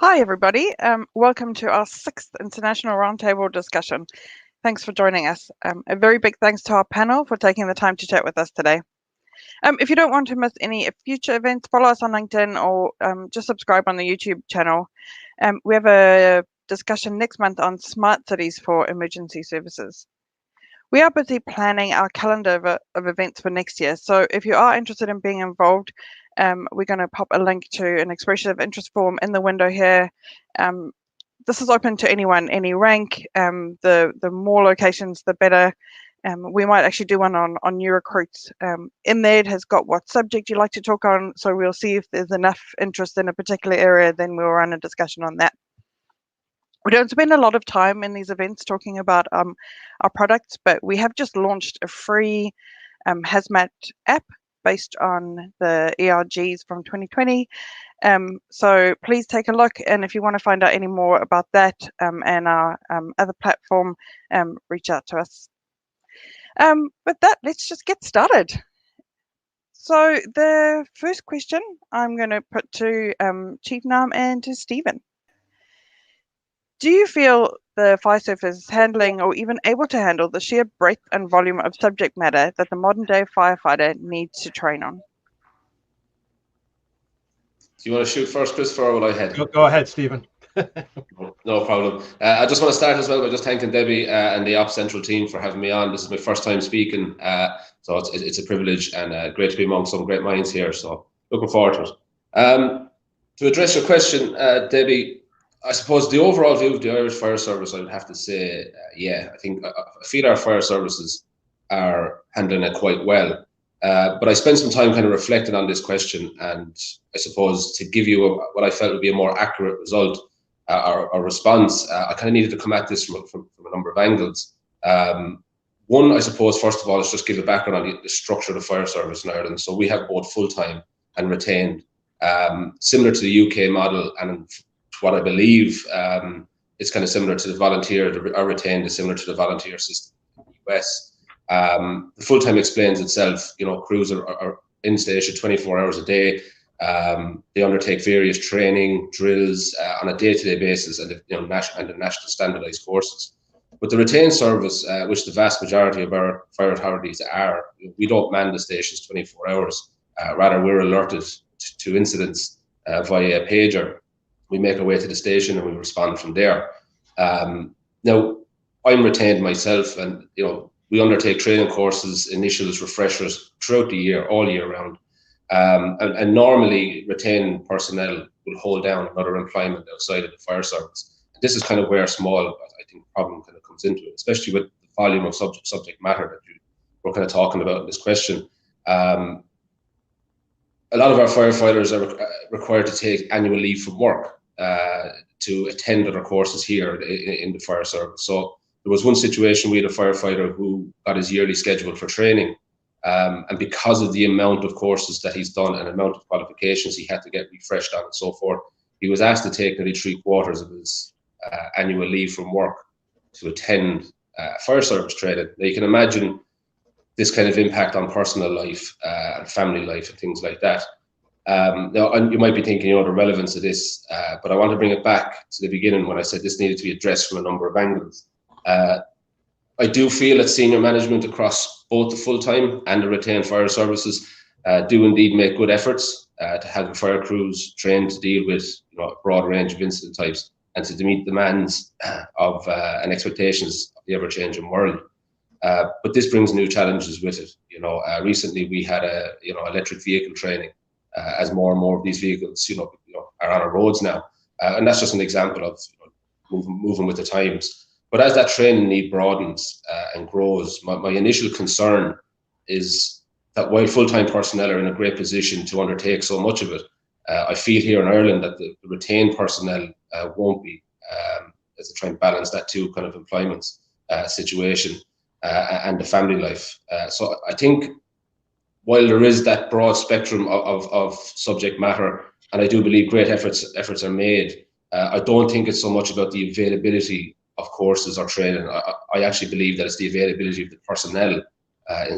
Hi, everybody. Welcome to our 6th International Roundtable discussion. Thanks for joining us. A very big thanks to our panel for taking the time to chat with us today. If you don't want to miss any future events, follow us on LinkedIn or just subscribe on the YouTube channel. We have a discussion next month on smart cities for emergency services. We are busy planning our calendar of events for next year, so if you are interested in being involved, we're going to pop a link to an expression of interest form in the window here. This is open to anyone, any rank. The more locations, the better. We might actually do one on new recruits. In there, it has got what subject you like to talk on, so we'll see if there's enough interest in a particular area, then we'll run a discussion on that. We don't spend a lot of time in these events talking about our products, but we have just launched a free hazmat app based on the ERGs from 2020. So please take a look, and if you want to find out any more about that and our other platform, reach out to us. With that, let's just get started. So the first question I'm going to put to Chief Nam and to Stephen. Do you feel the fire service is handling or even able to handle the sheer breadth and volume of subject matter that the modern day firefighter needs to train on? Do you want to shoot first, Christopher, or will I head? Go ahead, Stephen. No problem. I just want to start as well by just thanking Debbie and the OpsCentral team for having me on. This is my first time speaking, so it's a privilege and great to be among some great minds here. So looking forward to it. To address your question, Debbie, I suppose the overall view of the Irish Fire Service, I would have to say, yeah, I feel our fire services are handling it quite well. But I spent some time kind of reflecting on this question, and I suppose to give you what I felt would be a more accurate result or response, I kind of needed to come at this from a number of angles. One, I suppose, first of all, is just give a background on the structure of the fire service in Ireland. So we have both full-time and retained, similar to the UK model, and what I believe it's kind of similar to the volunteer, or retained is similar to the volunteer system in the US. The full-time explains itself. You know, crews are in station 24 hours a day. They undertake various training drills on a day-to-day basis, and the national standardized courses. But the retained service, which the vast majority of our fire authorities are, we don't man the stations 24 hours. Rather, we're alerted to incidents via a pager. We make our way to the station and we respond from there. Now, I'm retained myself, and we undertake training courses, initials, refreshers throughout the year, all year round. And normally retained personnel will hold down another employment outside of the fire service. This is kind of where a small, I think, problem kind of comes into it, especially with the volume of subject matter that we're kind of talking about in this question. A lot of our firefighters are required to take annual leave from work to attend other courses here in the fire service. So there was one situation, we had a firefighter who got his yearly schedule for training. And because of the amount of courses that he's done and amount of qualifications he had to get refreshed on and so forth, he was asked to take nearly 3/4 of his annual leave from work to attend fire service training. Now you can imagine this kind of impact on personal life and family life and things like that. Now, you might be thinking, the relevance of this, but I want to bring it back to the beginning when I said this needed to be addressed from a number of angles. I do feel that senior management across both the full-time and the retained fire services do indeed make good efforts to have the fire crews trained to deal with a broad range of incident types and to meet demands of and expectations of the ever-changing world. But this brings new challenges with it. Recently we had electric vehicle training as more and more of these vehicles are on our roads now, and that's just an example of moving with the times. But as that training need broadens and grows, my initial concern is that while full-time personnel are in a great position to undertake so much of it, I feel here in Ireland that the retained personnel won't be, as they try and balance that two kind of employment situation and the family life. So I think while there is that broad spectrum of subject matter, and I do believe great efforts are made, I don't think it's so much about the availability of courses or training. I actually believe that it's the availability of the personnel,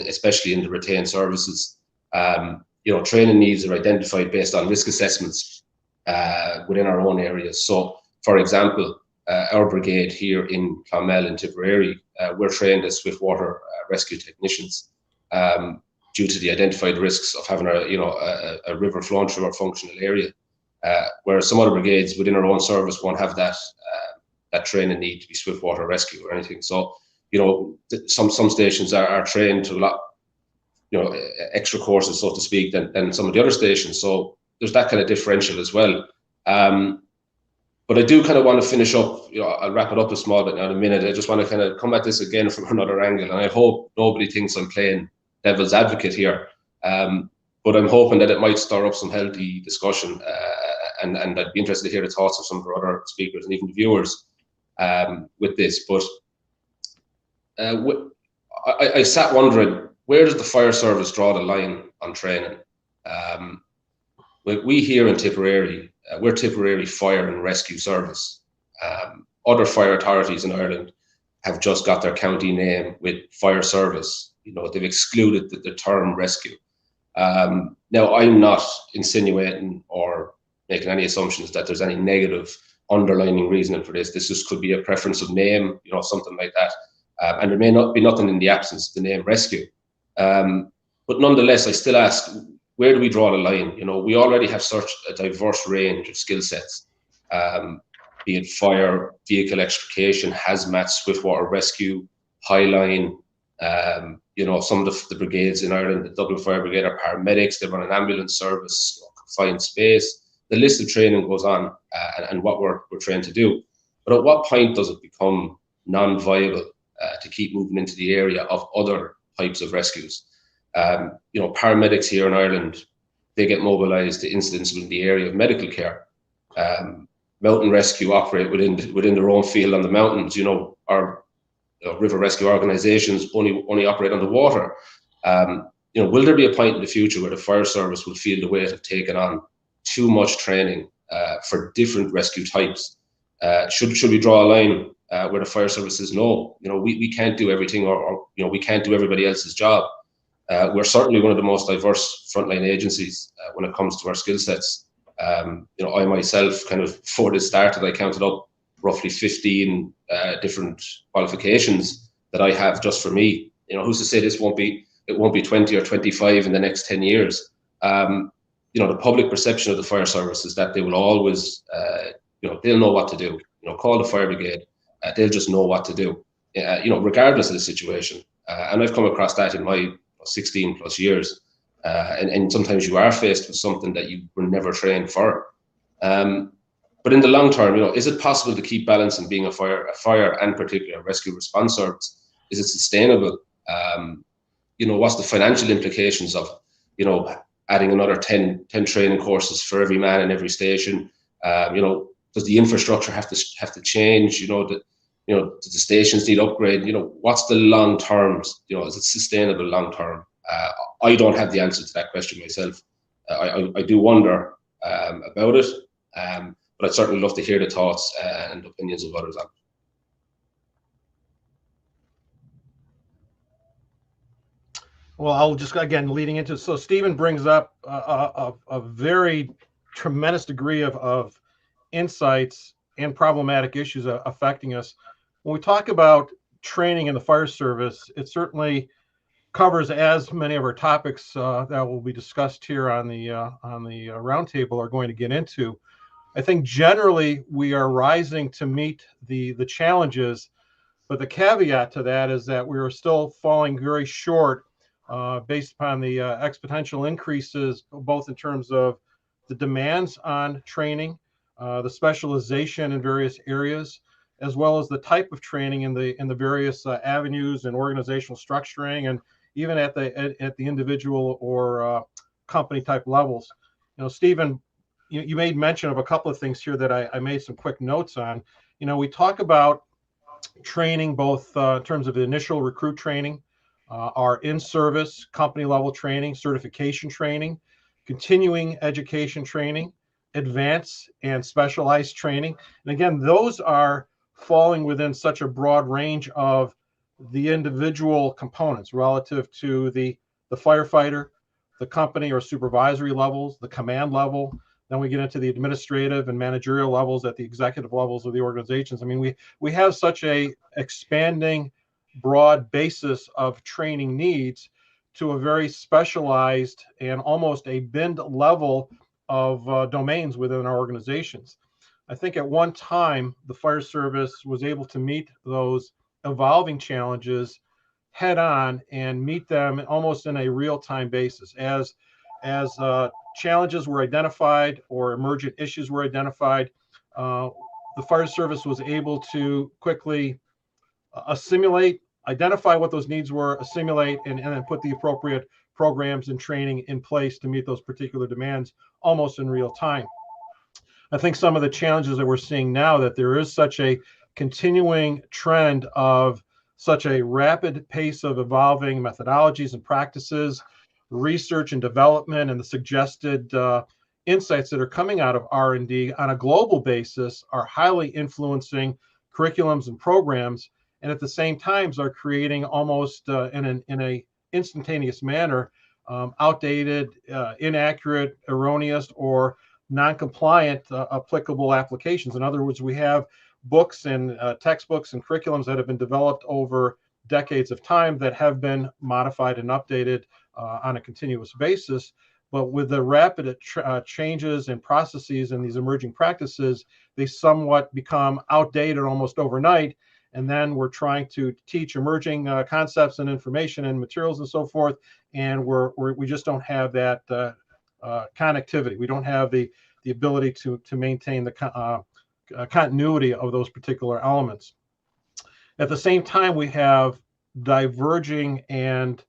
especially in the retained services. Training needs are identified based on risk assessments within our own areas. So, for example, our brigade here in Clonmel in Tipperary, we're trained as swiftwater rescue technicians due to the identified risks of having a river flowing through our functional area, whereas some other brigades within our own service won't have that training need to be swiftwater rescue or anything. So, some stations are trained to a lot, extra courses, so to speak, than some of the other stations. So there's that kind of differential as well. But I do kind of want to finish up, I'll wrap it up a small bit now in a minute. I just want to kind of come at this again from another angle. And I hope nobody thinks I'm playing devil's advocate here. But I'm hoping that it might stir up some healthy discussion. And I'd be interested to hear the thoughts of some of our other speakers and even the viewers with this. But I sat wondering, where does the fire service draw the line on training? We here in Tipperary, we're Tipperary Fire and Rescue Service. Other fire authorities in Ireland have just got their county name with fire service. They've excluded the term rescue. Now, I'm not insinuating or making any assumptions that there's any negative underlying reasoning for this. This just could be a preference of name, something like that. And there may not be nothing in the absence of the name rescue. But nonetheless, I still ask, where do we draw the line? We already have such a diverse range of skill sets, be it fire, vehicle extrication, hazmat, swiftwater rescue, highline. Some of the brigades in Ireland, the Dublin Fire Brigade, are paramedics. They run an ambulance service, confined space. The list of training goes on, and what we're trained to do. But at what point does it become non-viable to keep moving into the area of other types of rescues? Paramedics here in Ireland, they get mobilised to incidents within the area of medical care. Mountain rescue operate within their own field on the mountains. Our river rescue organisations only operate on the water. Will there be a point in the future where the fire service will feel the weight of taking on too much training for different rescue types? Should we draw a line where the fire service says no? We can't do everything, or we can't do everybody else's job. We're certainly one of the most diverse frontline agencies when it comes to our skill sets. I myself, kind of before this started, I counted up roughly 15 different qualifications that I have just for me. Who's to say it won't be 20 or 25 in the next 10 years? The public perception of the fire service is that they will always, they'll know what to do. Call the fire brigade, they'll just know what to do, regardless of the situation. And I've come across that in my 16 plus years. And sometimes you are faced with something that you were never trained for. But in the long term, is it possible to keep balancing being a fire and particularly a rescue response service? Is it sustainable? What's the financial implications of, adding another 10 training courses for every man in every station? Does the infrastructure have to change? Do the stations need upgrade? What's the long term? Is it sustainable long term? I don't have the answer to that question myself. I do wonder about it, but I'd certainly love to hear the thoughts and opinions of others on it. Well, I'll just, again, leading into, so Stephen brings up a very tremendous degree of insights and problematic issues affecting us. When we talk about training in the fire service, it certainly covers as many of our topics that will be discussed here on the roundtable are going to get into. I think generally we are rising to meet the challenges, but the caveat to that is that we are still falling very short based upon the exponential increases, both in terms of the demands on training, the specialization in various areas, as well as the type of training in the various avenues and organizational structuring, and even at the individual or company type levels. Stephen, you made mention of a couple of things here that I made some quick notes on. We talk about training both in terms of the initial recruit training, our in-service company level training, certification training, continuing education training, advanced and specialized training. And again, those are falling within such a broad range of the individual components relative to the firefighter, the company or supervisory levels, the command level, Then we get into the administrative and managerial levels at the executive levels of the organizations. I mean, we have such a expanding, broad basis of training needs to a very specialized and almost a binned level of domains within our organizations. I think at one time, the fire service was able to meet those evolving challenges head on and meet them almost in a real-time basis. As challenges were identified or emergent issues were identified, the fire service was able to quickly assimilate, identify what those needs were, assimilate, and then put the appropriate programs and training in place to meet those particular demands almost in real time. I think some of the challenges that we're seeing now, that there is such a continuing trend of such a rapid pace of evolving methodologies and practices, research and development, and the suggested insights that are coming out of R&D on a global basis are highly influencing curriculums and programs, and at the same times are creating almost in a instantaneous manner outdated, inaccurate, erroneous, or non-compliant applicable applications. In other words, we have books and textbooks and curriculums that have been developed over decades of time that have been modified and updated on a continuous basis. But with the rapid changes and processes and these emerging practices, they somewhat become outdated almost overnight. And then we're trying to teach emerging concepts and information and materials and so forth, and we just don't have that connectivity. We don't have the ability to maintain the continuity of those particular elements. At the same time, we have diverging, and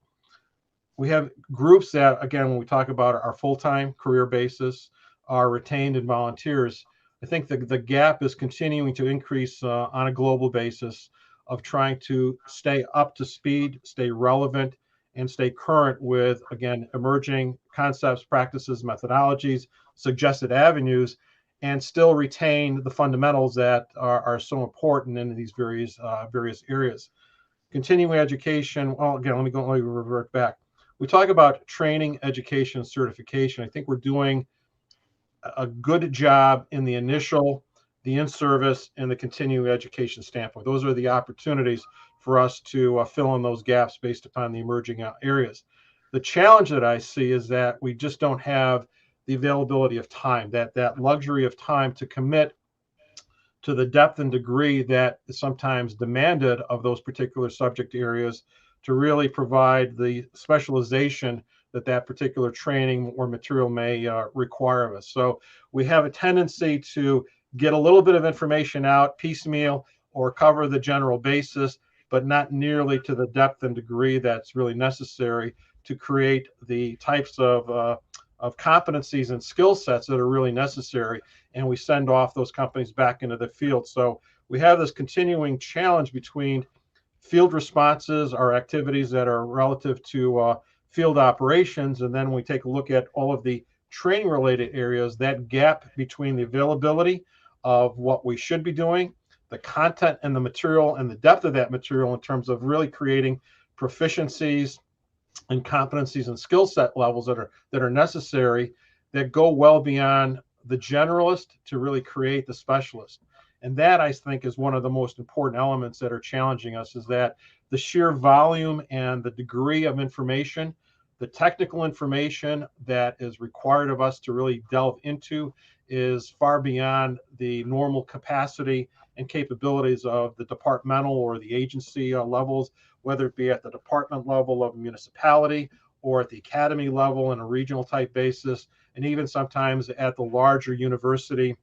we have groups that, again, when we talk about our full-time career basis, our retained and volunteers, I think the gap is continuing to increase on a global basis of trying to stay up to speed, stay relevant, and stay current with, again, emerging concepts, practices, methodologies, suggested avenues, and still retain the fundamentals that are so important in these various areas. Continuing education, well, again, let me revert back. We talk about training, education, and certification. I think we're doing a good job in the initial, the in-service, and the continuing education standpoint. Those are the opportunities for us to fill in those gaps based upon the emerging areas. The challenge that I see is that we just don't have the availability of time, that luxury of time to commit to the depth and degree that is sometimes demanded of those particular subject areas to really provide the specialization that particular training or material may require of us. So we have a tendency to get a little bit of information out piecemeal or cover the general basis, but not nearly to the depth and degree that's really necessary to create the types of competencies and skill sets that are really necessary. And we send off those companies back into the field. So we have this continuing challenge between field responses, our activities that are relative to field operations, and then we take a look at all of the training related areas, that gap between the availability of what we should be doing, the content and the material and the depth of that material in terms of really creating proficiencies and competencies and skill set levels that are necessary, that go well beyond the generalist to really create the specialist. And that, I think, is one of the most important elements that are challenging us, is that the sheer volume and the degree of information, the technical information that is required of us to really delve into, is far beyond the normal capacity and capabilities of the departmental or the agency levels, whether it be at the department level of a municipality or at the academy level in a regional type basis, and even sometimes at the larger university,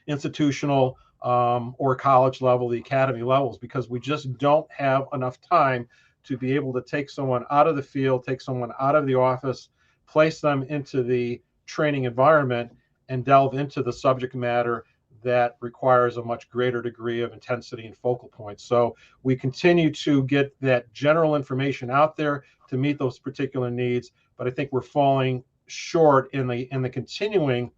institutional, or college level, the academy levels, because we just don't have enough time to be able to take someone out of the field, take someone out of the office, place them into the training environment, and delve into the subject matter that requires a much greater degree of intensity and focal points. So we continue to get that general information out there to meet those particular needs, but I think we're falling short in the continuing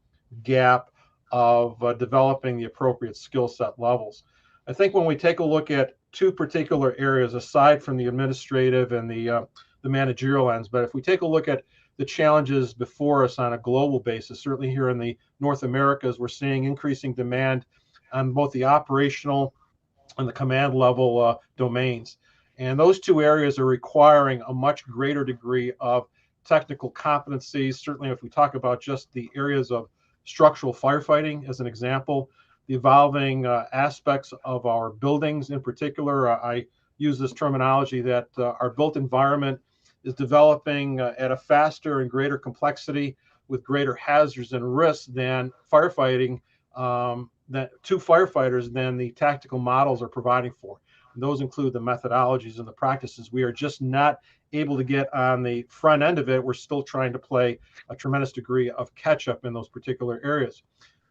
gap of developing the appropriate skill set levels. I think when we take a look at two particular areas, aside from the administrative and the managerial ends, but if we take a look at the challenges before us on a global basis. Certainly here in the North Americas, we're seeing increasing demand on both the operational and the command level domains. And those two areas are requiring a much greater degree of technical competencies. Certainly, if we talk about just the areas of structural firefighting, as an example, the evolving aspects of our buildings in particular, I use this terminology that our built environment is developing at a faster and greater complexity with greater hazards and risks than firefighting, to firefighters than the tactical models are providing for. And those include the methodologies and the practices. We are just not able to get on the front end of it. We're still trying to play a tremendous degree of catch up in those particular areas.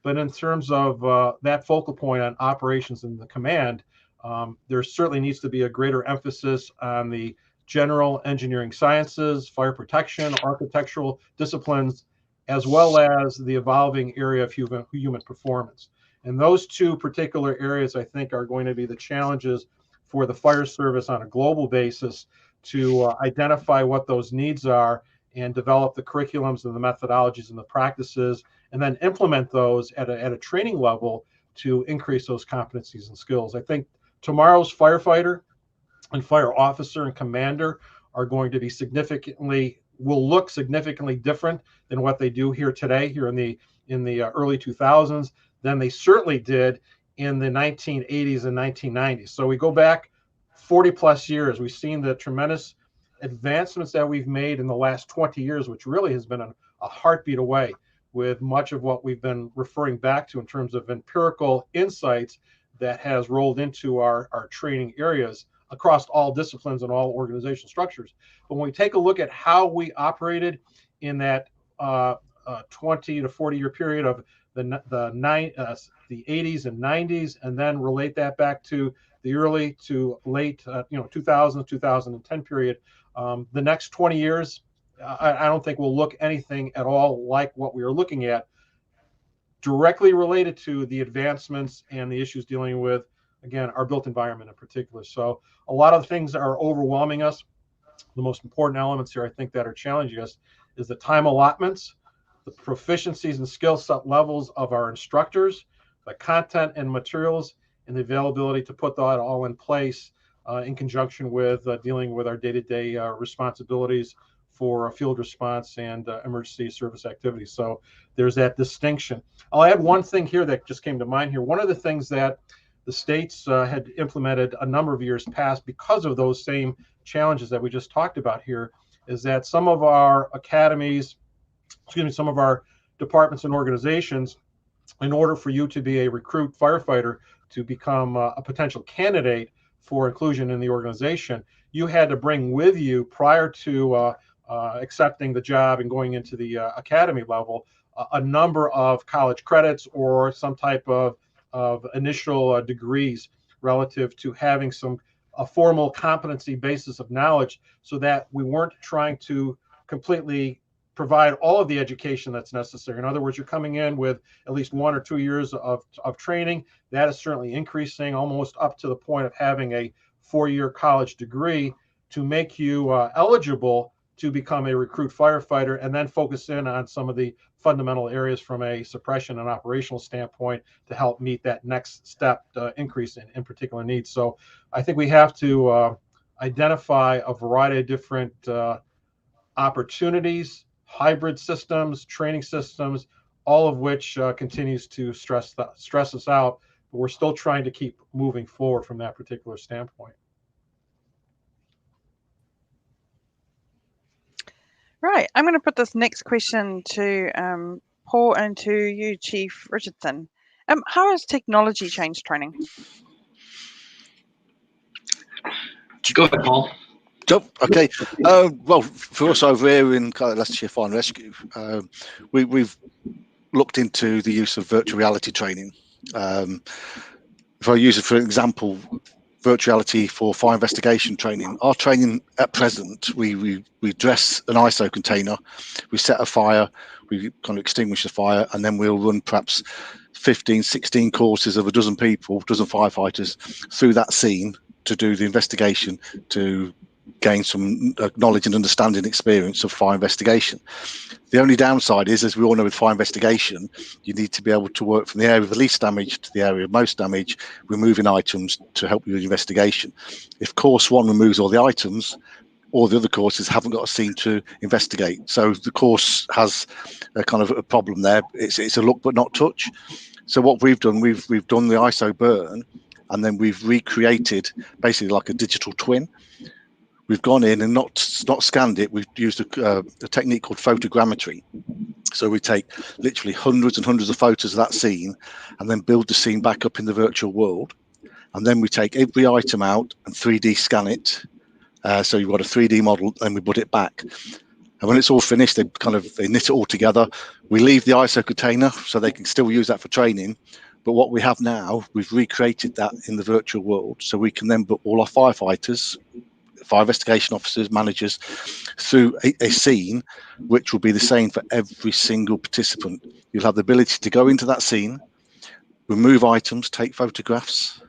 But in terms of that focal point on operations and the command, there certainly needs to be a greater emphasis on the general engineering sciences, fire protection, architectural disciplines, as well as the evolving area of human performance. And those two particular areas, I think, are going to be the challenges for the fire service on a global basis to identify what those needs are and develop the curriculums and the methodologies and the practices, and then implement those at a training level to increase those competencies and skills. I think tomorrow's firefighter and fire officer and commander are going to be will look significantly different than what they do here today, here in the early 2000s, than they certainly did in the 1980s and 1990s. So we go back 40 plus years, we've seen the tremendous advancements that we've made in the last 20 years, which really has been a heartbeat away with much of what we've been referring back to in terms of empirical insights that has rolled into our training areas across all disciplines and all organizational structures. But when we take a look at how we operated in that 20 to 40 year period of the 80s and 90s, and then relate that back to the early to late 2000, 2010 period, the next 20 years, I don't think will look anything at all like what we are looking at, directly related to the advancements and the issues dealing with, again, our built environment in particular. So a lot of things are overwhelming us. The most important elements here, I think, that are challenging us is the time allotments, the proficiencies and skill set levels of our instructors, the content and materials, and the availability to put that all in place in conjunction with dealing with our day-to-day responsibilities for field response and emergency service activities. So there's that distinction. I'll add one thing here that just came to mind here. One of the things that the states had implemented a number of years past because of those same challenges that we just talked about here is that some of our academies, some of our departments and organizations, in order for you to be a recruit firefighter to become a potential candidate for inclusion in the organization, you had to bring with you, prior to accepting the job and going into the academy level, a number of college credits or some type of initial degrees relative to having a formal competency basis of knowledge, so that we weren't trying to completely provide all of the education that's necessary. In other words, you're coming in with at least 1 or 2 years of training. That is certainly increasing, almost up to the point of having a 4-year college degree to make you eligible to become a recruit firefighter, and then focus in on some of the fundamental areas from a suppression and operational standpoint to help meet that next step increase in particular needs. So I think we have to identify a variety of different opportunities, hybrid systems, training systems, all of which continues to stress us out, but we're still trying to keep moving forward from that particular standpoint. Right, I'm going to put this next question to Paul and to you, Chief Richardson. How has technology changed training? Go ahead, Paul. Okay. Well, for us over here in Leicestershire Fire and Rescue, we've looked into the use of virtual reality training. If I use it for example, virtual reality for fire investigation training. Our training at present, we dress an ISO container, we set a fire, we kind of extinguish the fire, and then we'll run perhaps 15, 16 courses of a dozen firefighters through that scene to do the investigation, to gain some knowledge and understanding experience of fire investigation. The only downside is, as we all know with fire investigation, you need to be able to work from the area of the least damage to the area of most damage, removing items to help you with your investigation. If course one removes all the items, all the other courses haven't got a scene to investigate. So the course has a kind of a problem there. It's a look but not touch. So what we've done, we've done the ISO burn, and then we've recreated basically like a digital twin. We've gone in and not scanned it. We've used a technique called photogrammetry. So we take literally hundreds and hundreds of photos of that scene and then build the scene back up in the virtual world. And then we take every item out and 3D scan it. So you've got a 3D model, and we put it back. And when it's all finished, they knit it all together. We leave the ISO container so they can still use that for training. But what we have now, we've recreated that in the virtual world, so we can then put all our firefighters, fire investigation officers, managers through a scene which will be the same for every single participant. You'll have the ability to go into that scene, remove items, take photographs.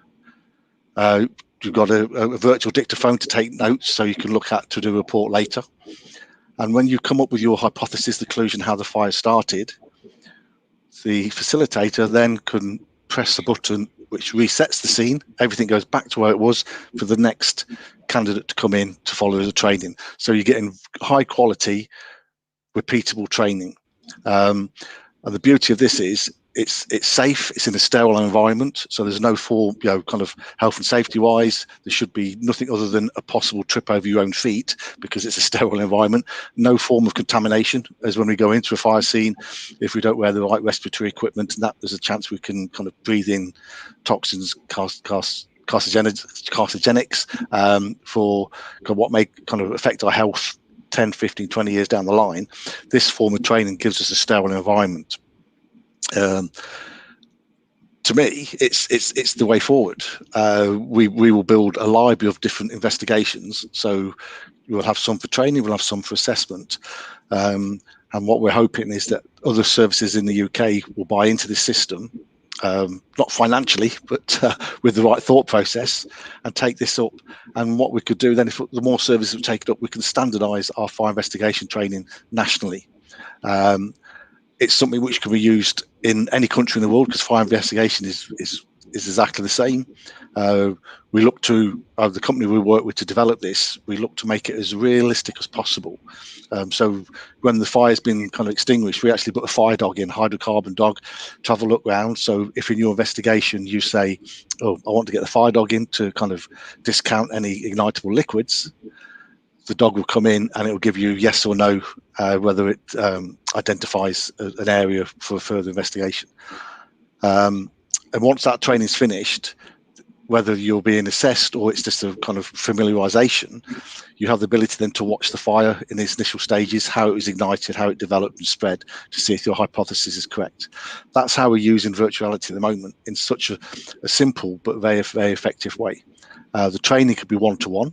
You've got a virtual dictaphone to take notes so you can look at to do a report later. And when you come up with your hypothesis, the conclusion, how the fire started, the facilitator then can press the button which resets the scene. Everything goes back to where it was for the next candidate to come in to follow the training. So you're getting high quality, repeatable training. And the beauty of this is it's safe. It's in a sterile environment, so there's no kind of health and safety wise. There should be nothing other than a possible trip over your own feet because it's a sterile environment. No form of contamination, as when we go into a fire scene, if we don't wear the right respiratory equipment, and that there's a chance we can kind of breathe in toxins, carcinogenics for what may kind of affect our health 10, 15, 20 years down the line. This form of training gives us a sterile environment. To me, it's the way forward. We will build a library of different investigations. So we'll have some for training, we'll have some for assessment. And what we're hoping is that other services in the UK will buy into this system, not financially, but with the right thought process, and take this up. And what we could do then, if the more services we take it up, we can standardise our fire investigation training nationally. It's something which can be used in any country in the world because fire investigation is exactly the same. We look to the company we work with to develop this. We look to make it as realistic as possible. So when the fire's been kind of extinguished, we actually put a fire dog in, hydrocarbon dog, to have a look round. So if in your investigation you say, "Oh, I want to get the fire dog in to kind of discount any ignitable liquids," the dog will come in and it will give you yes or no whether it identifies an area for further investigation. And once that training is finished, whether you're being assessed or it's just a kind of familiarization, you have the ability then to watch the fire in its initial stages, how it was ignited, how it developed and spread, to see if your hypothesis is correct. That's how we're using virtual reality at the moment, in such a simple but very, very effective way. The training could be one-to-one.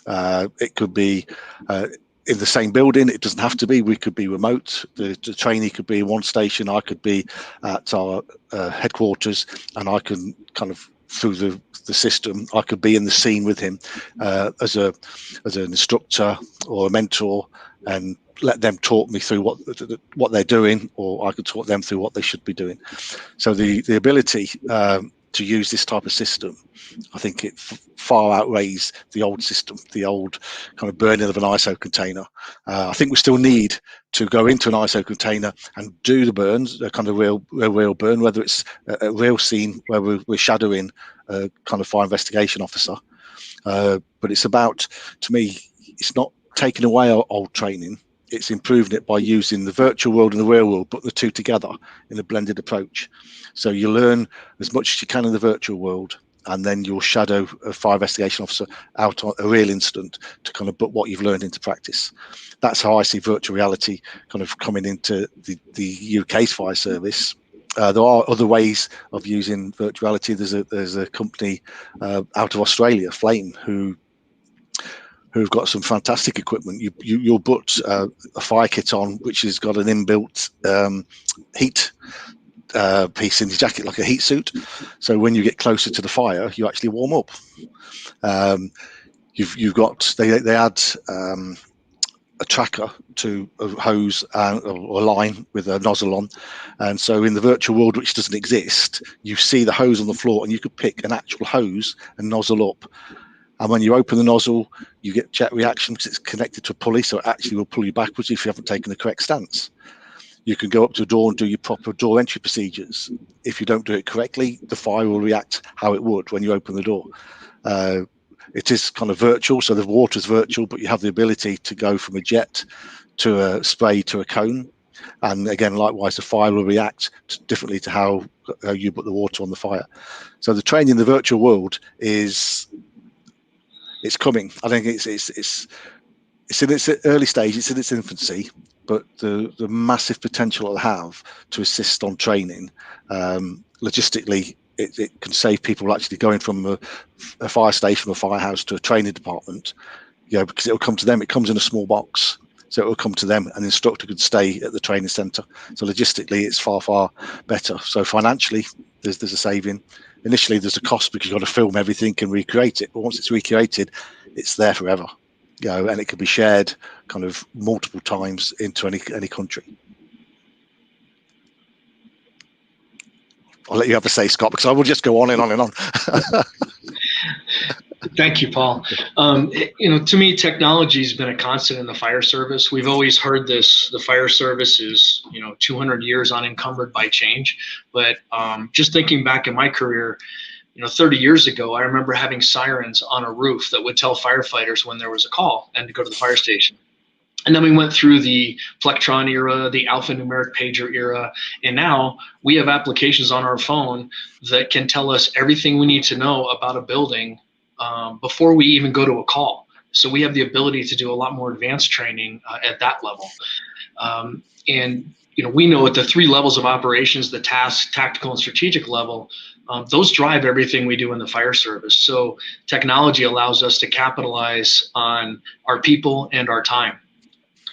It could be in the same building. It doesn't have to be. We could be remote. The trainee could be in one station. I could be at our headquarters, and I can kind of, through the system, I could be in the scene with him as an instructor or a mentor, and let them talk me through what they're doing, or I could talk them through what they should be doing. So the ability to use this type of system, I think it far outweighs the old system, the old kind of burning of an ISO container. I think we still need to go into an ISO container and do the burns, a kind of real burn, whether it's a real scene where we're shadowing a kind of fire investigation officer. But it's about, to me, it's not taking away our old training. It's improving it by using the virtual world and the real world, put the two together in a blended approach. So you learn as much as you can in the virtual world, and then you'll shadow a fire investigation officer out on a real incident to kind of put what you've learned into practice. That's how I see virtual reality kind of coming into the UK's fire service. There are other ways of using virtual reality. There's a company out of Australia, Flame, who've got some fantastic equipment. You'll put a fire kit on, which has got an inbuilt heat piece in your jacket, like a heat suit. So when you get closer to the fire, you actually warm up. you've got they add a tracker to a hose or a line with a nozzle on, and so in the virtual world, which doesn't exist, you see the hose on the floor, and you could pick an actual hose and nozzle up. And when you open the nozzle, you get jet reaction because it's connected to a pulley, so it actually will pull you backwards if you haven't taken the correct stance. You can go up to a door and do your proper door entry procedures. If you don't do it correctly, the fire will react how it would when you open the door. It is kind of virtual, so the water is virtual, but you have the ability to go from a jet to a spray to a cone. And again, likewise, the fire will react differently to how you put the water on the fire. So the training in the virtual world it's coming. I think it's in its early stage, it's in its infancy, but the massive potential it'll have to assist on training logistically. It can save people actually going from a fire station or firehouse to a training department, because it'll come to them. It comes in a small box, so it will come to them, and the instructor could stay at the training centre. So logistically, it's far, far better. So financially, there's a saving. Initially, there's a cost because you've got to film everything and recreate it. But once it's recreated, it's there forever, and it can be shared kind of multiple times into any country. I'll let you have a say, Scott, because I will just go on and on and on. Thank you, Paul. To me, technology has been a constant in the fire service. We've always heard this: the fire service is, 200 years unencumbered by change. But just thinking back in my career, 30 years ago, I remember having sirens on a roof that would tell firefighters when there was a call and to go to the fire station. And then we went through the Plectron era, the alphanumeric pager era, and now we have applications on our phone that can tell us everything we need to know about a building before we even go to a call. So we have the ability to do a lot more advanced training at that level. We know at the 3 levels of operations, the task, tactical, and strategic level, those drive everything we do in the fire service. So technology allows us to capitalize on our people and our time.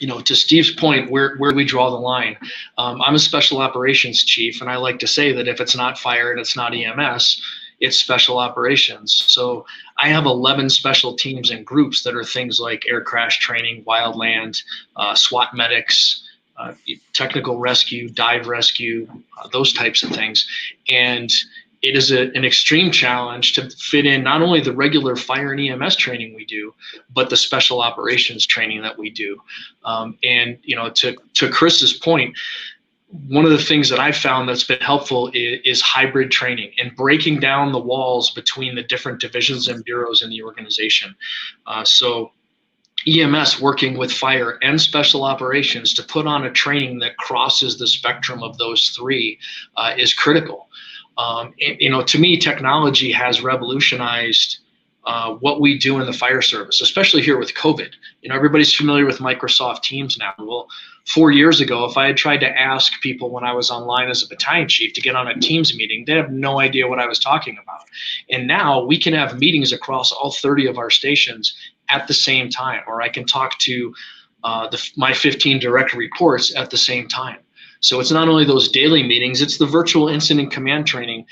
To Steve's point, where we draw the line. I'm a special operations chief, and I like to say that if it's not fire and it's not EMS, it's special operations. So I have 11 special teams and groups that are things like air crash training, wildland, SWAT medics, technical rescue, dive rescue, those types of things. And it is an extreme challenge to fit in not only the regular fire and EMS training we do, but the special operations training that we do. To Chris's point, one of the things that I've found that's been helpful is hybrid training and breaking down the walls between the different divisions and bureaus in the organization. So EMS working with fire and special operations to put on a training that crosses the spectrum of those 3 is critical. To me, technology has revolutionized what we do in the fire service, especially here with COVID. Everybody's familiar with Microsoft Teams now. Well, 4 years ago, if I had tried to ask people when I was online as a battalion chief to get on a Teams meeting, they have no idea what I was talking about. And now we can have meetings across all 30 of our stations at the same time, or I can talk to my 15 direct reports at the same time. So it's not only those daily meetings, it's the virtual incident command training,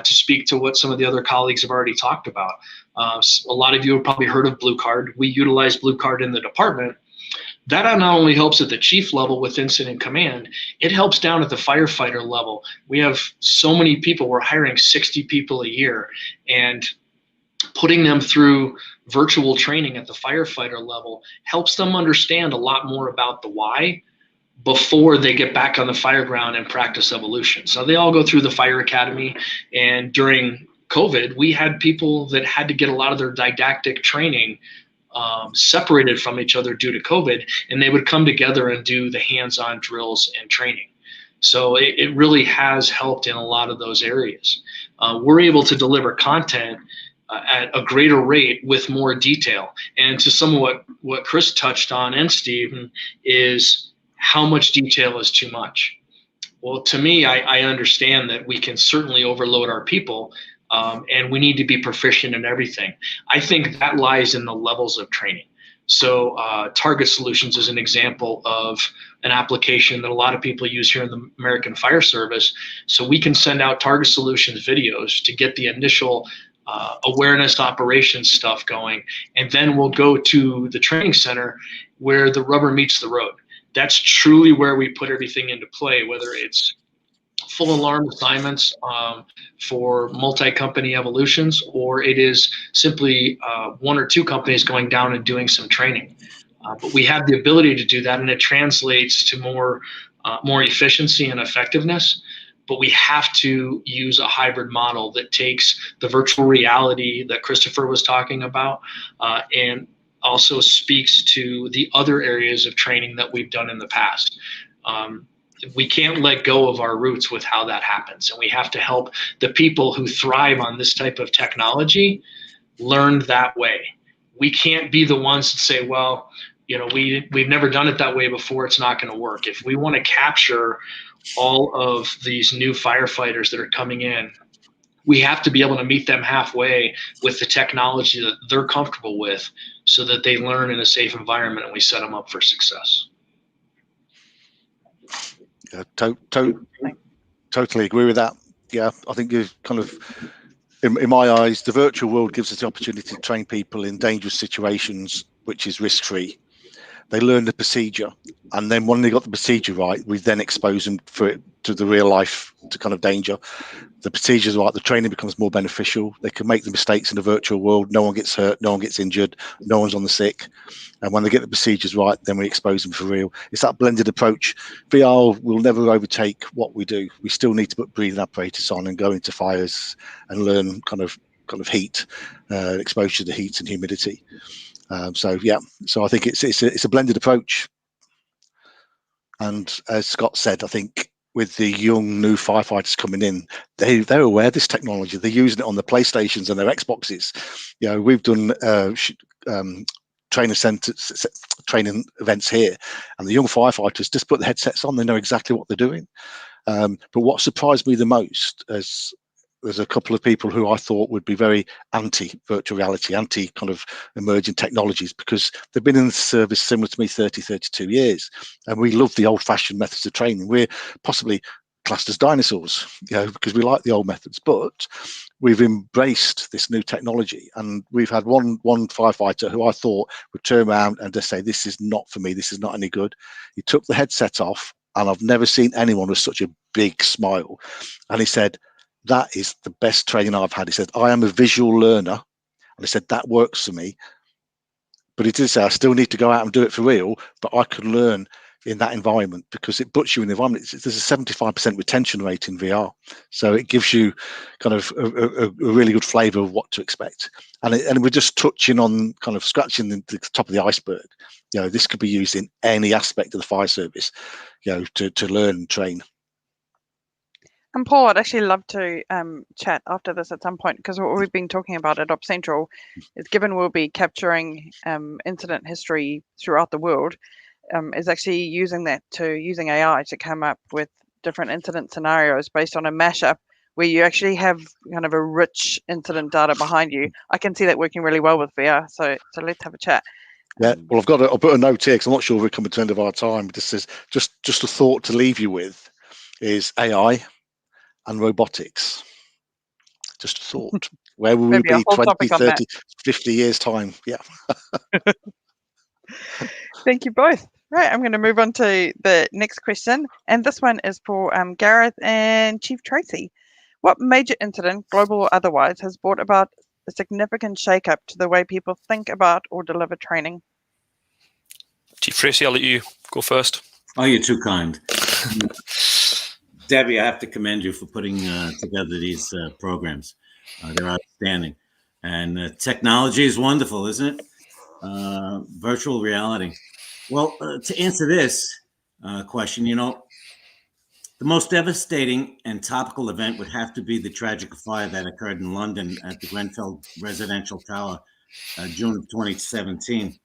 to speak to what some of the other colleagues have already talked about. A lot of you have probably heard of Blue Card. We utilize Blue Card in the department. That not only helps at the chief level with incident command, it helps down at the firefighter level. We have so many people, we're hiring 60 people a year, and putting them through virtual training at the firefighter level helps them understand a lot more about the why before they get back on the fire ground and practice evolution. So they all go through the fire academy, and during COVID, we had people that had to get a lot of their didactic training separated from each other due to COVID, and they would come together and do the hands-on drills and training. So it really has helped in a lot of those areas. We're able to deliver content at a greater rate with more detail. And to some of what Chris touched on, and Steve, is how much detail is too much. Well, to me, I understand that we can certainly overload our people, and we need to be proficient in everything. I think that lies in the levels of training. So Target Solutions is an example of an application that a lot of people use here in the American Fire Service. So we can send out Target Solutions videos to get the initial awareness operations stuff going, and then we'll go to the training center where the rubber meets the road. That's truly where we put everything into play, whether it's full alarm assignments for multi-company evolutions, or it is simply one or two companies going down and doing some training. But we have the ability to do that, and it translates to more efficiency and effectiveness. But we have to use a hybrid model that takes the virtual reality that Christopher was talking about and also speaks to the other areas of training that we've done in the past. We can't let go of our roots with how that happens. And we have to help the people who thrive on this type of technology learn that way. We can't be the ones that say, well, you know, we've never done it that way before, it's not going to work. If we want to capture all of these new firefighters that are coming in, we have to be able to meet them halfway with the technology that they're comfortable with so that they learn in a safe environment and we set them up for success. Yeah, totally agree with that. Yeah, I think you've kind of, in my eyes, the virtual world gives us the opportunity to train people in dangerous situations, which is risk-free. They learn the procedure, and then when they got the procedure right, we then expose them for it to the real life, to kind of danger. The procedures right, the training becomes more beneficial. They can make the mistakes in the virtual world. No one gets hurt, no one gets injured, no one's on the sick. And when they get the procedures right, then we expose them for real. It's that blended approach. VR will never overtake what we do. We still need to put breathing apparatus on and go into fires and learn kind of heat, exposure to heat and humidity. So I think it's a blended approach. And as Scott said, I think with the young new firefighters coming in, they're aware of this technology. They're using it on the PlayStations and their Xboxes. You know, we've done training events here, and the young firefighters just put the headsets on. They know exactly what they're doing. But what surprised me the most is there's a couple of people who I thought would be very anti-virtual reality, anti kind of emerging technologies, because they've been in the service similar to me 32 years. And we love the old-fashioned methods of training. We're possibly classed as dinosaurs, you know, because we like the old methods, but we've embraced this new technology. And we've had one firefighter who I thought would turn around and just say, this is not for me, this is not any good. He took the headset off, and I've never seen anyone with such a big smile. And he said, that is the best training I've had. He said, I am a visual learner. And he said, that works for me. But he did say, I still need to go out and do it for real, but I can learn in that environment because it puts you in the environment. There's a 75% retention rate in VR. So it gives you kind of a really good flavor of what to expect. And we're just touching on kind of scratching the top of the iceberg. You know, this could be used in any aspect of the fire service, you know, to learn and train. And Paul, I'd actually love to chat after this at some point, because what we've been talking about at OpsCentral is, given we'll be capturing incident history throughout the world, is actually using AI to come up with different incident scenarios based on a mashup where you actually have kind of a rich incident data behind you. I can see that working really well with VR. So let's have a chat. Yeah, well, I'll put a note here because I'm not sure we're coming to the end of our time. This says just a thought to leave you with is AI and robotics. Just a thought. Where will we be 20, 30, 50 years time? Yeah. Thank you both. Right, I'm going to move on to the next question. And this one is for Gareth and Chief Tracy. What major incident, global or otherwise, has brought about a significant shake-up to the way people think about or deliver training? Chief Tracy, I'll let you go first. Oh, you're too kind. Debbie, I have to commend you for putting together these programs. They're outstanding. And technology is wonderful, isn't it? Virtual reality. Well, to answer this question, you know, the most devastating and topical event would have to be the tragic fire that occurred in London at the Grenfell Residential Tower, June of 2017.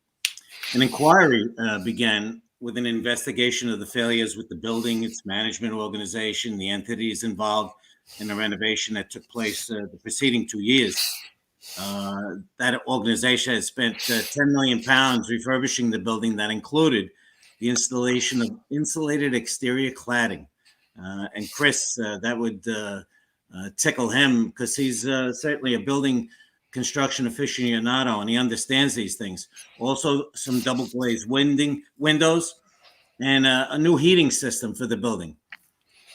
An inquiry began with an investigation of the failures with the building, its management organization, the entities involved in the renovation that took place the preceding 2 years. That organization has spent £10 million refurbishing the building. That included the installation of insulated exterior cladding. And Chris, that would tickle him because he's certainly a building construction aficionado and he understands these things. Also, some double glazed windows and a new heating system for the building.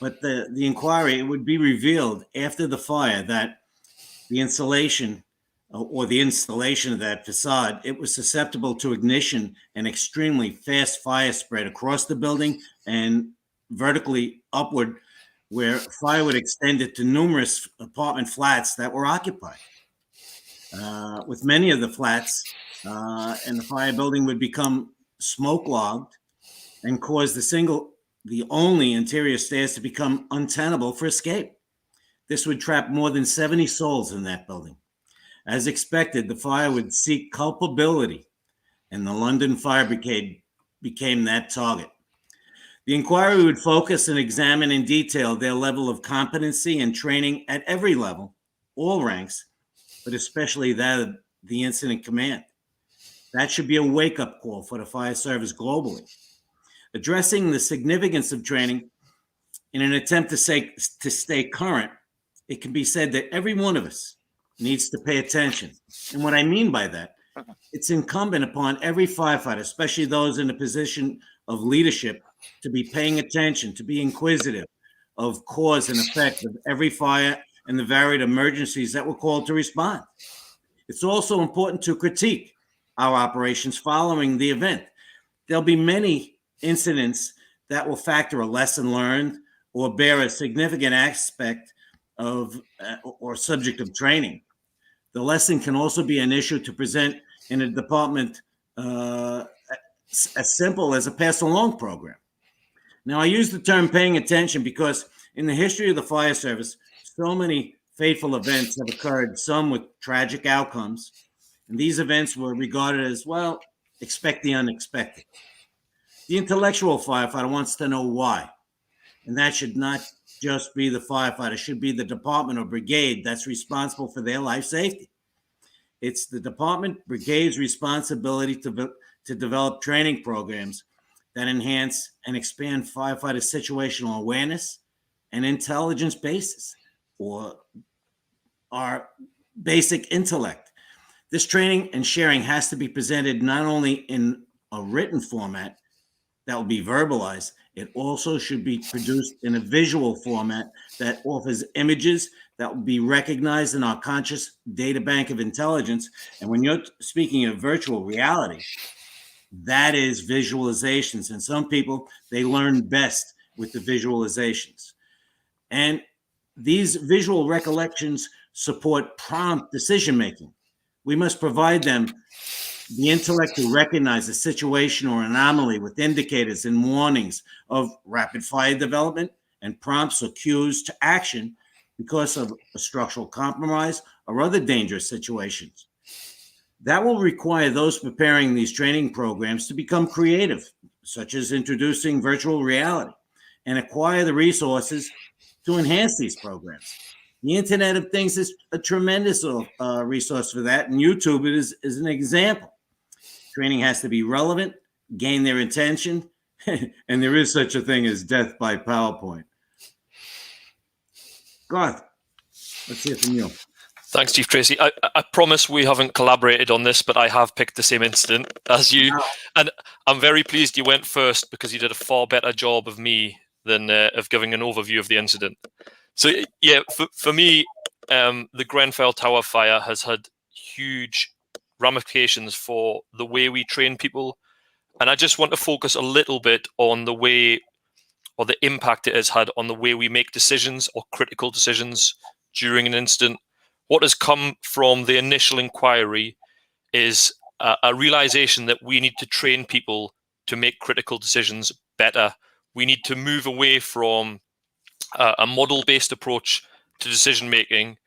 But the inquiry, it would be revealed after the fire that the insulation or the installation of that facade, it was susceptible to ignition and extremely fast fire spread across the building and vertically upward, where fire would extend it to numerous apartment flats that were occupied. With many of the flats, and the fire building would become smoke logged and cause the only interior stairs to become untenable for escape. This would trap more than 70 souls in that building. As expected, the fire would seek culpability, and the London Fire Brigade became that target. The inquiry would focus and examine in detail their level of competency and training at every level, all ranks, but especially that of the incident command. That should be a wake-up call for the fire service globally. Addressing the significance of training in an attempt to stay current, it can be said that every one of us needs to pay attention. And what I mean by that, it's incumbent upon every firefighter, especially those in a position of leadership, to be paying attention, to be inquisitive of cause and effect of every fire and the varied emergencies that we're called to respond. It's also important to critique our operations following the event. There'll be many incidents that will factor a lesson learned or bear a significant aspect of or subject of training. The lesson can also be an issue to present in a department as simple as a pass-along program. Now, I use the term paying attention because in the history of the fire service, so many fateful events have occurred, some with tragic outcomes, and these events were regarded as, well, expect the unexpected. The intellectual firefighter wants to know why, and that should not just be the firefighter, it should be the department or brigade that's responsible for their life safety. It's the department brigade's responsibility to develop training programs that enhance and expand firefighter situational awareness and intelligence bases, or our basic intellect. This training and sharing has to be presented not only in a written format that will be verbalized, it also should be produced in a visual format that offers images that will be recognized in our conscious data bank of intelligence. And when you're speaking of virtual reality, that is visualizations. And some people, they learn best with the visualizations. And these visual recollections support prompt decision-making. We must provide them the intellect to recognize a situation or anomaly with indicators and warnings of rapid fire development and prompts or cues to action because of a structural compromise or other dangerous situations. That will require those preparing these training programs to become creative, such as introducing virtual reality, and acquire the resources to enhance these programs. The Internet of Things is a tremendous resource for that, and YouTube is an example. Training has to be relevant, gain their attention, and there is such a thing as death by PowerPoint. Garth, let's hear from you. Thanks, Chief Tracy. I promise we haven't collaborated on this, but I have picked the same incident as you. Wow. And I'm very pleased you went first because you did a far better job of me than of giving an overview of the incident. So yeah, for me, the Grenfell Tower fire has had huge ramifications for the way we train people. And I just want to focus a little bit on the way or the impact it has had on the way we make decisions or critical decisions during an incident. What has come from the initial inquiry is a realization that we need to train people to make critical decisions better. We need to move away from a model-based approach to decision-making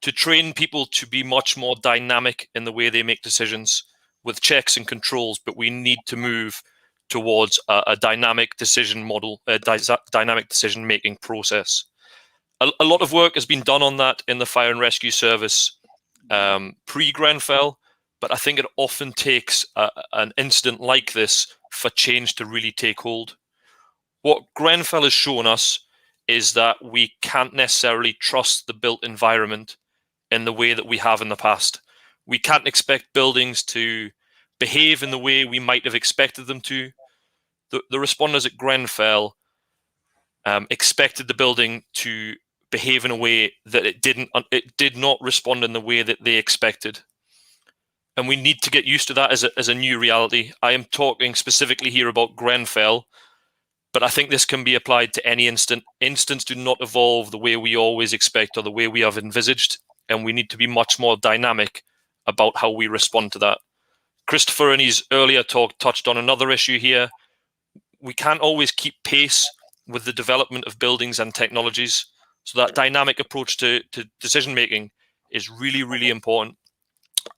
to train people to be much more dynamic in the way they make decisions with checks and controls, but we need to move towards a dynamic decision model, a dynamic decision-making process. A lot of work has been done on that in the fire and rescue service pre-Grenfell, but I think it often takes an incident like this for change to really take hold. What Grenfell has shown us is that we can't necessarily trust the built environment in the way that we have in the past. We can't expect buildings to behave in the way we might have expected them to. The responders at Grenfell expected the building to behave in a way that it did not respond in the way that they expected. And we need to get used to that as a new reality. I am talking specifically here about Grenfell, but I think this can be applied to any instance. Incidents do not evolve the way we always expect or the way we have envisaged, and we need to be much more dynamic about how we respond to that. Christopher, in his earlier talk, touched on another issue here. We can't always keep pace with the development of buildings and technologies. So that dynamic approach to decision making is really, really important.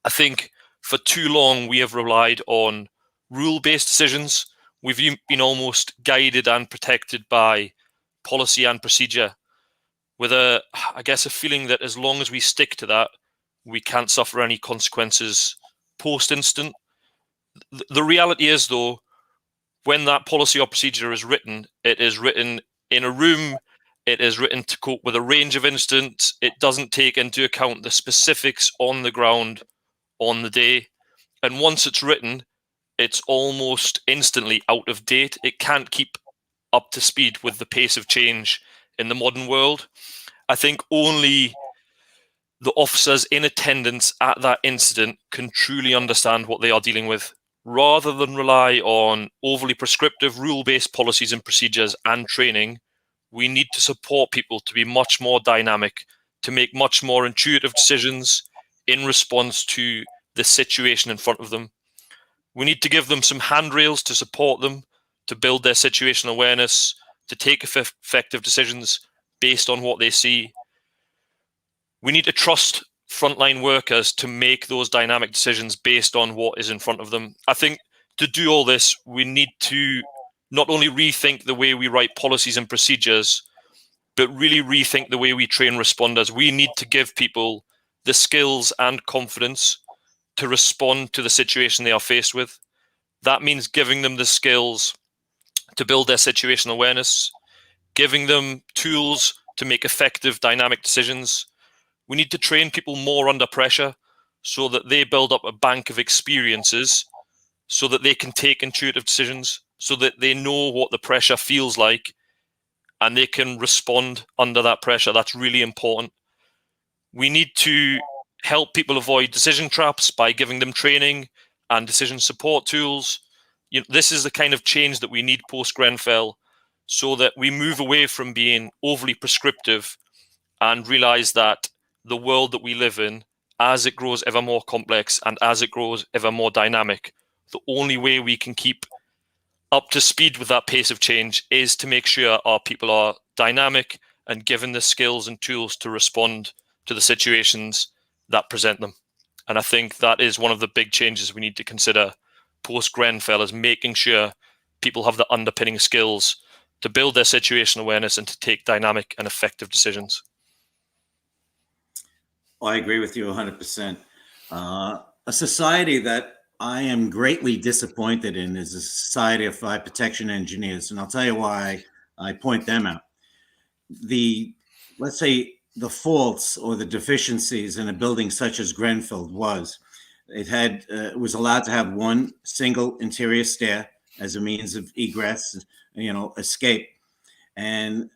I think for too long we have relied on rule-based decisions. We've been almost guided and protected by policy and procedure, with a feeling that as long as we stick to that, we can't suffer any consequences post-incident. The reality is, though, when that policy or procedure is written, it is written in a room, it is written to cope with a range of incidents. It doesn't take into account the specifics on the ground on the day. And once it's written, it's almost instantly out of date. It can't keep up to speed with the pace of change in the modern world. I think only the officers in attendance at that incident can truly understand what they are dealing with, rather than rely on overly prescriptive rule-based policies and procedures and training. We need to support people to be much more dynamic, to make much more intuitive decisions in response to the situation in front of them. We need to give them some handrails to support them, to build their situational awareness, to take effective decisions based on what they see. We need to trust frontline workers to make those dynamic decisions based on what is in front of them. I think to do all this, we need to not only rethink the way we write policies and procedures, but really rethink the way we train responders. We need to give people the skills and confidence to respond to the situation they are faced with. That means giving them the skills to build their situational awareness, giving them tools to make effective dynamic decisions. We need to train people more under pressure so that they build up a bank of experiences so that they can take intuitive decisions, so that they know what the pressure feels like and they can respond under that pressure. That's really important. We need to help people avoid decision traps by giving them training and decision support tools. This is the kind of change that we need post-Grenfell, so that we move away from being overly prescriptive and realize that the world that we live in, as it grows ever more complex and as it grows ever more dynamic, the only way we can keep up to speed with that pace of change is to make sure our people are dynamic and given the skills and tools to respond to the situations that present them. And I think that is one of the big changes we need to consider post-Grenfell, is making sure people have the underpinning skills to build their situational awareness and to take dynamic and effective decisions. I agree with you 100%. A society that I am greatly disappointed in is the Society of Fire Protection Engineers, and I'll tell you why I point them out. Let's say the faults or the deficiencies in a building such as Grenfell was, it was allowed to have one single interior stair as a means of egress, escape, and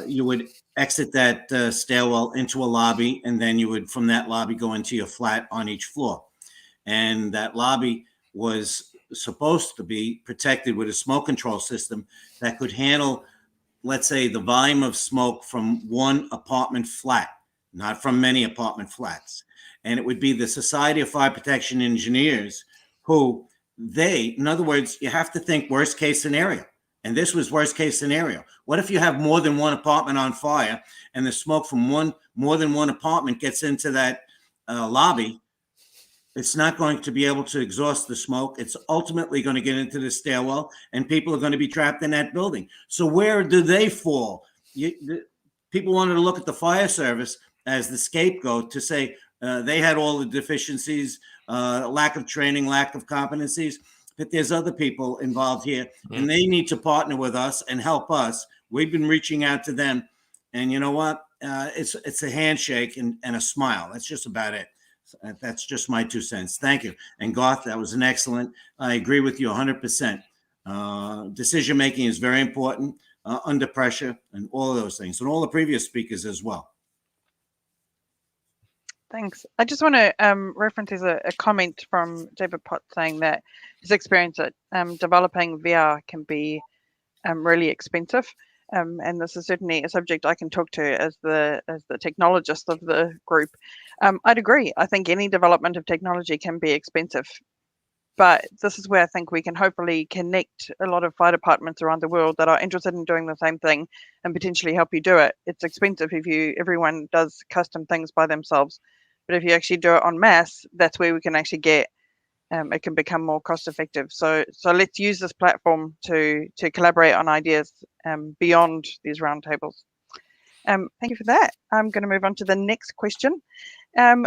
you would exit that stairwell into a lobby, and then you would from that lobby go into your flat on each floor. And that lobby was supposed to be protected with a smoke control system that could handle, let's say, the volume of smoke from one apartment flat, not from many apartment flats. And it would be the Society of Fire Protection Engineers who in other words, you have to think worst case scenario. And this was worst case scenario. What if you have more than one apartment on fire and the smoke from more than one apartment gets into that lobby? It's not going to be able to exhaust the smoke. It's ultimately going to get into the stairwell, and people are going to be trapped in that building. So where do they fall? People wanted to look at the fire service as the scapegoat to say they had all the deficiencies, lack of training, lack of competencies. But there's other people involved here, and they need to partner with us and help us We've been reaching out to them, and you know what? It's a handshake and a smile. That's just about it. That's just my 2 cents. Thank you. And Garth, that was an excellent. I agree with you 100%. Decision making is very important under pressure, and all of those things, and all the previous speakers as well. Thanks. I just want to reference a comment from David Potts saying that his experience at developing VR can be really expensive. And this is certainly a subject I can talk to as the technologist of the group. I'd agree. I think any development of technology can be expensive. But this is where I think we can hopefully connect a lot of fire departments around the world that are interested in doing the same thing and potentially help you do it. It's expensive if everyone does custom things by themselves. But if you actually do it en masse, that's where we can actually get it can become more cost effective. So let's use this platform to collaborate on ideas beyond these roundtables. Thank you for that. I'm going to move on to the next question,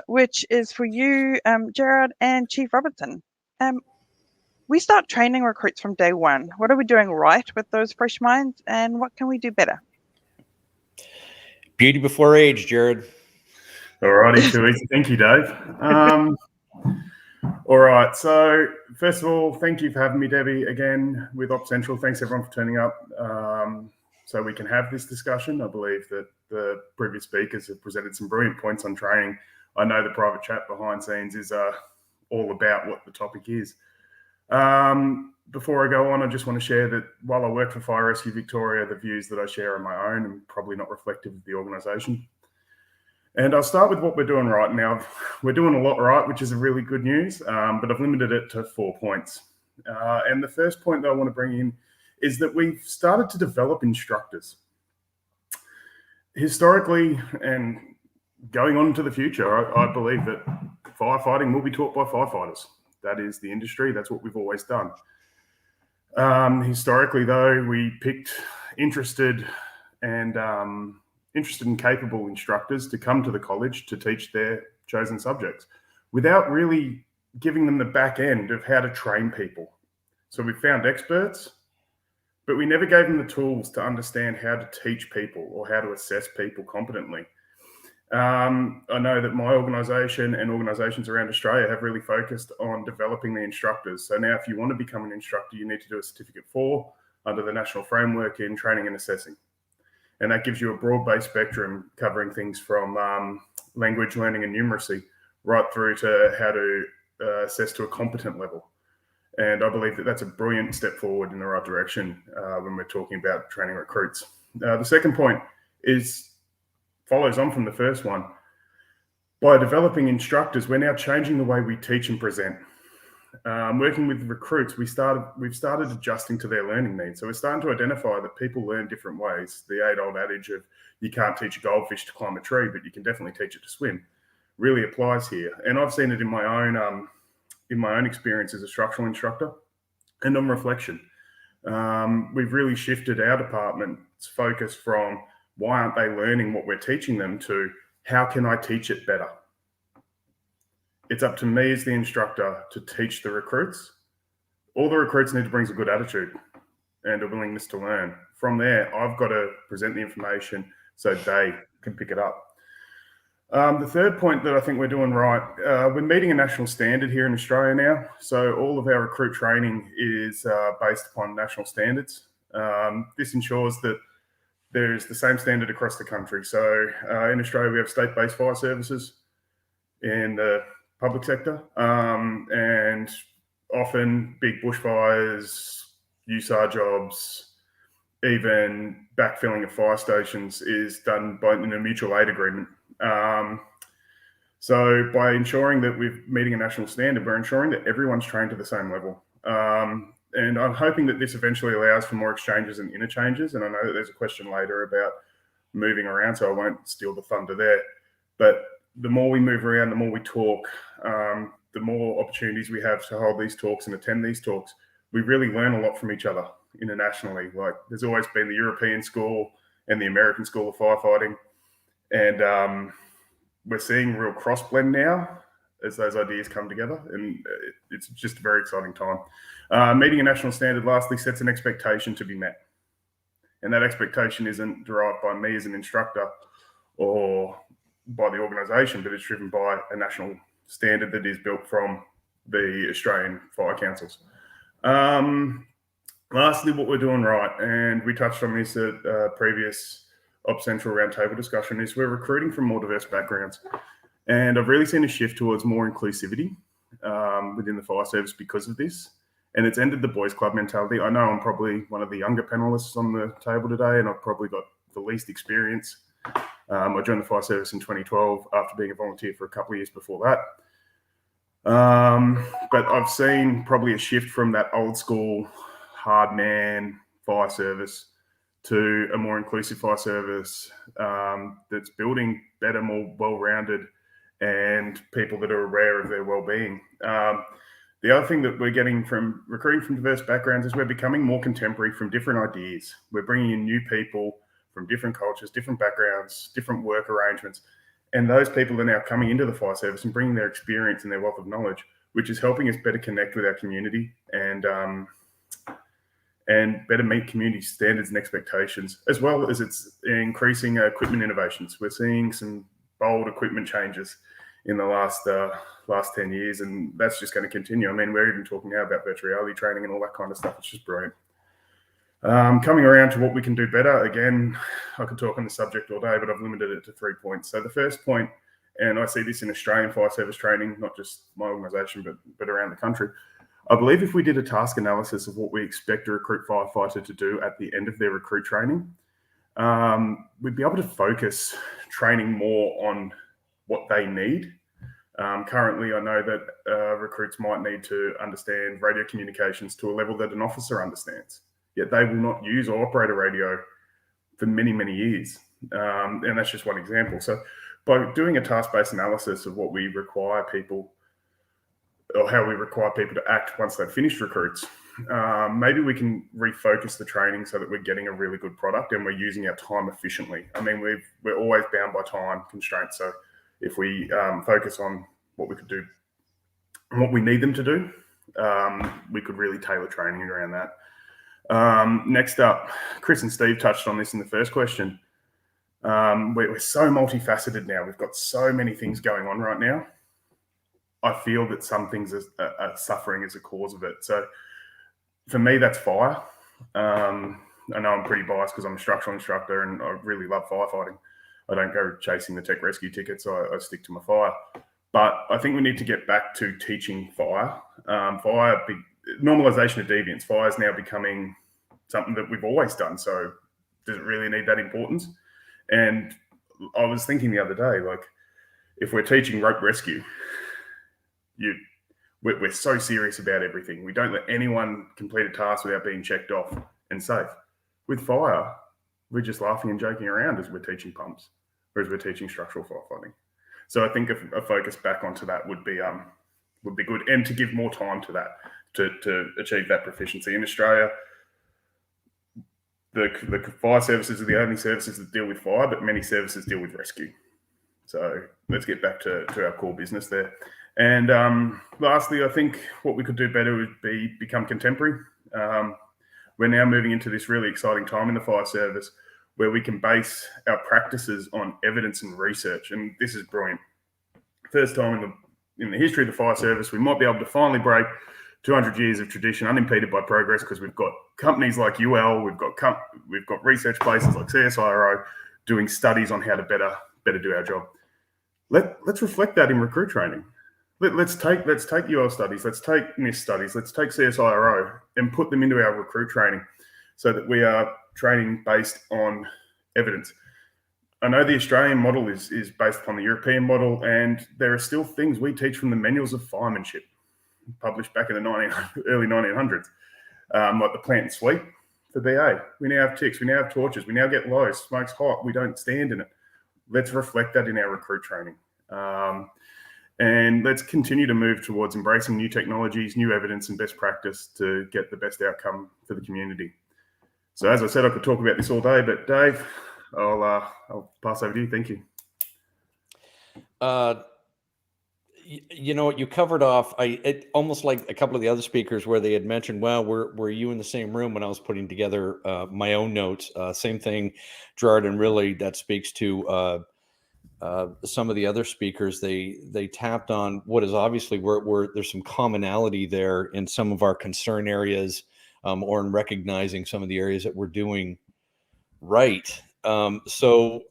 which is for you, Gerard and Chief Robertson. We start training recruits from day one. What are we doing right with those fresh minds, and what can we do better? Beauty before age, Jared. All righty, too easy. Thank you, Dave. All right. So first of all, thank you for having me, Debbie, again with OpsCentral. Thanks everyone for turning up so we can have this discussion. I believe that the previous speakers have presented some brilliant points on training. I know the private chat behind scenes is all about what the topic is. Before I go on, I just want to share that while I work for Fire Rescue Victoria, the views that I share are my own and probably not reflective of the organisation. And I'll start with what we're doing right now. We're doing a lot right, which is a really good news, but I've limited it to 4 points. And the first point that I want to bring in is that we've started to develop instructors. Historically, and going on into the future, I believe that firefighting will be taught by firefighters. That is the industry. That's what we've always done. Historically, though, we picked interested and capable instructors to come to the college to teach their chosen subjects without really giving them the back end of how to train people. So we found experts, but we never gave them the tools to understand how to teach people or how to assess people competently. I know that my organisation and organisations around Australia have really focused on developing the instructors. So now if you want to become an instructor, you need to do a Certificate 4 under the National Framework in Training and Assessing. And that gives you a broad-based spectrum covering things from language learning and numeracy right through to how to assess to a competent level. And I believe that that's a brilliant step forward in the right direction when we're talking about training recruits. The second point follows on from the first one. By developing instructors, we're now changing the way we teach and present. Working with recruits, we've started adjusting to their learning needs. So we're starting to identify that people learn different ways. The age-old adage of you can't teach a goldfish to climb a tree, but you can definitely teach it to swim really applies here. And I've seen it in my own experience as a structural instructor and on reflection. We've really shifted our department's focus from why aren't they learning what we're teaching them to how can I teach it better? It's up to me as the instructor to teach the recruits. All the recruits need to bring a good attitude and a willingness to learn. From there, I've got to present the information so they can pick it up. The third point that I think we're doing right, we're meeting a national standard here in Australia now. So all of our recruit training is based upon national standards. This ensures that there's the same standard across the country. So in Australia, we have state-based fire services in the public sector, and often big bushfires, USAR jobs, even backfilling of fire stations is done in a mutual aid agreement. So by ensuring that we're meeting a national standard, we're ensuring that everyone's trained to the same level. And I'm hoping that this eventually allows for more exchanges and interchanges. And I know that there's a question later about moving around, so I won't steal the thunder there. But the more we move around, the more we talk, the more opportunities we have to hold these talks and attend these talks. We really learn a lot from each other internationally. Like there's always been the European school and the American school of firefighting. And we're seeing real cross blend now as those ideas come together. And it's just a very exciting time. Meeting a national standard lastly sets an expectation to be met. And that expectation isn't derived by me as an instructor or by the organisation, but it's driven by a national standard that is built from the Australian Fire Councils. Lastly, what we're doing right, and we touched on this at previous OpsCentral Roundtable discussion, is we're recruiting from more diverse backgrounds. And I've really seen a shift towards more inclusivity within the fire service because of this. And it's ended the boys club mentality. I know I'm probably one of the younger panelists on the table today, and I've probably got the least experience. I joined the fire service in 2012 after being a volunteer for a couple of years before that. But I've seen probably a shift from that old school hard man fire service to a more inclusive fire service that's building better, more well-rounded, and people that are aware of their well-being. The other thing that we're getting from recruiting from diverse backgrounds is we're becoming more contemporary from different ideas. We're bringing in new people from different cultures, different backgrounds, different work arrangements. And those people are now coming into the fire service and bringing their experience and their wealth of knowledge, which is helping us better connect with our community and better meet community standards and expectations, as well as it's increasing equipment innovations. We're seeing some bold equipment changes in the last 10 years, and that's just going to continue. I mean, we're even talking now about virtual reality training and all that kind of stuff. It's just brilliant. Coming around to what we can do better, again, I could talk on the subject all day, but I've limited it to 3 points. So the first point, and I see this in Australian fire service training, not just my organisation, but around the country, I believe if we did a task analysis of what we expect a recruit firefighter to do at the end of their recruit training, we'd be able to focus training more on what they need. Currently, I know that recruits might need to understand radio communications to a level that an officer understands, yet they will not use or operate a radio for many, many years. And that's just one example. So by doing a task-based analysis of what we require people, or how we require people to act once they've finished recruits, maybe we can refocus the training so that we're getting a really good product and we're using our time efficiently. I mean, we're always bound by time constraints. So if we focus on what we could do and what we need them to do, we could really tailor training around that. Next up, Chris and Steve touched on this in the first question. We're so multifaceted now. We've got so many things going on right now. I feel that some things are suffering as a cause of it. So for me, that's fire. I know I'm pretty biased because I'm a structural instructor and I really love firefighting. I don't go chasing the tech rescue tickets. I stick to my fire. But I think we need to get back to teaching fire. Normalization of deviance. Fire is now becoming something that we've always done. So does it really need that importance? And I was thinking the other day, like, if we're teaching rope rescue, we're so serious about everything. We don't let anyone complete a task without being checked off and safe. With fire, we're just laughing and joking around as we're teaching pumps, or as we're teaching structural firefighting. So I think a focus back onto that would be good, and to give more time to that to achieve that proficiency. In Australia, the fire services are the only services that deal with fire, but many services deal with rescue. So let's get back to our core business there. And lastly, I think what we could do better would be become contemporary. We're now moving into this really exciting time in the fire service where we can base our practices on evidence and research. And this is brilliant. First time in the history of the fire service, we might be able to finally break 200 years of tradition unimpeded by progress, because we've got companies like UL, we've got research places like CSIRO doing studies on how to better do our job. Let's reflect that in recruit training. Let's take UL studies, let's take NIST studies, let's take CSIRO and put them into our recruit training so that we are training based on evidence. I know the Australian model is based upon the European model, and there are still things we teach from the manuals of firemanship published back in the early 1900s, like the plant and sweep for BA. We now have ticks, we now have torches, we now get low, smoke's hot, we don't stand in it. Let's reflect that in our recruit training. And let's continue to move towards embracing new technologies, new evidence, and best practice to get the best outcome for the community. So as I said, I could talk about this all day, but Dave, I'll pass over to you. Thank you. You know what, you covered off. It almost like a couple of the other speakers where they had mentioned, well, were you in the same room when I was putting together my own notes? Same thing, Gerard, and really that speaks to some of the other speakers. They tapped on what is obviously where there's some commonality there in some of our concern areas, or in recognizing some of the areas that we're doing right. So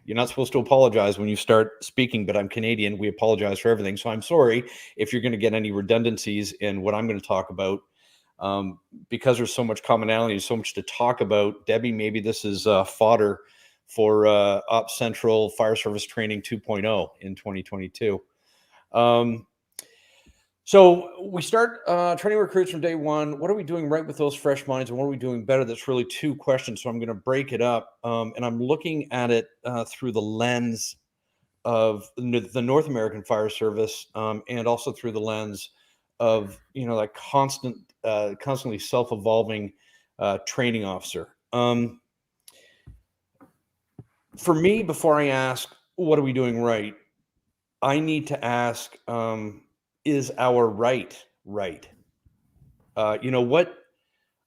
you're not supposed to apologize when you start speaking, but I'm Canadian. We apologize for everything. So I'm sorry if you're going to get any redundancies in what I'm going to talk about, because there's so much commonality, so much to talk about. Debbie, maybe this is fodder for OpsCentral Fire Service Training 2.0 in 2022. So we start training recruits from day one. What are we doing right with those fresh minds, and what are we doing better? That's really two questions. So I'm going to break it up, and I'm looking at it through the lens of the North American Fire Service, and also through the lens of that constantly self-evolving training officer. For me, before I ask what are we doing right, I need to ask, is our right?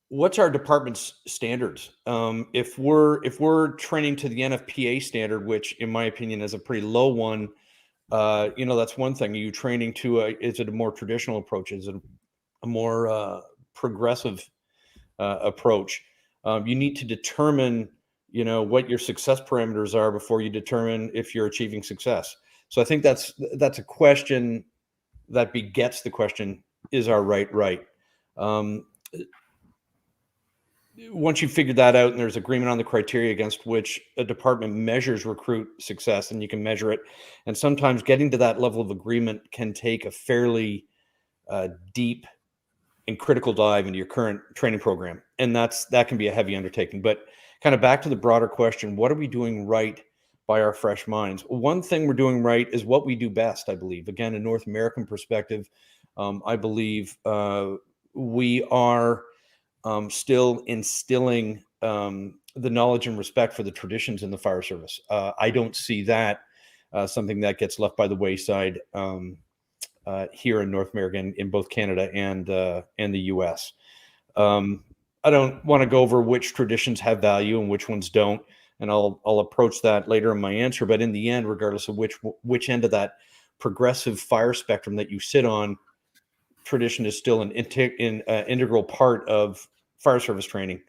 What's our department's standards? If we're training to the NFPA standard, which in my opinion is a pretty low one, that's one thing. Are you training to is it a more traditional approach? Is it a more progressive approach? You need to determine, what your success parameters are before you determine if you're achieving success. So I think that's a question that begets the question: is our right? Once you figure that out and there's agreement on the criteria against which a department measures recruit success, and you can measure it, and sometimes getting to that level of agreement can take a fairly deep and critical dive into your current training program, and that can be a heavy undertaking. But kind of back to the broader question: what are we doing right by our fresh minds? One thing we're doing right is what we do best, I believe. Again, a North American perspective, I believe we are still instilling the knowledge and respect for the traditions in the fire service. I don't see that something that gets left by the wayside here in North America, in both Canada and the U.S. I don't want to go over which traditions have value and which ones don't, and I'll approach that later in my answer. But in the end, regardless of which end of that progressive fire spectrum that you sit on, tradition is still an integral part of fire service training.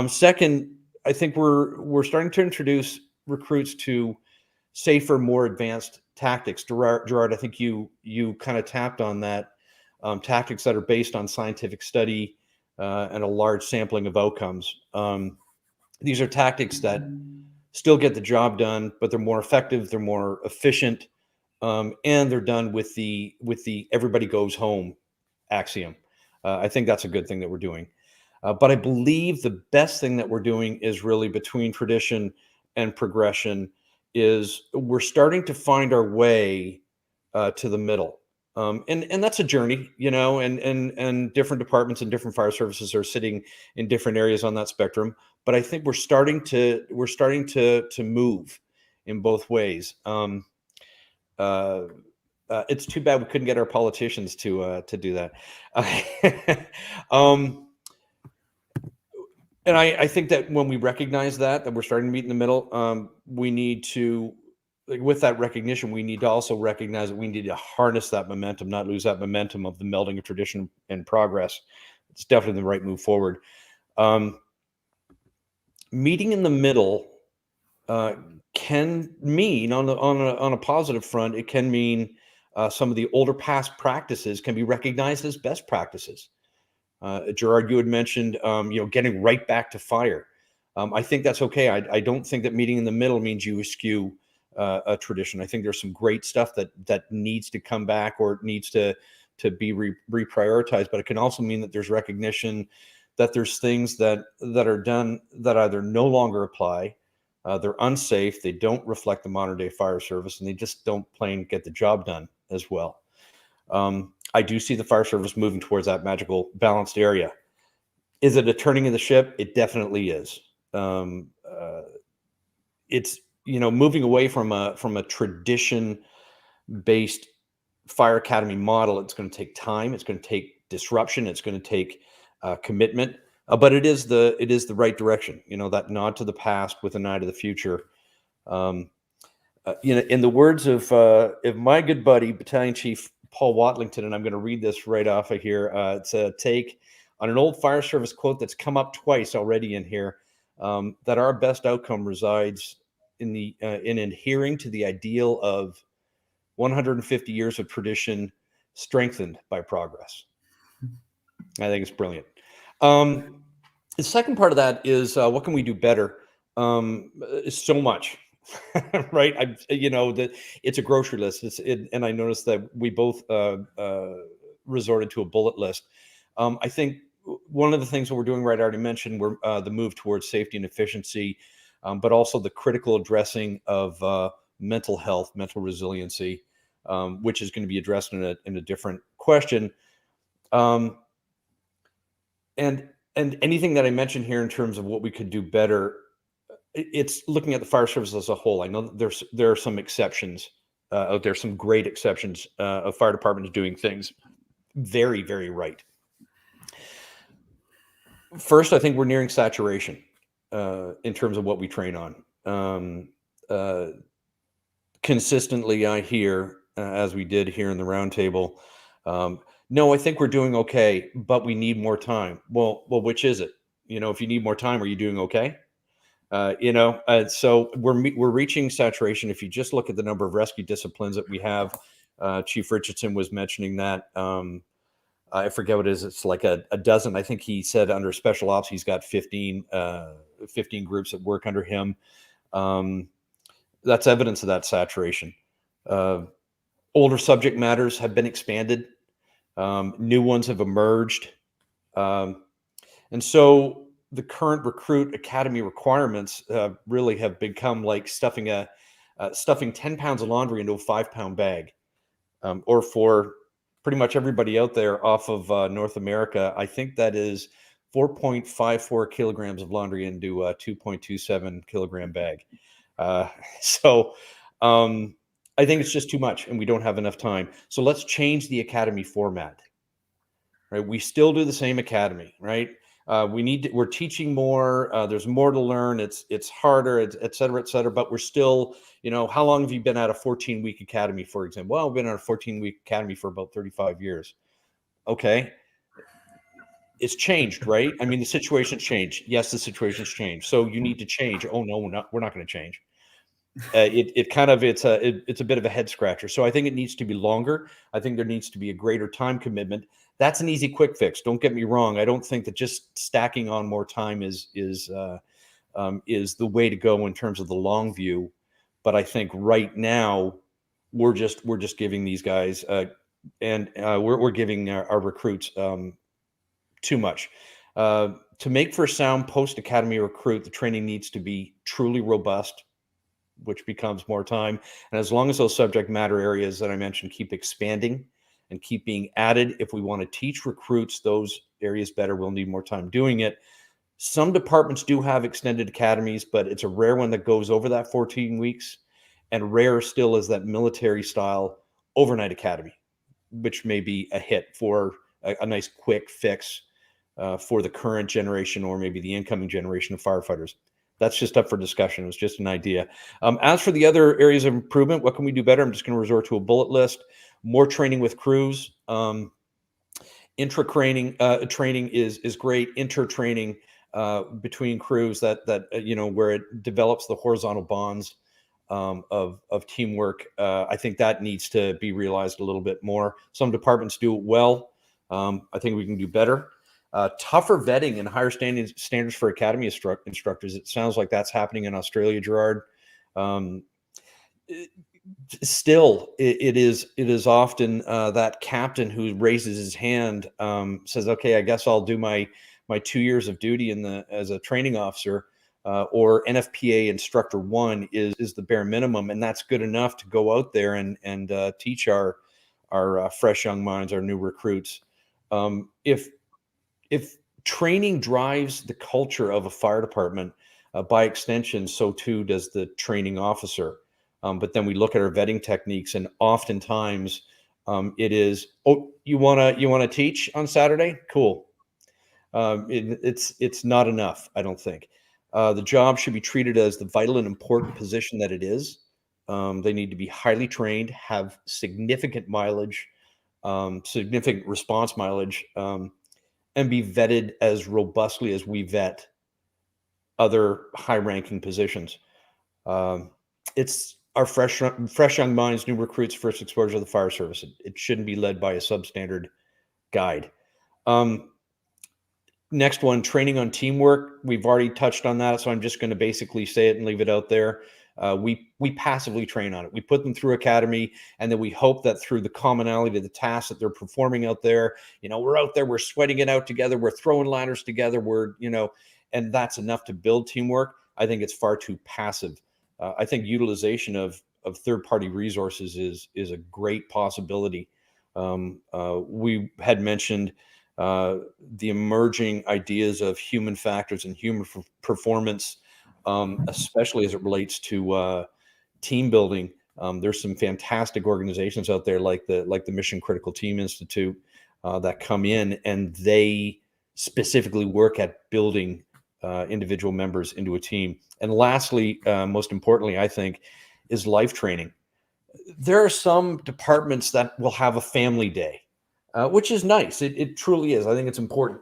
Second, I think we're starting to introduce recruits to safer, more advanced tactics. Gerard, I think you kind of tapped on that. Tactics that are based on scientific study and a large sampling of outcomes. These are tactics that still get the job done, but they're more effective, they're more efficient, and they're done with the everybody goes home axiom. I think that's a good thing that we're doing. But I believe the best thing that we're doing is really between tradition and progression is we're starting to find our way to the middle. And that's a journey, and different departments and different fire services are sitting in different areas on that spectrum. But I think we're starting to move in both ways. It's too bad we couldn't get our politicians to do that. And I think that when we recognize that we're starting to meet in the middle, we need to, with that recognition, we need to also recognize that we need to harness that momentum, not lose that momentum of the melding of tradition and progress. It's definitely the right move forward. Meeting in the middle can mean, on a positive front, it can mean some of the older past practices can be recognized as best practices. Gerard, you had mentioned, getting right back to fire. I think that's okay. I don't think that meeting in the middle means you eschew a tradition. I think there's some great stuff that needs to come back or needs to be reprioritized, but it can also mean that there's recognition that there's things that are done that either no longer apply, they're unsafe, they don't reflect the modern day fire service, and they just don't plain get the job done as well. I do see the fire service moving towards that magical balanced area. Is it a turning of the ship? It definitely is. It's moving away from a tradition based fire academy model. It's going to take time. It's going to take disruption. It's going to take commitment. But it is the right direction. That nod to the past with an eye to the future. In the words of my good buddy, Battalion Chief Paul Watlington, and I'm going to read this right off of here. It's a take on an old fire service quote that's come up twice already in here, that our best outcome resides in adhering to the ideal of 150 years of tradition strengthened by progress. I think it's brilliant. The second part of that is what can we do better? So much. Right. That it's a grocery list. And I noticed that we both resorted to a bullet list. I think one of the things that we're doing, right, I already mentioned, we're the move towards safety and efficiency, but also the critical addressing of mental health, mental resiliency, which is going to be addressed in a different question. And anything that I mentioned here in terms of what we could do better, it's looking at the fire service as a whole. I know that there are some exceptions out there, some great exceptions of fire departments doing things very, very right. First, I think we're nearing saturation in terms of what we train on. Consistently, I hear, as we did here in the roundtable, no, I think we're doing okay, but we need more time. Well, which is it? If you need more time, are you doing okay? So we're reaching saturation. If you just look at the number of rescue disciplines that we have, Chief Richardson was mentioning that. I forget what it is. It's like a dozen. I think he said under special ops, he's got 15 groups that work under him. That's evidence of that saturation. Older subject matters have been expanded. New ones have emerged. And so the current recruit academy requirements really have become like stuffing 10 pounds of laundry into a 5-pound bag. Or for pretty much everybody out there off of North America, I think that is 4.54 kilograms of laundry into a 2.27 kilogram bag. So I think it's just too much and we don't have enough time. So let's change the academy format. Right? We still do the same academy, right? We're teaching more. There's more to learn. It's harder, et cetera, but we're still, how long have you been at a 14-week academy, for example? Well, I've been at a 14-week academy for about 35 years. Okay. It's changed, right? I mean, the situation's changed. Yes, the situation's changed. So you need to change. Oh no, we're not going to change. It's a bit of a head scratcher. So I think it needs to be longer. I think there needs to be a greater time commitment. That's an easy quick fix. Don't get me wrong. I don't think that just stacking on more time is the way to go in terms of the long view. But I think right now we're just giving these guys we're giving our recruits too much. To make for a sound post-academy recruit, the training needs to be truly robust, which becomes more time. And as long as those subject matter areas that I mentioned keep expanding and keep being added, if we want to teach recruits those areas better, we'll need more time doing it. Some departments do have extended academies, but it's a rare one that goes over that 14 weeks. And rare still is that military style overnight academy, which may be a hit for a nice quick fix for the current generation or maybe the incoming generation of firefighters. That's just up for discussion. It was just an idea. As for the other areas of improvement, what can we do better? I'm just going to resort to a bullet list. More training with crews. Intra-training training is great. Inter-training between crews that where it develops the horizontal bonds of teamwork. I think that needs to be realized a little bit more. Some departments do it well. I think we can do better. Tougher vetting and higher standards for academy instructors. It sounds like that's happening in Australia, Gerard. Still, it is often that captain who raises his hand, says, "Okay, I guess I'll do my 2 years of duty as a training officer." Or NFPA instructor 1 is the bare minimum, and that's good enough to go out there and teach our fresh young minds, our new recruits. If training drives the culture of a fire department, by extension, so too does the training officer. But then we look at our vetting techniques, and oftentimes it is, oh, you wanna teach on Saturday? Cool. It's not enough, I don't think. The job should be treated as the vital and important position that it is. They need to be highly trained, have significant mileage, significant response mileage, and be vetted as robustly as we vet other high-ranking positions. It's our fresh young minds, new recruits' first exposure to the fire service. It shouldn't be led by a substandard guide. Next one, training on teamwork. We've already touched on that, so I'm just going to basically say it and leave it out there. We passively train on it. We put them through academy, and then we hope that through the commonality of the tasks that they're performing out there, we're out there, we're sweating it out together, we're throwing ladders together, and that's enough to build teamwork. I think it's far too passive. I think utilization of third-party resources is a great possibility. We had mentioned the emerging ideas of human factors and human performance, especially as it relates to team building. There's some fantastic organizations out there like the Mission Critical Team Institute that come in, and they specifically work at building individual members into a team. And lastly, most importantly, I think, is life training. There are some departments that will have a family day, which is nice. It truly is. I think it's important.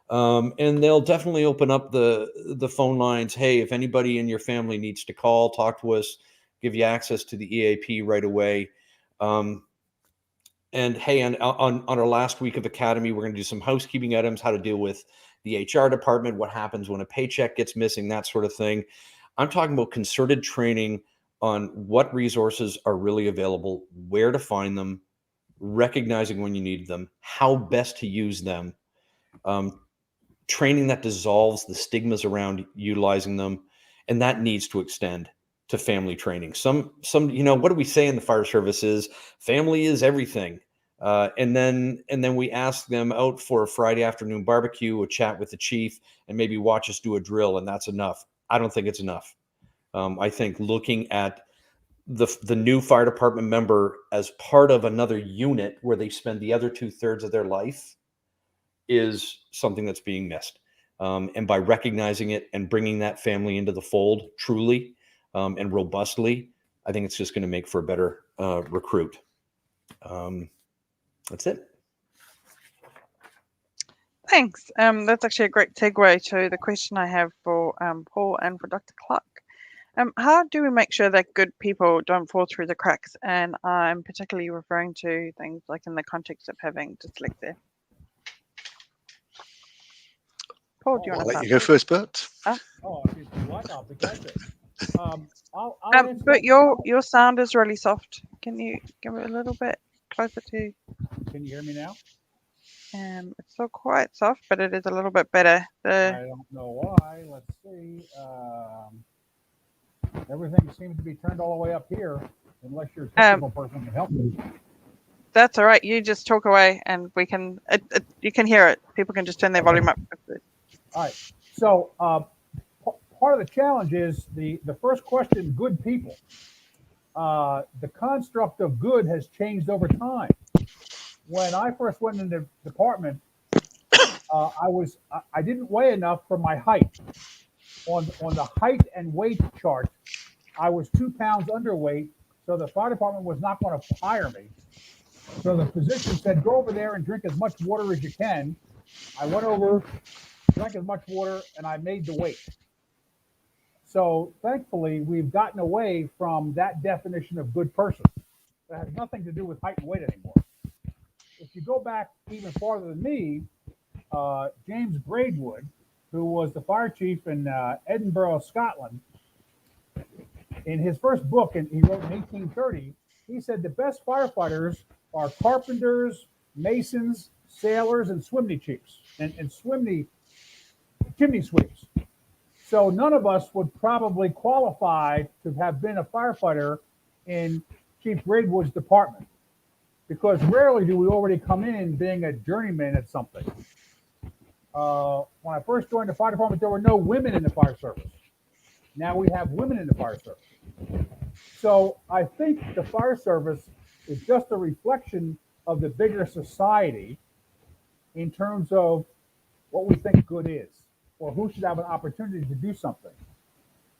And they'll definitely open up the phone lines. Hey, if anybody in your family needs to call, talk to us, give you access to the EAP right away. And hey, on our last week of Academy, we're going to do some housekeeping items, how to deal with the HR department, what happens when a paycheck gets missing, that sort of thing. I'm talking about concerted training on what resources are really available, where to find them, recognizing when you need them, how best to use them, training that dissolves the stigmas around utilizing them, and that needs to extend to family training. Some what do we say in the fire service is family is everything. And then we ask them out for a Friday afternoon barbecue, a chat with the chief, and maybe watch us do a drill, and that's enough. I don't think it's enough. I think looking at the new fire department member as part of another unit where they spend the other 2/3 of their life is something that's being missed. And by recognizing it and bringing that family into the fold truly and robustly, I think it's just going to make for a better recruit. That's it. Thanks. That's actually a great segue to the question I have for Paul and for Dr. Clark. How do we make sure that good people don't fall through the cracks? And I'm particularly referring to things like in the context of having dyslexia. Paul, do you want to let you go first, Bert? Oh, if you like, I'll begin it. I'll answer but that. your sound is really soft. Can you give it a little bit closer to? Can you hear me now? It's still quite soft, but it is a little bit better. I don't know why. Let's see. Everything seems to be turned all the way up here, unless you're a technical person can help me. That's all right. You just talk away, and we can. You can hear it. People can just turn their volume up. All right. So part of the challenge is the first question: good people. The construct of good has changed over time. When I first went into the department, I didn't weigh enough for my height. On the height and weight chart, I was 2 pounds underweight, so the fire department was not going to hire me. So the physician said, go over there and drink as much water as you can. I went over, drank as much water, and I made the weight. So thankfully, we've gotten away from that definition of good person. It has nothing to do with height and weight anymore. If you go back even farther than me, James Braidwood, who was the fire chief in Edinburgh, Scotland, in his first book, and he wrote in 1830, he said the best firefighters are carpenters, masons, sailors, and chimney chiefs, and chimney sweeps. So none of us would probably qualify to have been a firefighter in Chief Braidwood's department, because rarely do we already come in being a journeyman at something. When I first joined the fire department, there were no women in the fire service. Now we have women in the fire service. So I think the fire service is just a reflection of the bigger society in terms of what we think good is, or who should have an opportunity to do something.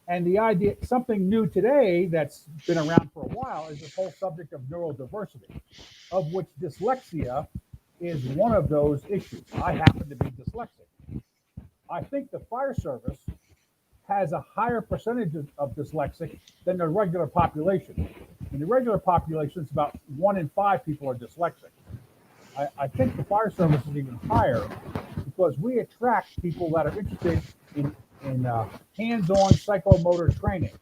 And the idea, something new today that's been around for a while, is this whole subject of neurodiversity, of which dyslexia is one of those issues. I happen to be dyslexic. I think the fire service has a higher percentage of dyslexic than the regular population. In the regular population, it's about 1 in 5 people are dyslexic. I think the fire service is even higher because we attract people that are interested in hands-on psychomotor training.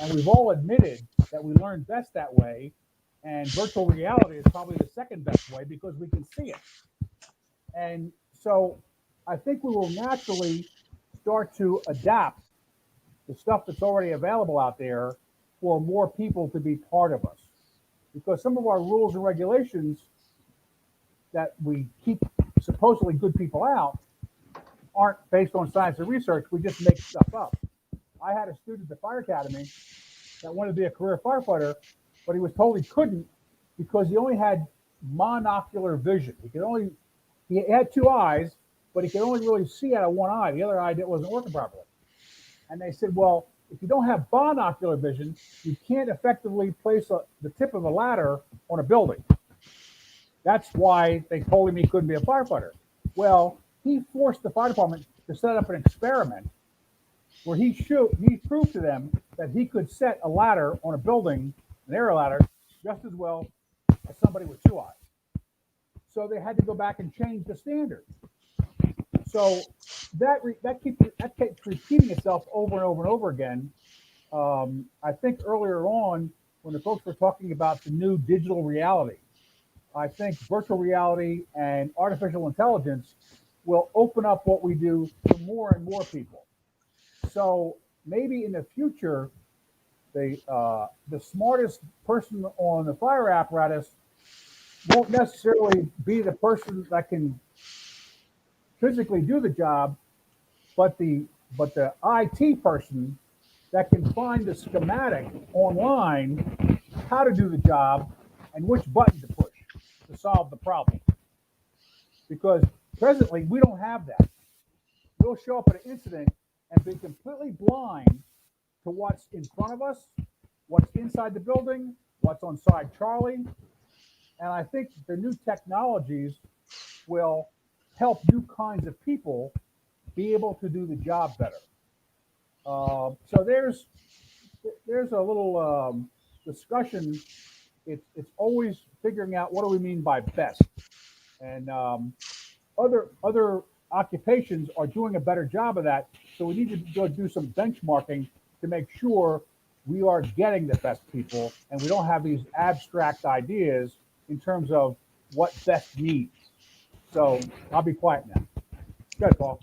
And we've all admitted that we learn best that way, and virtual reality is probably the second best way because we can see it. And so I think we will naturally start to adapt the stuff that's already available out there for more people to be part of us. Because some of our rules and regulations that we keep supposedly good people out aren't based on science and research. We just make stuff up. I had a student at the fire academy that wanted to be a career firefighter, but he was told he couldn't because he only had monocular vision. He had 2 eyes, but he could only really see out of one eye. The other eye wasn't working properly. And they said, well, if you don't have binocular vision, you can't effectively place the tip of a ladder on a building. That's why they told him he couldn't be a firefighter. Well, he forced the fire department to set up an experiment where he proved to them that he could set a ladder on a building, an aerial ladder, just as well as somebody with 2 eyes. So they had to go back and change the standard. So that keeps repeating itself over and over and over again. I think earlier on, when the folks were talking about the new digital reality, I think virtual reality and artificial intelligence will open up what we do to more and more people. So maybe in the future, the smartest person on the fire apparatus won't necessarily be the person that can physically do the job, but the IT person that can find the schematic online, how to do the job, and which button to push to solve the problem. Because presently we don't have that. We'll show up at an incident and be completely blind to what's in front of us, what's inside the building, what's on side Charlie. And I think the new technologies will help new kinds of people be able to do the job better. So there's a little discussion. It's always figuring out what do we mean by best, and other occupations are doing a better job of that. So we need to go do some benchmarking to make sure we are getting the best people, and we don't have these abstract ideas in terms of what best means. So I'll be quiet now. Go ahead, Paul.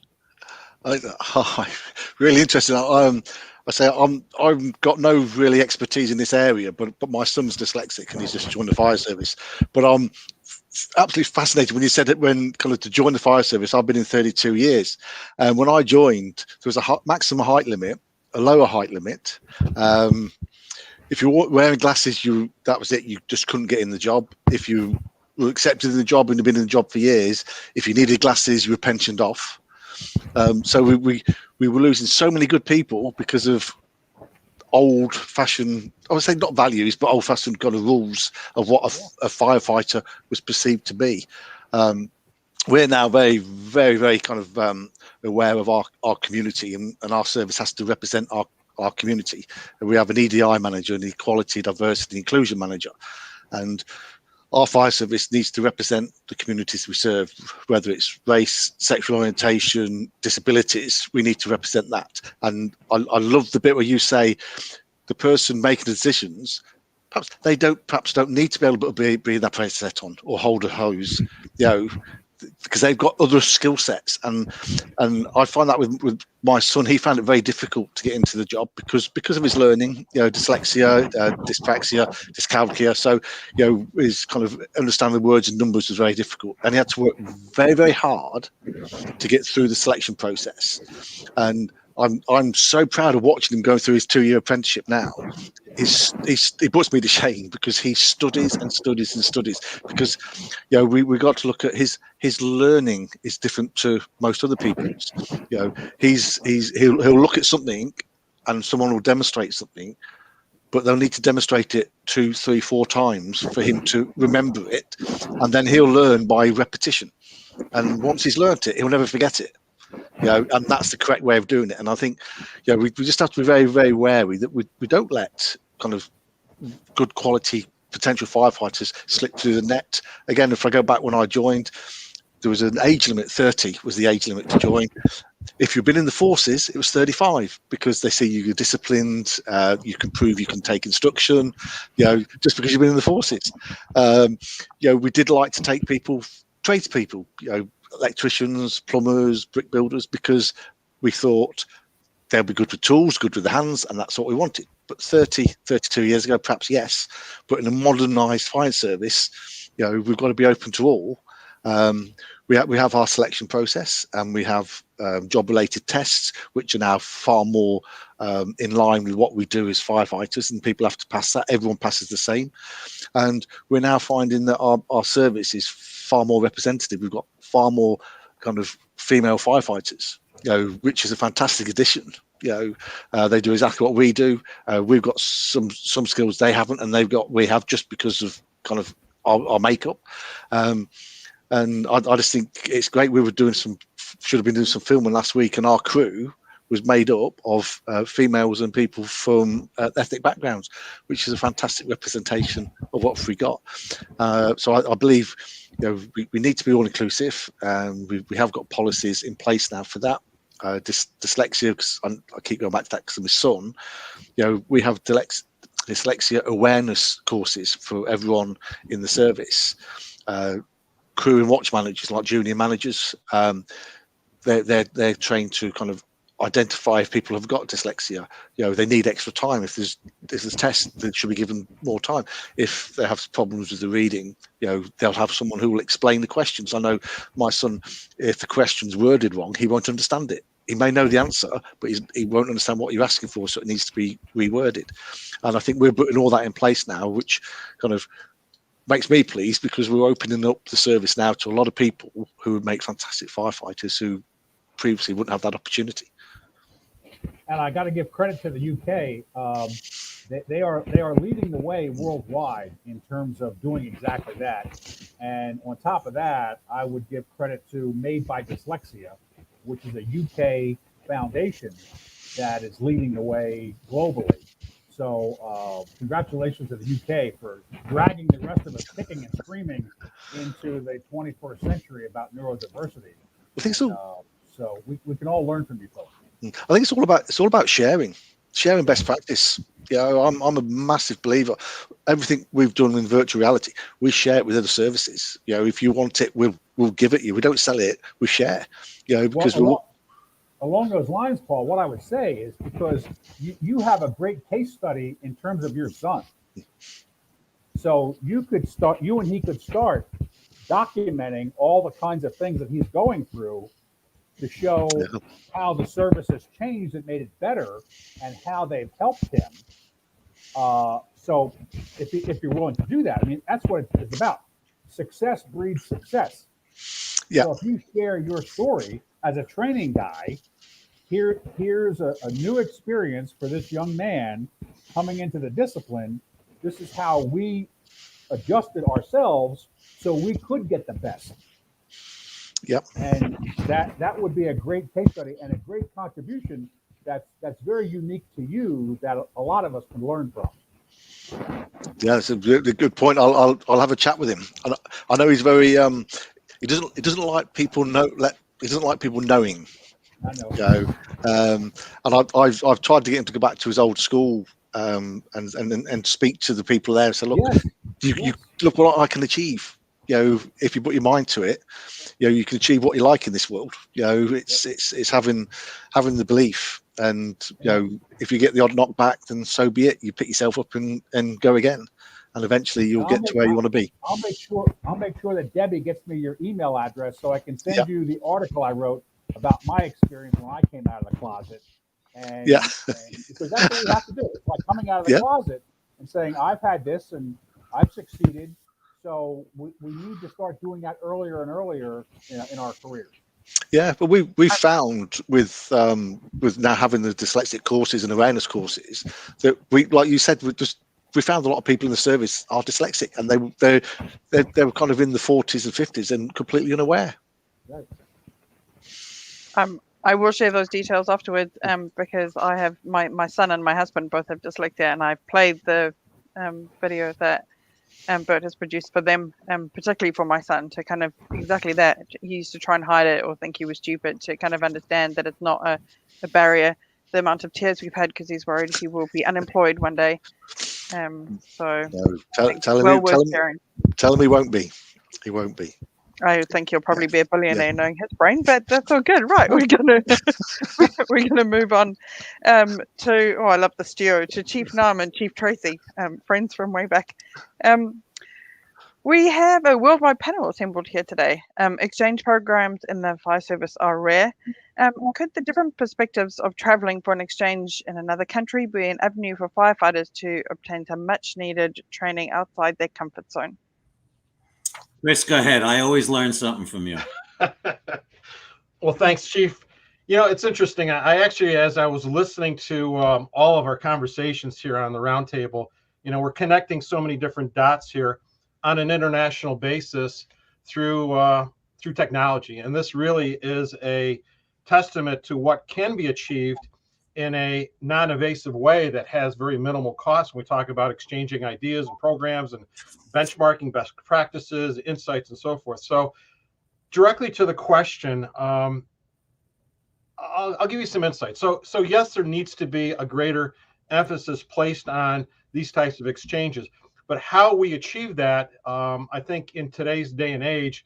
Really interesting. I say I've got no really expertise in this area, but my son's dyslexic and he's just joined the fire service. But I'm absolutely fascinated when you said it, when kind of to join the fire service. I've been in 32 years, and when I joined, there was a maximum height limit, a lower height limit. If you were wearing glasses, that was it. You just couldn't get in the job. If you were accepted in the job and had been in the job for years, if you needed glasses, you were pensioned off. So we were losing so many good people because of old-fashioned, I would say not values, but old-fashioned kind of rules of what a firefighter was perceived to be. We're now very, very, very kind of aware of our community, and our service has to represent our community. And we have an EDI manager, an equality, diversity, inclusion manager, and our fire service needs to represent the communities we serve, whether it's race, sexual orientation, disabilities. We need to represent that. And I love the bit where you say the person making the decisions, perhaps they don't need to be able to be in that place set on or hold a hose, because they've got other skill sets. And I find that with my son, he found it very difficult to get into the job because of his learning, dyslexia, dyspraxia, dyscalculia. So, his kind of understanding the words and numbers was very difficult. And he had to work very, very hard to get through the selection process. And I'm so proud of watching him go through his 2-year apprenticeship now. It puts me to shame because he studies and studies and studies, because we got to look at his learning is different to most other people's. He'll look at something and someone will demonstrate something, but they'll need to demonstrate it 2, 3, 4 times for him to remember it, and then he'll learn by repetition. And once he's learnt it, he'll never forget it. And that's the correct way of doing it. And I think, we just have to be very, very wary that we don't let kind of good quality potential firefighters slip through the net. Again, if I go back when I joined, there was an age limit. 30 was the age limit to join. If you've been in the forces, it was 35, because they see you're disciplined, you can prove you can take instruction, just because you've been in the forces. We did like to take people, tradespeople, electricians, plumbers, brick builders, because we thought they'll be good with tools, good with the hands, and that's what we wanted. But 32 years ago, perhaps yes, but in a modernised fire service, we've got to be open to all. We have our selection process, and we have job-related tests, which are now far more in line with what we do as firefighters, and people have to pass that. Everyone passes the same. And we're now finding that our service is far more representative. We've got far more kind of female firefighters, which is a fantastic addition. They do exactly what we do. We've got some skills they haven't, and we have just because of kind of our makeup. And I just think it's great. We were should have been doing some filming last week, and our crew was made up of females and people from ethnic backgrounds, which is a fantastic representation of what we got. So I believe we need to be all inclusive, and we have got policies in place now for that. Dyslexia, because I keep going back to that because of my son. We have dyslexia awareness courses for everyone in the service. Crew and watch managers, like junior managers, they're trained to kind of identify if people have got dyslexia. They need extra time. If there's tests, they should be given more time. If they have problems with the reading, they'll have someone who will explain the questions. I know my son, if the question's worded wrong, he won't understand it. He may know the answer, but he won't understand what you're asking for, so it needs to be reworded. And I think we're putting all that in place now, which kind of makes me pleased, because we're opening up the service now to a lot of people who would make fantastic firefighters who previously wouldn't have that opportunity. And I got to give credit to the UK. They are leading the way worldwide in terms of doing exactly that. And on top of that, I would give credit to Made by Dyslexia, which is a UK foundation that is leading the way globally. So congratulations to the UK for dragging the rest of us kicking and screaming into the 21st century about neurodiversity. I think so. So we can all learn from you folks. I think it's all about sharing best practice. I'm a massive believer. Everything we've done in virtual reality, we share it with other services. If you want it, we'll give it you. We don't sell it, we share. Because along those lines, Paul, what I would say is, because you have a great case study in terms of your son. So you and he could start documenting all the kinds of things that he's going through to show how the service has changed and made it better, and how they've helped him. So if you're willing to do that, I mean, that's what it's about. Success breeds success. Yeah. So if you share your story as a training guy, here's a new experience for this young man coming into the discipline. This is how we adjusted ourselves so we could get the best. Yep. And that would be a great case study and a great contribution that's very unique to you, that a lot of us can learn from. Yeah, that's a good point. I'll have a chat with him. I know he's very he doesn't like people he doesn't like people knowing. I know. And I've tried to get him to go back to his old school and speak to the people there and say, look, you look what I can achieve. If you put your mind to it, you can achieve what you like in this world. It's having the belief, and if you get the odd knockback, then so be it. You pick yourself up and go again, and eventually you'll get to where you want to be. I'll make sure that Debbie gets me your email address so I can send you the article I wrote about my experience when I came out of the closet. And, Yeah. and because that's what we have to do. It's like coming out of the Yeah. closet and saying, I've had this and I've succeeded. So we need to start doing that earlier and earlier in our careers. Yeah, but we found with now having the dyslexic courses and awareness courses that we, like you said, we found a lot of people in the service are dyslexic, and they were kind of in the 40s and 50s and completely unaware. Right. I will share those details afterwards, because I have my son and my husband both have dyslexia, and I've played the video that Bert has produced for them, particularly for my son, to kind of exactly that. He used to try and hide it or think he was stupid, to kind of understand that it's not a barrier. The amount of tears we've had because he's worried he will be unemployed one day. So No, tell him he wont be. He won't be. I think he'll probably be a billionaire knowing his brain, but that's all good. Right, we're gonna move on to, I love the duo, to Chief Nam and Chief Tracy, friends from way back. We have a worldwide panel assembled here today. Exchange programs in the fire service are rare. Could the different perspectives of travelling for an exchange in another country be an avenue for firefighters to obtain some much needed training outside their comfort zone? Chris, go ahead. I always learn something from you. Well, thanks, Chief. You know, it's interesting. I actually, as I was listening to all of our conversations here on the roundtable, you know, we're connecting so many different dots here on an international basis through technology. And this really is a testament to what can be achieved in a non-invasive way that has very minimal cost. When we talk about exchanging ideas and programs and benchmarking best practices, insights, and so forth. So directly to the question, I'll give you some insight. So yes, there needs to be a greater emphasis placed on these types of exchanges, but how we achieve that, I think in today's day and age,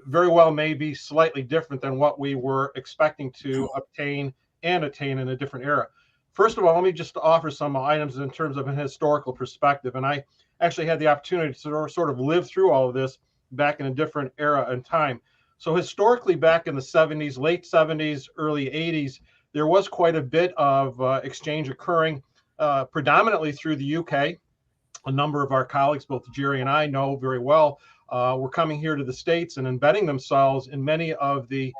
very well may be slightly different than what we were expecting to obtain and attain in a different era. First of all, let me just offer some items in terms of a historical perspective. And I actually had the opportunity to sort of live through all of this back in a different era and time. So historically, back in the 70s, late 70s, early 80s, there was quite a bit of exchange occurring, predominantly through the UK. A number of our colleagues, both Jerry and I, know very well, were coming here to the States and embedding themselves in many of the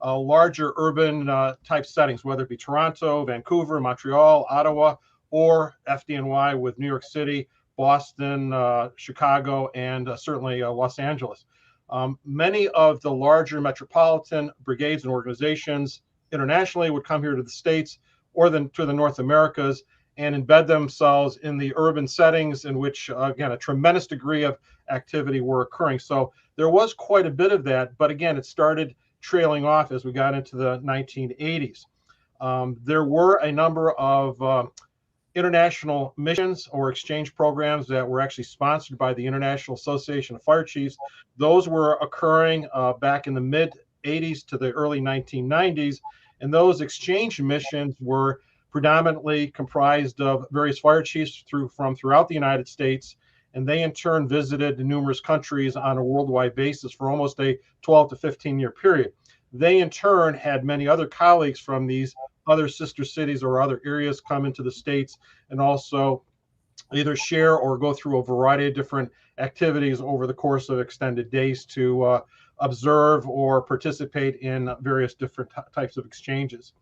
larger urban type settings, whether it be Toronto, Vancouver, Montreal, Ottawa, or FDNY with New York City, Boston, Chicago, and certainly Los Angeles. Many of the larger metropolitan brigades and organizations internationally would come here to the States or then to the North Americas and embed themselves in the urban settings in which, again, a tremendous degree of activity were occurring. So there was quite a bit of that, but again, it started trailing off as we got into the 1980s. There were a number of international missions or exchange programs that were actually sponsored by the International Association of Fire Chiefs. Those were occurring back in the mid 80s to the early 1990s. And those exchange missions were predominantly comprised of various fire chiefs from throughout the United States. And they in turn visited numerous countries on a worldwide basis for almost a 12 to 15 year period. They in turn had many other colleagues from these other sister cities or other areas come into the States and also either share or go through a variety of different activities over the course of extended days to observe or participate in various different types of exchanges.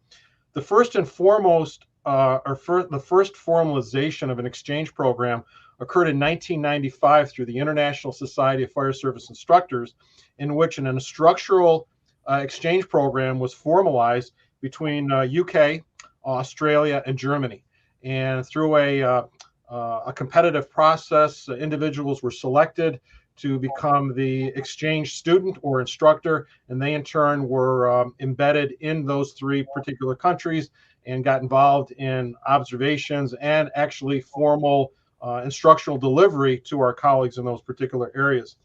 The first and foremost, the first formalization of an exchange program occurred in 1995 through the International Society of Fire Service Instructors, in which an instructional exchange program was formalized between UK, Australia, and Germany. And through a competitive process, individuals were selected to become the exchange student or instructor, and they in turn were embedded in those three particular countries and got involved in observations and actually formal instructional delivery to our colleagues in those particular areas.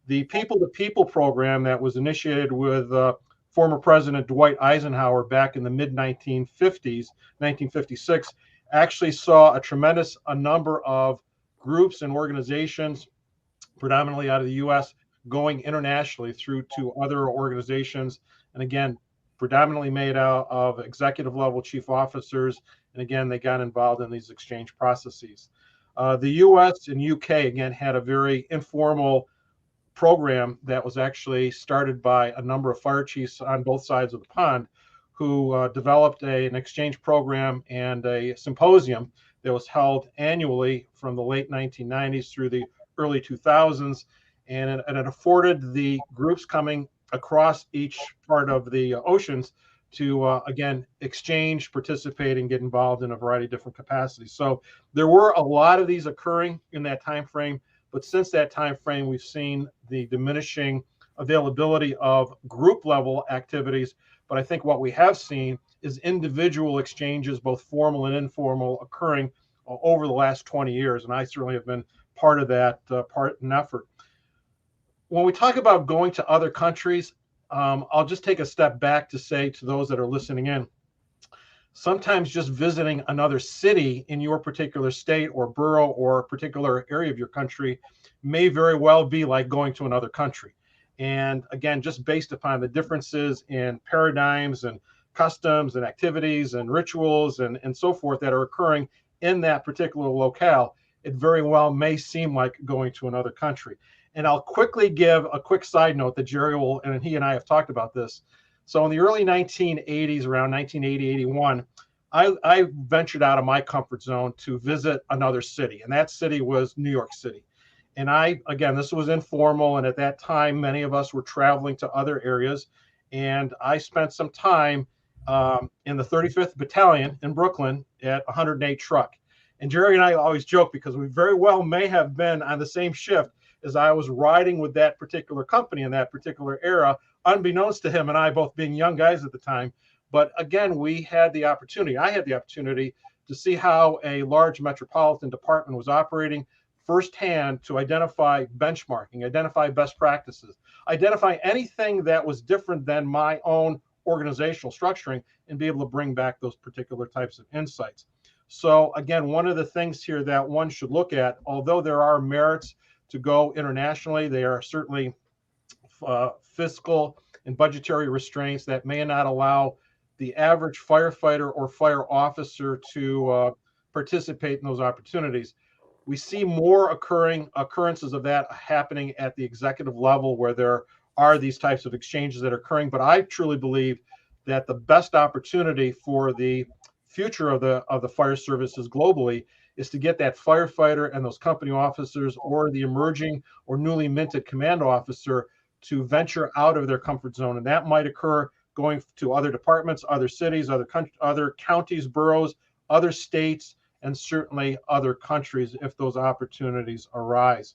The people-to-people program that was initiated with former President Dwight Eisenhower back in the mid-1950s, 1956, actually saw a tremendous number of groups and organizations, predominantly out of the U.S., going internationally through to other organizations, and again, predominantly made out of executive level chief officers. And again, they got involved in these exchange processes. The US and UK, again, had a very informal program that was actually started by a number of fire chiefs on both sides of the pond who developed an exchange program and a symposium that was held annually from the late 1990s through the early 2000s. And it afforded the groups coming across each part of the oceans to, again, exchange, participate, and get involved in a variety of different capacities. So there were a lot of these occurring in that time frame. But since that time frame, we've seen the diminishing availability of group level activities. But I think what we have seen is individual exchanges, both formal and informal, occurring over the last 20 years. And I certainly have been part of that part and effort. When we talk about going to other countries, I'll just take a step back to say to those that are listening in, sometimes just visiting another city in your particular state or borough or particular area of your country may very well be like going to another country. And again, just based upon the differences in paradigms and customs and activities and rituals and so forth that are occurring in that particular locale, it very well may seem like going to another country. And I'll quickly give a quick side note that Jerry will, and he and I have talked about this. So in the early 1980s, around 1980, 81, I ventured out of my comfort zone to visit another city, and that city was New York City. And again, this was informal, and at that time, many of us were traveling to other areas, and I spent some time in the 35th Battalion in Brooklyn at 108 Truck. And Jerry and I always joke because we very well may have been on the same shift as I was riding with that particular company in that particular era, unbeknownst to him and I, both being young guys at the time. But again, I had the opportunity to see how a large metropolitan department was operating firsthand, to identify benchmarking, identify best practices, identify anything that was different than my own organizational structuring, and be able to bring back those particular types of insights. So again, one of the things here that one should look at, although there are merits to go internationally, there are certainly fiscal and budgetary restraints that may not allow the average firefighter or fire officer to participate in those opportunities. We see more occurrences of that happening at the executive level where there are these types of exchanges that are occurring. But I truly believe that the best opportunity for the future of the fire services globally is to get that firefighter and those company officers or the emerging or newly minted command officer to venture out of their comfort zone. And that might occur going to other departments, other cities, other counties, boroughs, other states, and certainly other countries if those opportunities arise.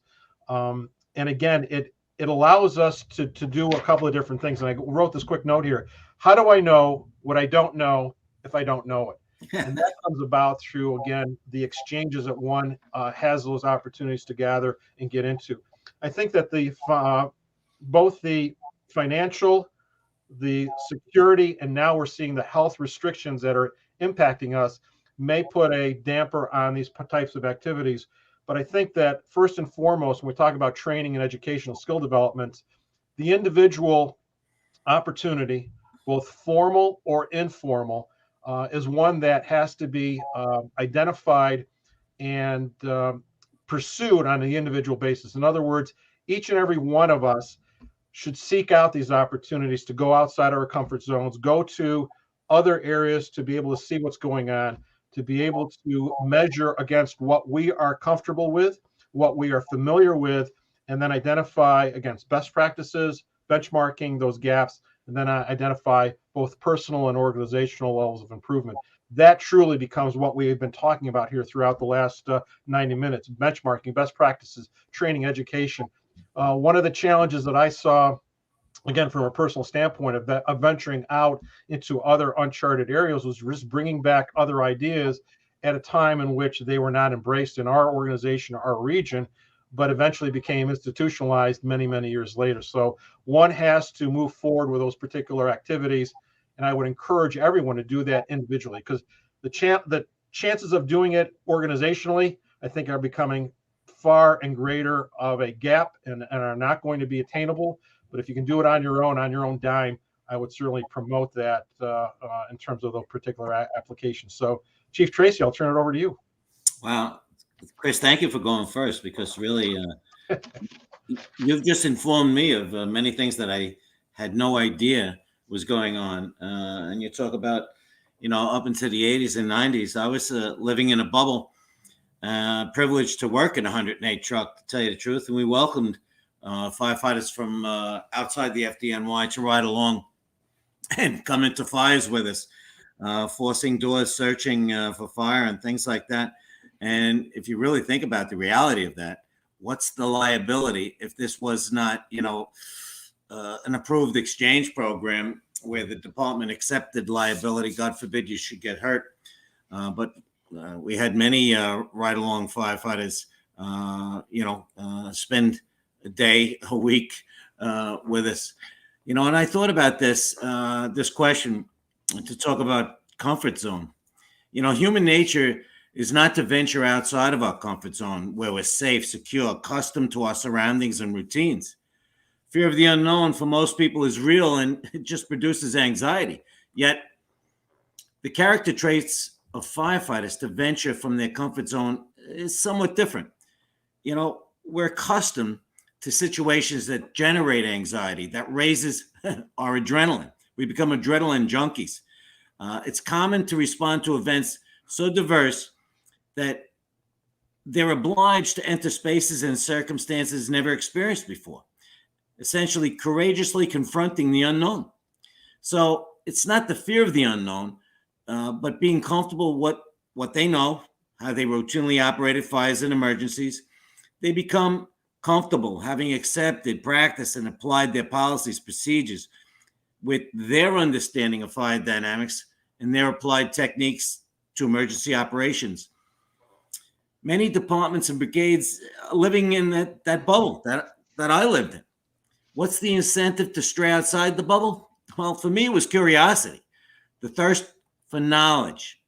And again, it allows us to do a couple of different things. And I wrote this quick note here. How do I know what I don't know if I don't know it? And that comes about through, again, the exchanges that one has those opportunities to gather and get into. I think that both the financial, the security, and now we're seeing the health restrictions that are impacting us may put a damper on these types of activities. But I think that first and foremost, when we talk about training and educational skill development, the individual opportunity, both formal or informal, is one that has to be identified and pursued on an individual basis. In other words, each and every one of us should seek out these opportunities to go outside our comfort zones, go to other areas to be able to see what's going on, to be able to measure against what we are comfortable with, what we are familiar with, and then identify against best practices, benchmarking those gaps, and then identify both personal and organizational levels of improvement. That truly becomes what we have been talking about here throughout the last 90 minutes, benchmarking, best practices, training, education. One of the challenges that I saw, again, from a personal standpoint of venturing out into other uncharted areas, was just bringing back other ideas at a time in which they were not embraced in our organization, our region, but eventually became institutionalized many, many years later. So one has to move forward with those particular activities. And I would encourage everyone to do that individually, because the chances of doing it organizationally, I think, are becoming far and greater of a gap and are not going to be attainable. But if you can do it on your own dime, I would certainly promote that in terms of those particular applications. So, Chief Tracy, I'll turn it over to you. Wow, Chris, thank you for going first, because really, you've just informed me of many things that I had no idea was going on. And you talk about, up into the 80s and 90s, I was living in a bubble, privileged to work in a 108 truck, to tell you the truth. And we welcomed firefighters from outside the FDNY to ride along and come into fires with us, forcing doors, searching for fire and things like that. And if you really think about the reality of that, what's the liability if this was not, an approved exchange program where the department accepted liability? God forbid you should get hurt. But we had many ride-along firefighters, spend a day, a week with us. And I thought about this question to talk about comfort zone. Human nature is not to venture outside of our comfort zone where we're safe, secure, accustomed to our surroundings and routines. Fear of the unknown for most people is real, and it just produces anxiety. Yet the character traits of firefighters to venture from their comfort zone is somewhat different. We're accustomed to situations that generate anxiety, that raises our adrenaline. We become adrenaline junkies. It's common to respond to events so diverse that they're obliged to enter spaces and circumstances never experienced before, essentially courageously confronting the unknown. So it's not the fear of the unknown, but being comfortable with what they know, how they routinely operate at fires and emergencies. They become comfortable having accepted, practiced, and applied their policies, procedures with their understanding of fire dynamics and their applied techniques to emergency operations. Many departments and brigades are living in that bubble that I lived in. What's the incentive to stray outside the bubble? Well, for me, it was curiosity, the thirst for knowledge,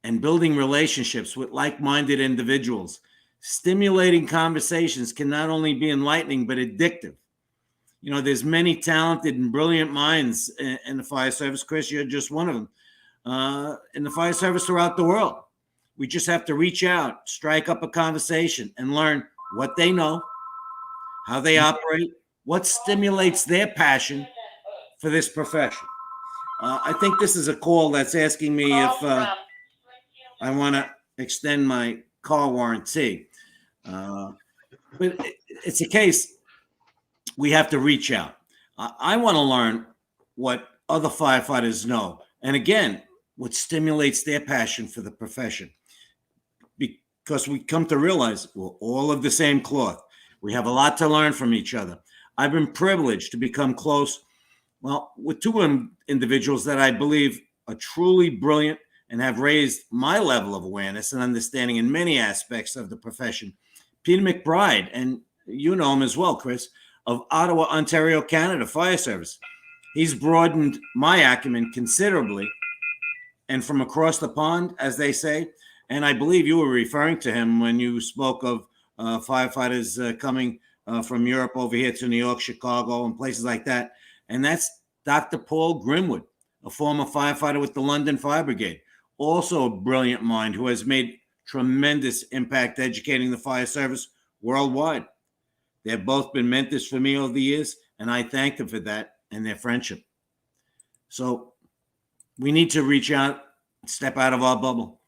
and building relationships with like-minded individuals. Stimulating conversations can not only be enlightening, but addictive. There's many talented and brilliant minds in the fire service. Chris, you're just one of them. In the fire service throughout the world. We just have to reach out, strike up a conversation, and learn what they know, how they operate, what stimulates their passion for this profession. I think this is a call that's asking me if I want to extend my car warranty. But it's a case we have to reach out. I want to learn what other firefighters know. And again, what stimulates their passion for the profession. Because we come to realize we're all of the same cloth. We have a lot to learn from each other. I've been privileged to become close, with two individuals that I believe are truly brilliant and have raised my level of awareness and understanding in many aspects of the profession. Peter McBride, and you know him as well, Chris, of Ottawa, Ontario, Canada Fire Service. He's broadened my acumen considerably, and from across the pond, as they say. And I believe you were referring to him when you spoke of firefighters coming from Europe over here to New York, Chicago, and places like that. And that's Dr. Paul Grimwood, a former firefighter with the London Fire Brigade, also a brilliant mind who has made tremendous impact educating the fire service worldwide. They've both been mentors for me over the years, and I thank them for that and their friendship. So we need to reach out, step out of our bubble.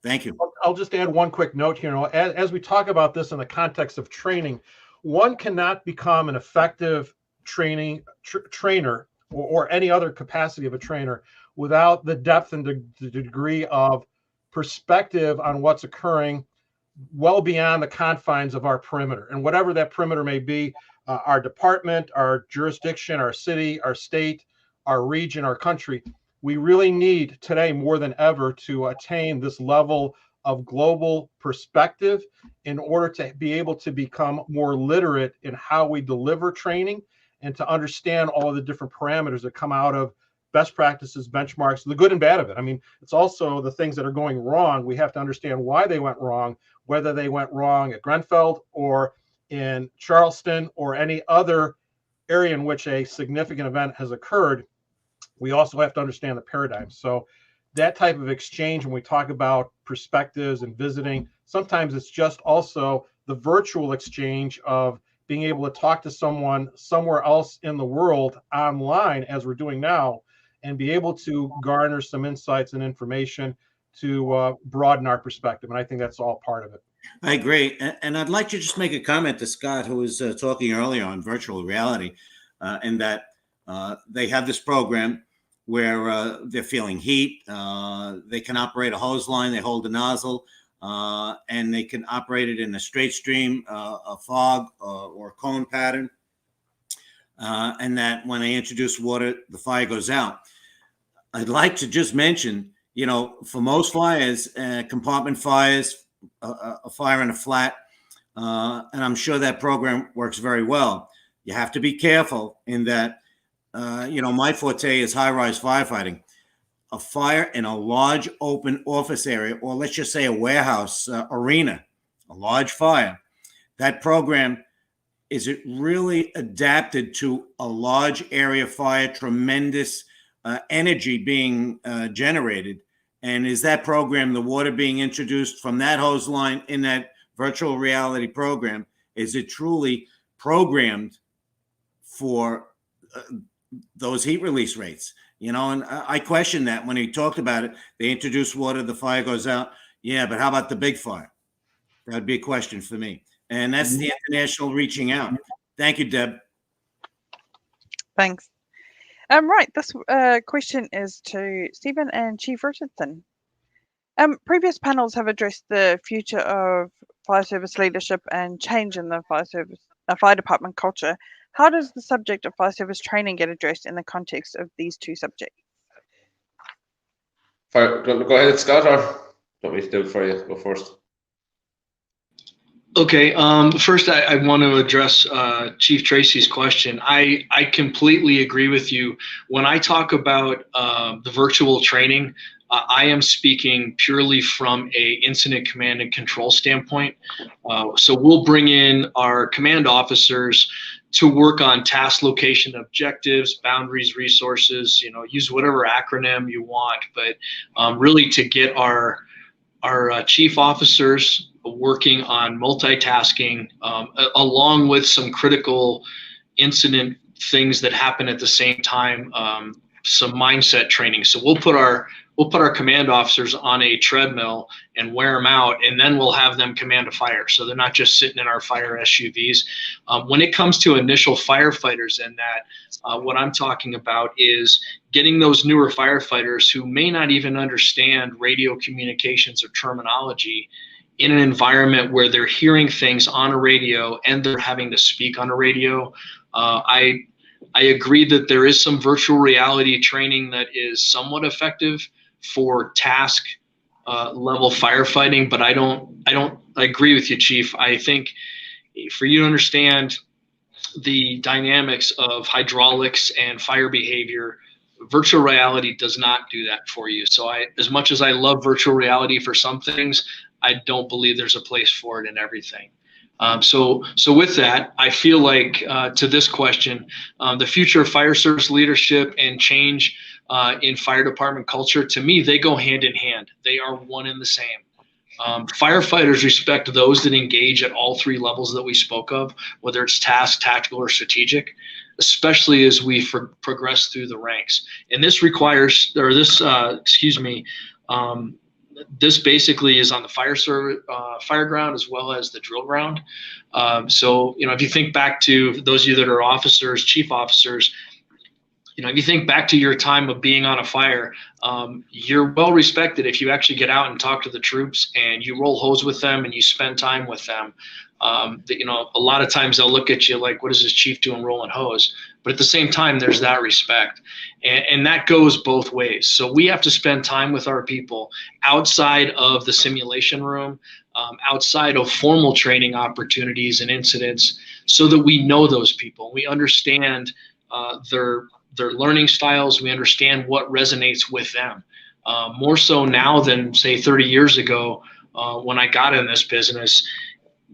Thank you. I'll just add one quick note here. As we talk about this in the context of training, one cannot become an effective trainer or any other capacity of a trainer without the depth and the degree of perspective on what's occurring well beyond the confines of our perimeter. And whatever that perimeter may be, our department, our jurisdiction, our city, our state, our region, our country, we really need today more than ever to attain this level of global perspective in order to be able to become more literate in how we deliver training and to understand all of the different parameters that come out of best practices, benchmarks, the good and bad of it. I mean, it's also the things that are going wrong. We have to understand why they went wrong, whether they went wrong at Grenfell or in Charleston or any other area in which a significant event has occurred, we also have to understand the paradigm. So that type of exchange, when we talk about perspectives and visiting, sometimes it's just also the virtual exchange of being able to talk to someone somewhere else in the world online, as we're doing now, and be able to garner some insights and information to broaden our perspective. And I think that's all part of it. I agree. And I'd like to just make a comment to Scott, who was talking earlier on virtual reality, in that they have this program where they're feeling heat. They can operate a hose line, they hold a nozzle, and they can operate it in a straight stream, a fog, or a cone pattern. And that when they introduce water, the fire goes out. I'd like to just mention, you know, for most fires, compartment fires, a fire in a flat, and I'm sure that program works very well. You have to be careful in that, you know, my forte is high-rise firefighting. A fire in a large open office area, or let's just say a warehouse arena, a large fire, that program, is it really adapted to a large area fire, tremendous energy being generated? And is that program, the water being introduced from that hose line in that virtual reality program, is it truly programmed for those heat release rates? You know, and I question that when he talked about it. They introduce water, the fire goes out. Yeah, but how about the big fire? That'd be a question for me. And that's the international reaching out. Thank you, Deb. Thanks. Right, this question is to Stephen and Chief Richardson. Previous panels have addressed the future of fire service leadership and change in the fire department culture. How does the subject of fire service training get addressed in the context of these two subjects? Go ahead, Scott, or do you want me to do it for you? Go first. Okay, first I want to address Chief Tracy's question. I completely agree with you. When I talk about the virtual training, I am speaking purely from a incident command and control standpoint. So we'll bring in our command officers to work on task location objectives, boundaries, resources, you know, use whatever acronym you want, but really to get our chief officers working on multitasking, along with some critical incident things that happen at the same time, some mindset training. So we'll put our command officers on a treadmill and wear them out, and then we'll have them command a fire. So they're not just sitting in our fire SUVs. When it comes to initial firefighters and that, what I'm talking about is getting those newer firefighters who may not even understand radio communications or terminology in an environment where they're hearing things on a radio and they're having to speak on a radio. I agree that there is some virtual reality training that is somewhat effective for task level firefighting, but I agree with you, Chief. I think for you to understand the dynamics of hydraulics and fire behavior, virtual reality does not do that for you. So as much as I love virtual reality for some things, I don't believe there's a place for it in everything. So with that, I feel like to this question, the future of fire service leadership and change in fire department culture, to me, they go hand in hand. They are one and the same. Firefighters respect those that engage at all three levels that we spoke of, whether it's task, tactical, or strategic, especially as we progress through the ranks. And this requires, or this, this basically is on the fire ground as well as the drill ground. So, you know, if you think back to those of you that are officers, chief officers, you know, if you think back to your time of being on a fire, you're well respected if you actually get out and talk to the troops and you roll hose with them and you spend time with them. You know, a lot of times they'll look at you like, what is this chief doing rolling hose? But at the same time, there's that respect. And that goes both ways. So we have to spend time with our people outside of the simulation room, outside of formal training opportunities and incidents, so that we know those people. We understand their learning styles. We understand what resonates with them. More so now than, say, 30 years ago when I got in this business.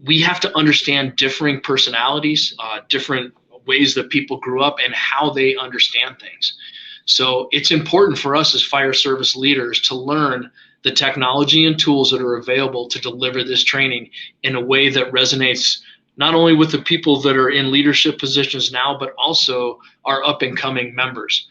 We have to understand differing personalities, different ways that people grew up and how they understand things. So it's important for us as fire service leaders to learn the technology and tools that are available to deliver this training in a way that resonates not only with the people that are in leadership positions now, but also our up and coming members.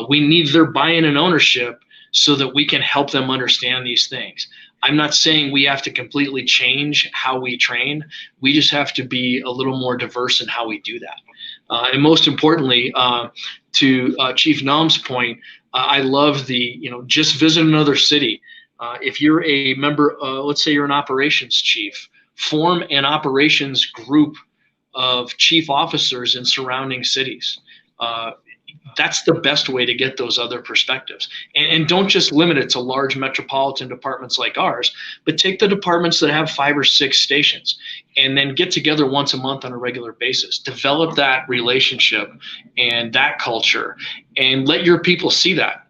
We need their buy-in and ownership so that we can help them understand these things. I'm not saying we have to completely change how we train. We just have to be a little more diverse in how we do that. And most importantly, to Chief Nam's point, I love the, just visit another city. If you're a member, let's say you're an operations chief, form an operations group of chief officers in surrounding cities. That's the best way to get those other perspectives. And don't just limit it to large metropolitan departments like ours, but take the departments that have 5 or 6 stations and then get together once a month on a regular basis. Develop that relationship and that culture and let your people see that.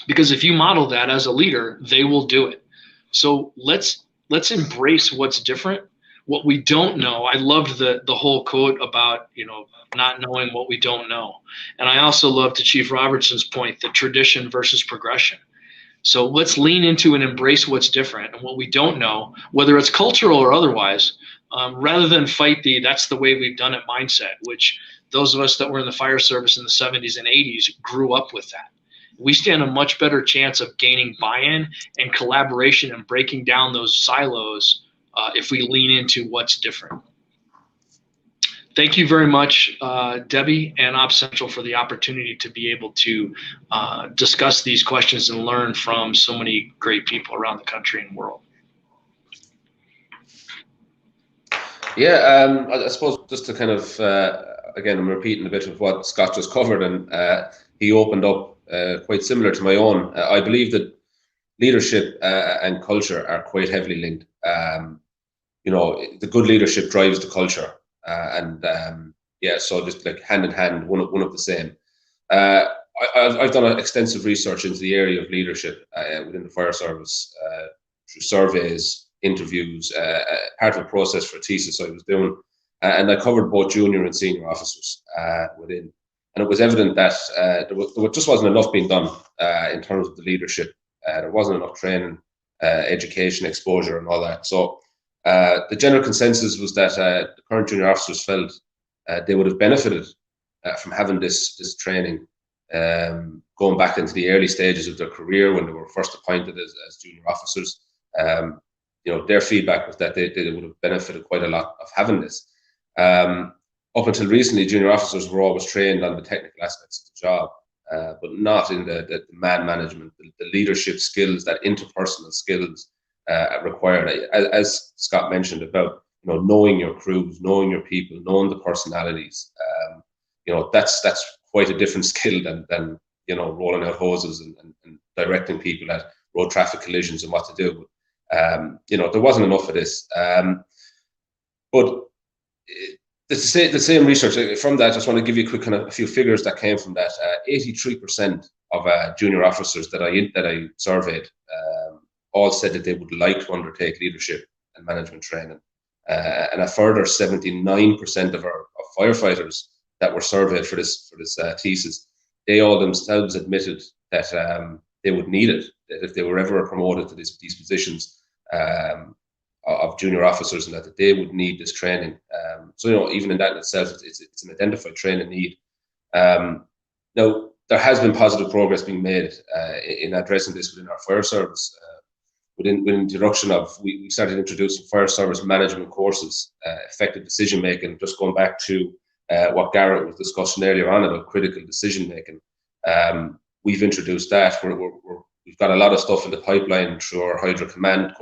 Because if you model that as a leader, they will do it. So let's embrace what's different. What we don't know, I loved the whole quote about, not knowing what we don't know. And I also love, to Chief Robertson's point, the tradition versus progression. So let's lean into and embrace what's different and what we don't know, whether it's cultural or otherwise, rather than fight that's the way we've done it mindset, which those of us that were in the fire service in the 70s and 80s grew up with that. We stand a much better chance of gaining buy-in and collaboration and breaking down those silos if we lean into what's different. Thank you very much, Debbie and OpsCentral, for the opportunity to be able to discuss these questions and learn from so many great people around the country and world. Yeah, I suppose just to kind of, again, I'm repeating a bit of what Scott just covered, and he opened up quite similar to my own. I believe that leadership and culture are quite heavily linked. The good leadership drives the culture. So just like hand in hand, one of the same. I've done extensive research into the area of leadership within the fire service through surveys, interviews, part of a process for a thesis I was doing, and I covered both junior and senior officers within. And it was evident that there just wasn't enough being done in terms of the leadership. There wasn't enough training, education, exposure, and all that. So the general consensus was that the current junior officers felt they would have benefited from having this training, going back into the early stages of their career when they were first appointed as junior officers. Their feedback was that they would have benefited quite a lot of having this. Up until recently, junior officers were always trained on the technical aspects of the job, but not in the man management, the leadership skills, that interpersonal skills required. As Scott mentioned about knowing your crews, knowing your people, knowing the personalities. That's quite a different skill than rolling out hoses and directing people at road traffic collisions and what to do. There wasn't enough of this. But the same research from that. I just want to give you a few figures that came from that. 83% of junior officers that I surveyed all said that they would like to undertake leadership and management training, and a further 79% of our firefighters that were surveyed for this thesis, they all themselves admitted that they would need it, that if they were ever promoted to these positions of junior officers, and that they would need this training. So even in that in itself, it's an identified training need. Now, there has been positive progress being made in addressing this within our fire service. Within the introduction of, we started introducing fire service management courses, effective decision making, just going back to what Garrett was discussing earlier on about critical decision making. We've introduced that. We've got a lot of stuff in the pipeline through our Hydro Command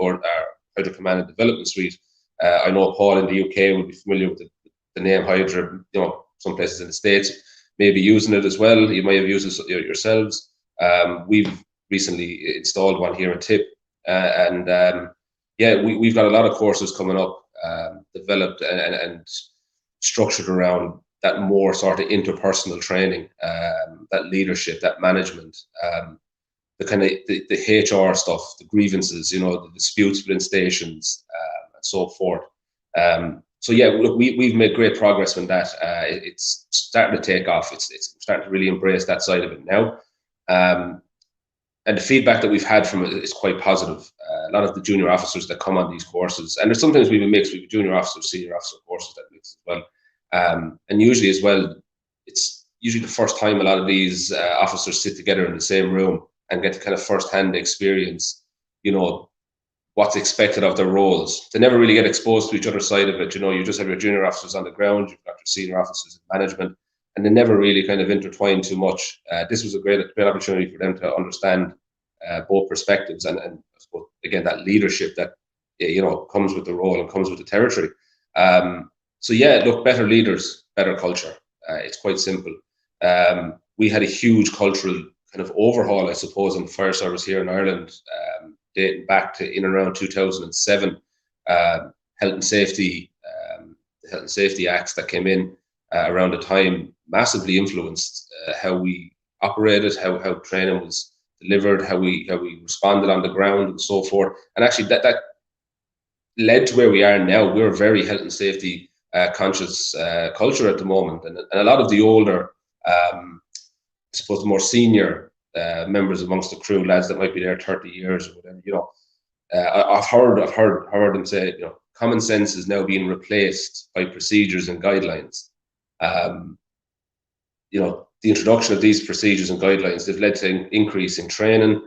and Development Suite. I know Paul in the UK will be familiar with the name Hydra. Some places in the States may be using it as well. You may have used it yourselves. We've recently installed one here in Tip. We've got a lot of courses coming up, developed and structured around that more sort of interpersonal training, that leadership, that management, the kind of the HR stuff, the grievances, the disputes within stations, and so forth. So yeah, look, we've made great progress with that. It's starting to take off. It's starting to really embrace that side of it now. And the feedback that we've had from it is quite positive. A lot of the junior officers that come on these courses, and there's sometimes we have a mix with junior officers, senior officer courses that mix as well. And usually as well, it's usually the first time a lot of these officers sit together in the same room and get to kind of first-hand experience, you know, what's expected of their roles. They never really get exposed to each other's side of it. You know, you just have your junior officers on the ground, you've got your senior officers in management, and they never really kind of intertwine too much. This was a great opportunity for them to understand both perspectives and I suppose, again, that leadership that, you know, comes with the role and comes with the territory. So yeah, look, better leaders, better culture. It's quite simple. We had a huge cultural kind of overhaul, I suppose, in fire service here in Ireland, dating back to in around 2007. Health and safety, the Health and Safety Acts that came in around the time massively influenced how we operated, how training was delivered, how we responded on the ground, and so forth. And actually, that led to where we are now. We're a very health and safety conscious culture at the moment, and a lot of the older, I suppose, the more senior members amongst the crew, lads that might be there 30 years or whatever, you know, I've heard them say, you know, common sense is now being replaced by procedures and guidelines. You know, the introduction of these procedures and guidelines, they've led to an increase in training,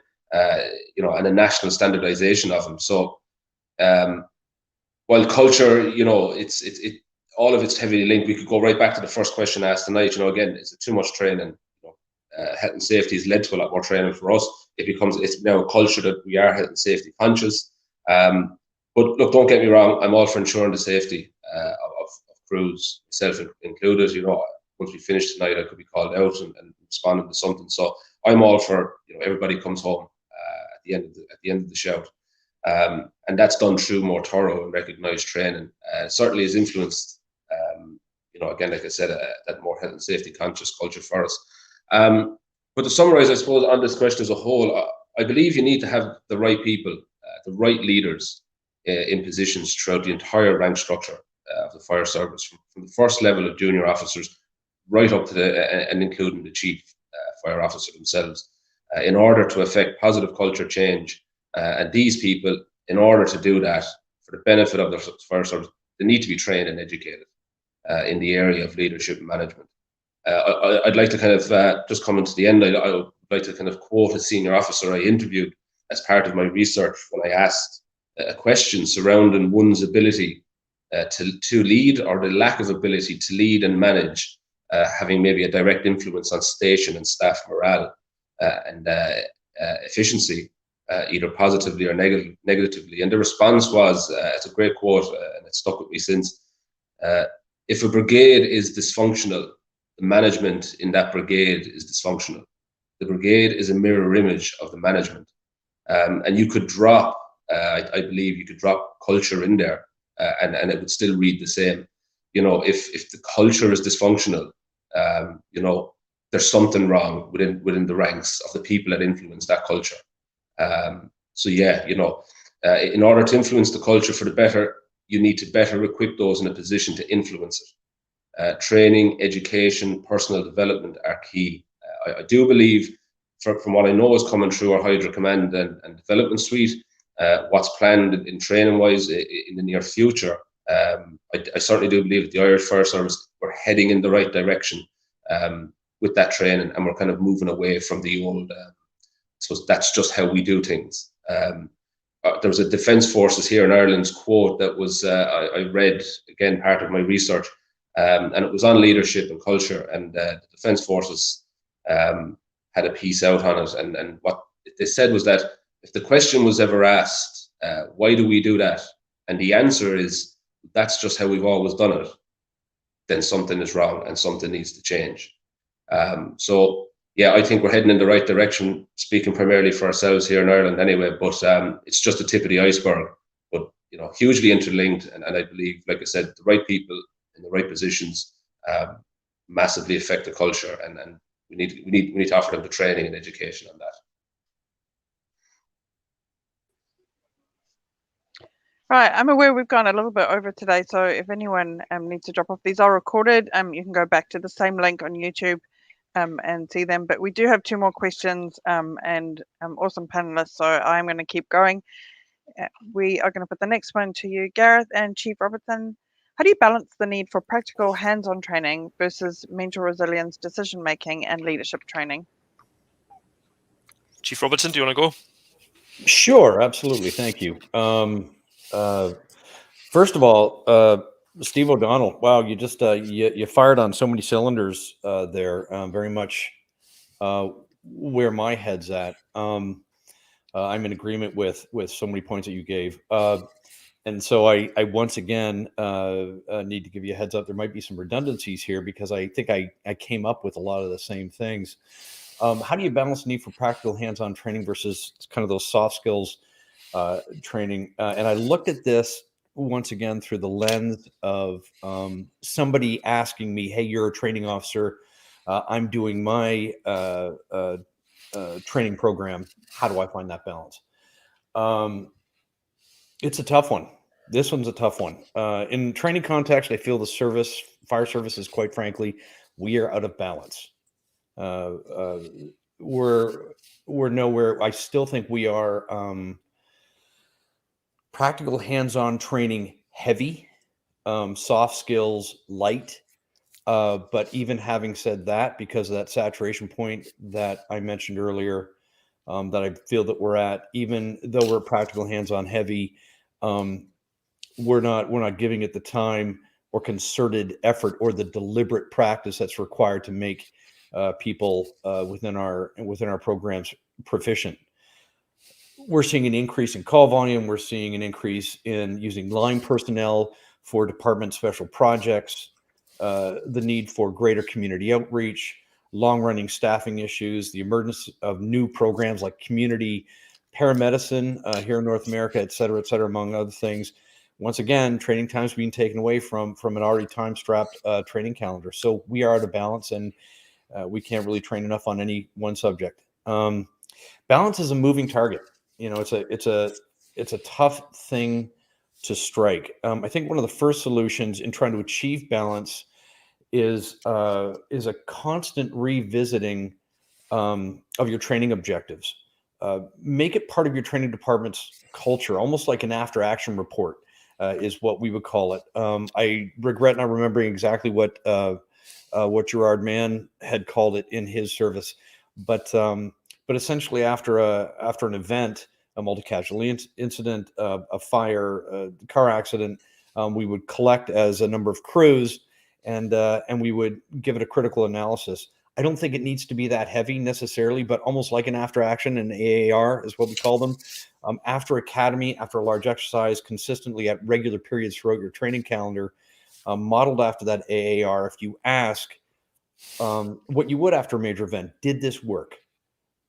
you know, and a national standardization of them. So while culture, you know, it's all of it's heavily linked. We could go right back to the first question asked tonight. You know, again, is it too much training? You know, health and safety has led to a lot more training for us. It's now a culture that we are health and safety conscious. But look, don't get me wrong. I'm all for ensuring the safety of crews, myself included. You know, once we finish tonight, I could be called out and responding to something. So I'm all for, you know, everybody comes home at the end of the shout. And that's done through more thorough and recognised training. Certainly has influenced, you know, again, like I said, that more health and safety conscious culture for us. But to summarise, I suppose, on this question as a whole, I believe you need to have the right people, the right leaders in positions throughout the entire rank structure of the fire service, from the first level of junior officers right up to and including the chief fire officer themselves, in order to affect positive culture change. And these people, in order to do that, for the benefit of the fire service, they need to be trained and educated in the area of leadership and management. I'd like to kind of, just coming to the end, I would like to kind of quote a senior officer I interviewed as part of my research when I asked a question surrounding one's ability to lead, or the lack of ability to lead and manage, having maybe a direct influence on station and staff morale and efficiency, either positively or negatively. And the response was, it's a great quote, and it stuck with me since, if a brigade is dysfunctional, the management in that brigade is dysfunctional. The brigade is a mirror image of the management. And you could drop, I believe you could drop culture in there, and it would still read the same. You know, if the culture is dysfunctional, you know, there's something wrong within the ranks of the people that influence that culture. So yeah, you know, in order to influence the culture for the better, you need to better equip those in a position to influence it. Training, education, personal development are key. I do believe, from what I know is coming through our Hydra Command and Development Suite, what's planned in training-wise in the near future, I certainly do believe that the Irish Fire Service, we're heading in the right direction with that training, and we're kind of moving away from the old, so that's just how we do things. There was a Defence Forces here in Ireland's quote that was, I read, again, part of my research, and it was on leadership and culture, and the Defence Forces had a piece out on it, and what they said was that if the question was ever asked, why do we do that? And the answer is, that's just how we've always done it, then something is wrong and something needs to change. So yeah, I think we're heading in the right direction, speaking primarily for ourselves here in Ireland anyway, but it's just the tip of the iceberg, but, you know, hugely interlinked. And I believe, like I said, the right people in the right positions massively affect the culture, and we need to offer them the training and education on that. Right, I'm aware we've gone a little bit over today, so if anyone needs to drop off, these are recorded. You can go back to the same link on YouTube and see them. But we do have 2 more questions and awesome panelists, so I'm going to keep going. We are going to put the next one to you, Gareth and Chief Robertson. How do you balance the need for practical hands-on training versus mental resilience, decision-making, and leadership training? Chief Robertson, do you want to go? Sure, absolutely. Thank you. First of all, Steve O'Donnell, wow, you just you fired on so many cylinders there. Very much where my head's at. I'm in agreement with so many points that you gave. And so I once again need to give you a heads up. There might be some redundancies here because I think I came up with a lot of the same things. How do you balance the need for practical hands-on training versus kind of those soft skills training? And I looked at this once again through the lens of somebody asking me, hey, you're a training officer. I'm doing my training program. How do I find that balance? It's a tough one. This one's a tough one. In training context, I feel the fire services, quite frankly, we are out of balance. We're nowhere. I still think we are practical hands-on training heavy, soft skills light. But even having said that, because of that saturation point that I mentioned earlier, that I feel that we're at, even though we're practical hands-on heavy, we're not giving it the time or concerted effort or the deliberate practice that's required to make people within our programs proficient. We're seeing an increase in call volume. We're seeing an increase in using line personnel for department special projects, the need for greater community outreach, long-running staffing issues, the emergence of new programs like community paramedicine here in North America, et cetera, among other things. Once again, training time is being taken away from an already time-strapped training calendar. So we are out of balance, and we can't really train enough on any one subject. Balance is a moving target. You know, it's a tough thing to strike. I think one of the first solutions in trying to achieve balance is a constant revisiting of your training objectives. Make it part of your training department's culture, almost like an after-action report is what we would call it. I regret not remembering exactly what Gerard Mann had called it in his service, but essentially after an event, a multi-casualty incident, a fire, a car accident, we would collect as a number of crews, and we would give it a critical analysis. I don't think it needs to be that heavy necessarily, but almost like an after action, an AAR is what we call them. After academy, after a large exercise, consistently at regular periods throughout your training calendar, modeled after that AAR. If you ask what you would after a major event, did this work?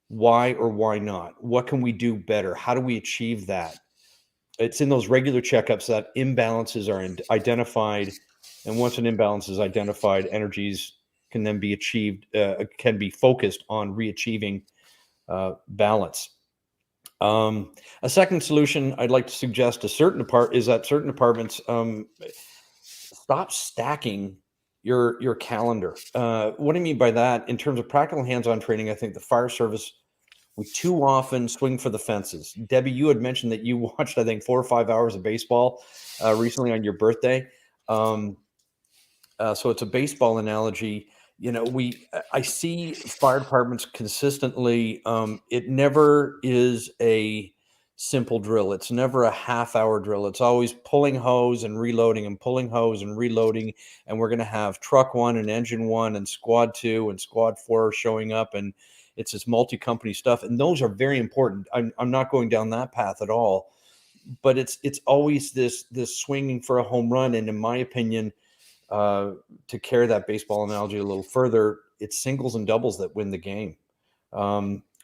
Why or why not? What can we do better? How do we achieve that? It's in those regular checkups that imbalances are identified. And once an imbalance is identified, energies can then be achieved, can be focused on re-achieving balance. A second solution I'd like to suggest to certain departments stop stacking your calendar. What I mean by that, in terms of practical hands-on training, I think the fire service, we too often swing for the fences. Debbie, you had mentioned that you watched, I think, 4 or 5 hours of baseball recently on your birthday. So it's a baseball analogy. You know, I see fire departments consistently. It never is a simple drill. It's never a half-hour drill. It's always pulling hose and reloading and pulling hose and reloading. And we're going to have truck 1 and engine 1 and squad 2 and squad 4 showing up, and it's this multi-company stuff. And those are very important. I'm not going down that path at all. But it's always this swinging for a home run. And in my opinion, to carry that baseball analogy a little further, it's singles and doubles that win the game.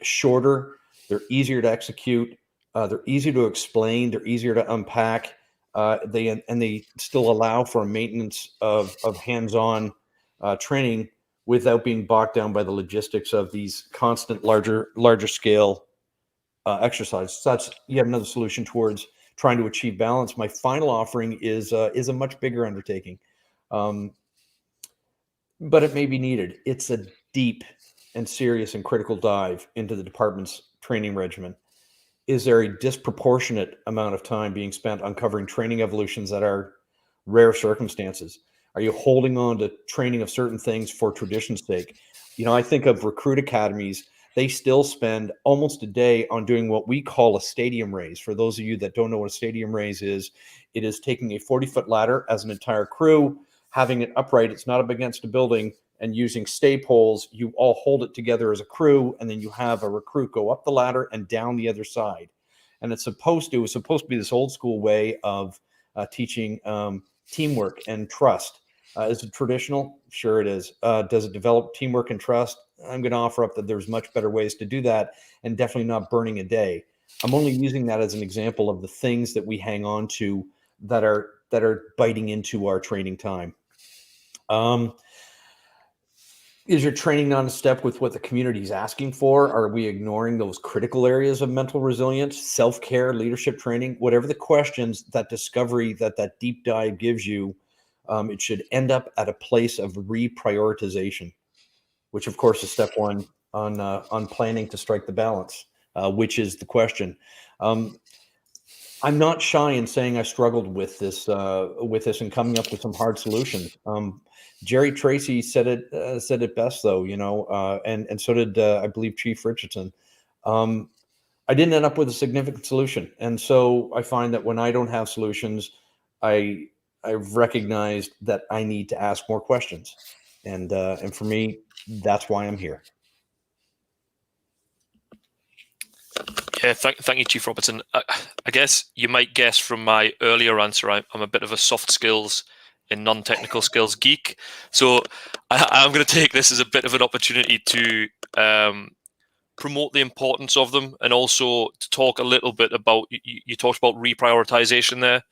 Shorter, they're easier to execute, they're easier to explain, they're easier to unpack. They still allow for a maintenance of hands-on training without being bogged down by the logistics of these constant larger scale exercises. So that's yet another solution towards trying to achieve balance, my final offering is a much bigger undertaking, but it may be needed. It's a deep and serious and critical dive into the department's training regimen. Is there a disproportionate amount of time being spent uncovering training evolutions that are rare circumstances? Are you holding on to training of certain things for tradition's sake? I think of recruit academies. They still spend almost a day on doing what we call a stadium raise. For those of you that don't know what a stadium raise is, it is taking a 40-foot ladder as an entire crew, having it upright. It's not up against a building, and using stay poles, you all hold it together as a crew, and then you have a recruit go up the ladder and down the other side. And it was supposed to be this old school way of teaching teamwork and trust. Is it traditional? Sure it is. Does it develop teamwork and trust? I'm going to offer up that there's much better ways to do that, and definitely not burning a day. I'm only using that as an example of the things that we hang on to that are biting into our training time. Is your training not in step with what the community is asking for? Are we ignoring those critical areas of mental resilience, self-care, leadership training? Whatever the questions, that discovery, that deep dive gives you, it should end up at a place of reprioritization, which of course is step one on planning to strike the balance, which is the question. I'm not shy in saying I struggled with this and coming up with some hard solutions. Jerry Tracy said it best, though, and so did I believe Chief Richardson. I didn't end up with a significant solution, and so I find that when I don't have solutions, I've recognized that I need to ask more questions, and for me, that's why I'm here. Yeah, thank you, Chief Robertson. I guess you might guess from my earlier answer, I'm a bit of a soft skills and non-technical skills geek. So I'm going to take this as a bit of an opportunity to promote the importance of them, and also to talk a little bit about, you talked about reprioritization there,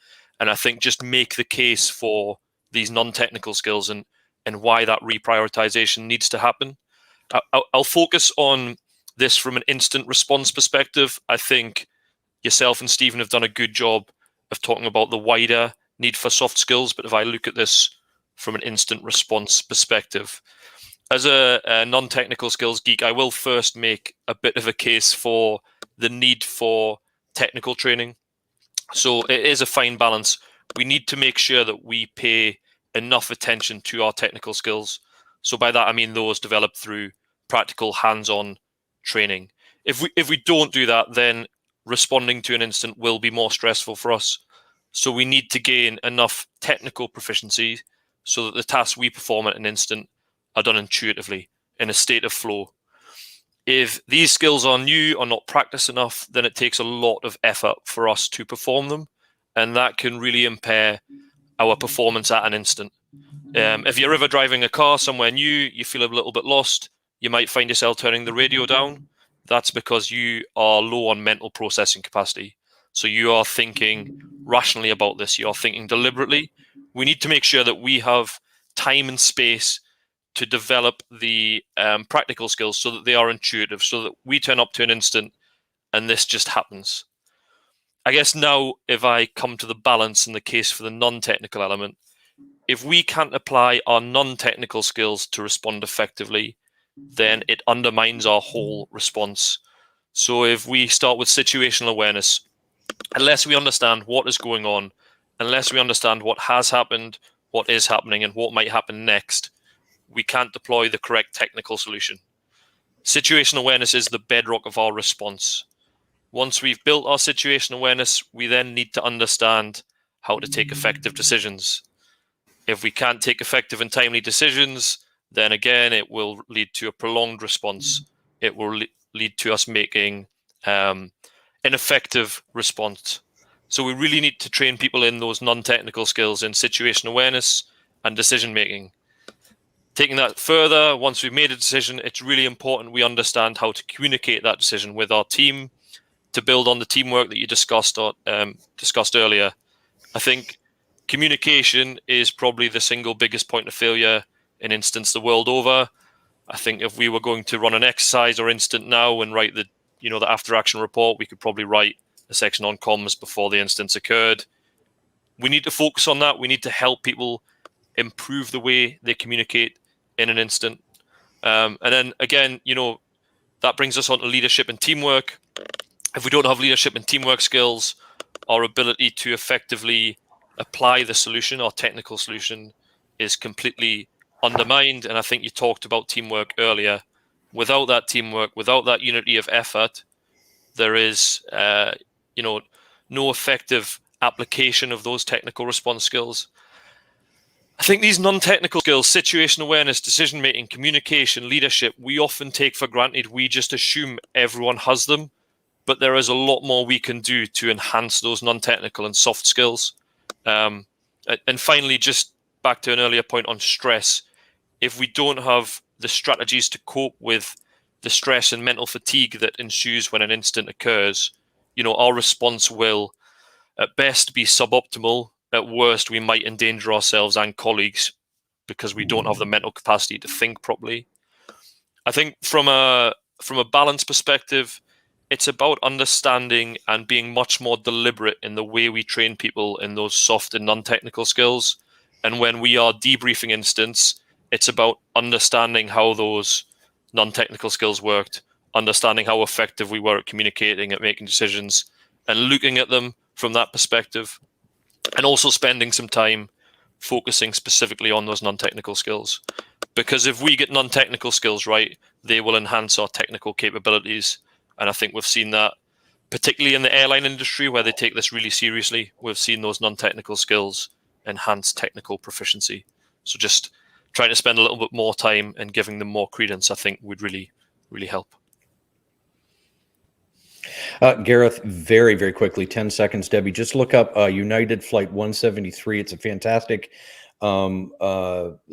and I think just make the case for these non-technical skills and why that reprioritization needs to happen. I'll focus on this from an instant response perspective. I think yourself and Stephen have done a good job of talking about the wider need for soft skills, but if I look at this from an instant response perspective, as a non-technical skills geek, I will first make a bit of a case for the need for technical training. So it is a fine balance. We need to make sure that we pay enough attention to our technical skills. So by that, I mean those developed through practical hands-on training. If we don't do that, then responding to an incident will be more stressful for us. So we need to gain enough technical proficiency so that the tasks we perform at an incident are done intuitively, in a state of flow. If these skills are new or not practiced enough, then it takes a lot of effort for us to perform them, and that can really impair our performance at an incident. If you're ever driving a car somewhere new, you feel a little bit lost, you might find yourself turning the radio down. That's because you are low on mental processing capacity. So you are thinking rationally about this. You are thinking deliberately. We need to make sure that we have time and space to develop the practical skills so that they are intuitive, so that we turn up to an incident and this just happens. I guess now, if I come to the balance and the case for the non-technical element, if we can't apply our non-technical skills to respond effectively, then it undermines our whole response. So if we start with situational awareness, unless we understand what is going on, unless we understand what has happened, what is happening, and what might happen next, we can't deploy the correct technical solution. Situational awareness is the bedrock of our response. Once we've built our situational awareness, we then need to understand how to take effective decisions. If we can't take effective and timely decisions, then again, it will lead to a prolonged response. It will lead to us making ineffective response. So we really need to train people in those non-technical skills in situational awareness and decision making. Taking that further, once we've made a decision, it's really important we understand how to communicate that decision with our team to build on the teamwork that you discussed earlier. I think communication is probably the single biggest point of failure in instance the world over. I think if we were going to run an exercise or incident now and write the after action report, we could probably write a section on comms before the instance occurred. We need to focus on that. We need to help people improve the way they communicate in an incident. And then again, that brings us on to leadership and teamwork. If we don't have leadership and teamwork skills, our ability to effectively apply the solution, our technical solution, is completely undermined. And I think you talked about teamwork earlier. Without that teamwork, without that unity of effort, there is, no effective application of those technical response skills. I think these non-technical skills, situation awareness, decision-making, communication, leadership, we often take for granted. We just assume everyone has them, but there is a lot more we can do to enhance those non-technical and soft skills. And finally, just back to an earlier point on stress, if we don't have the strategies to cope with the stress and mental fatigue that ensues when an incident occurs, our response will at best be suboptimal. At worst, we might endanger ourselves and colleagues because we don't have the mental capacity to think properly. I think from a balance perspective, it's about understanding and being much more deliberate in the way we train people in those soft and non-technical skills. And when we are debriefing incidents, it's about understanding how those non-technical skills worked, understanding how effective we were at communicating, at making decisions, and looking at them from that perspective. And also spending some time focusing specifically on those non-technical skills. Because if we get non-technical skills right, they will enhance our technical capabilities. And I think we've seen that, particularly in the airline industry, where they take this really seriously. We've seen those non-technical skills enhance technical proficiency. So just trying to spend a little bit more time and giving them more credence, I think, would really, really help. Gareth, very, very quickly, 10 seconds, Debbie, just look up United Flight 173. It's a fantastic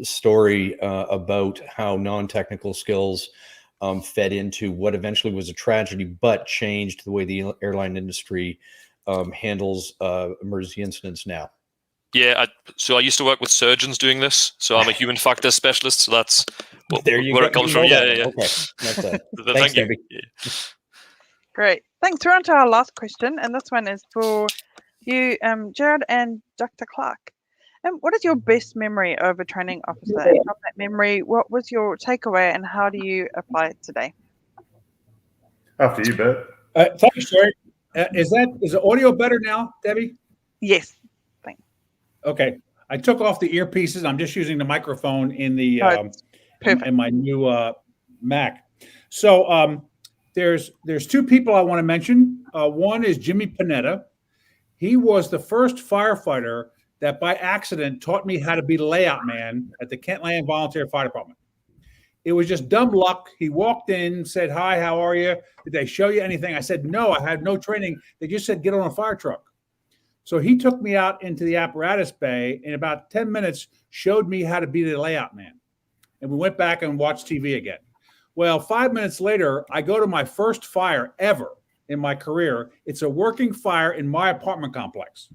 story about how non-technical skills fed into what eventually was a tragedy, but changed the way the airline industry handles emergency incidents now. Yeah, so I used to work with surgeons doing this. So I'm a human factors specialist. So that's where it comes from. Yeah. Okay, that's Thank you. Debbie. Yeah. Great. Thanks. We're on to our last question, and this one is for you, Jared and Dr. Clark. What is your best memory of a training officer? And from that memory, what was your takeaway, and how do you apply it today? After you, Bert. Thanks, Jared. Is the audio better now, Debbie? Yes. Thanks. Okay. I took off the earpieces. I'm just using the microphone in the in my new Mac. So there's two people I want to mention. One is Jimmy Panetta. He was the first firefighter that by accident taught me how to be the layout man at the Kent Land Volunteer Fire Department. It was just dumb luck. He walked in, said, "Hi, how are you? Did they show you anything?" I said, "No, I had no training. They just said, get on a fire truck." So he took me out into the apparatus bay, in about 10 minutes, showed me how to be the layout man. And we went back and watched TV again. Well, 5 minutes later, I go to my first fire ever in my career. It's a working fire in my apartment complex.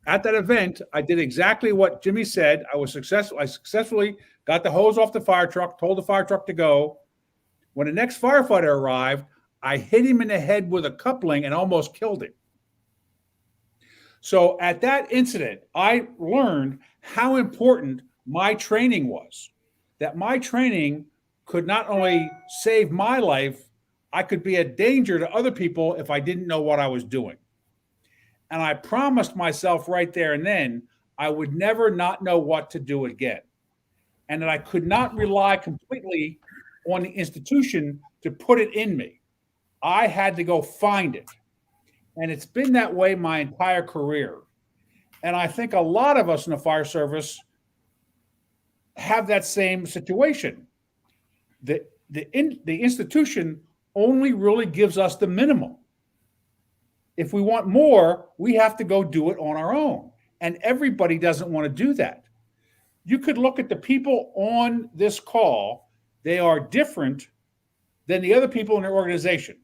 At that event, I did exactly what Jimmy said. I was successful. I successfully got the hose off the fire truck, told the fire truck to go. When the next firefighter arrived, I hit him in the head with a coupling and almost killed him. So at that incident, I learned how important my training was, that my training could not only save my life, I could be a danger to other people if I didn't know what I was doing. And I promised myself right there and then I would never not know what to do again. And that I could not rely completely on the institution to put it in me. I had to go find it. And it's been that way my entire career. And I think a lot of us in the fire service have that same situation. The institution only really gives us the minimum. If we want more, we have to go do it on our own. And everybody doesn't want to do that. You could look at the people on this call. They are different than the other people in their organization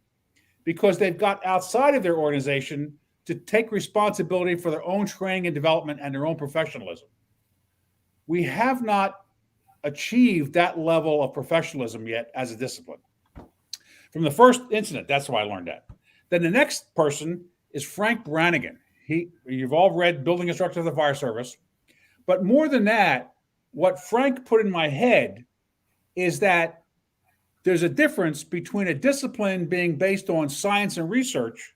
because they've got outside of their organization to take responsibility for their own training and development and their own professionalism. We have not achieved that level of professionalism yet as a discipline. From the first incident, that's why I learned that. Then the next person is Frank Brannigan. You've all read Building Instructions of the Fire Service. But more than that, what Frank put in my head is that there's a difference between a discipline being based on science and research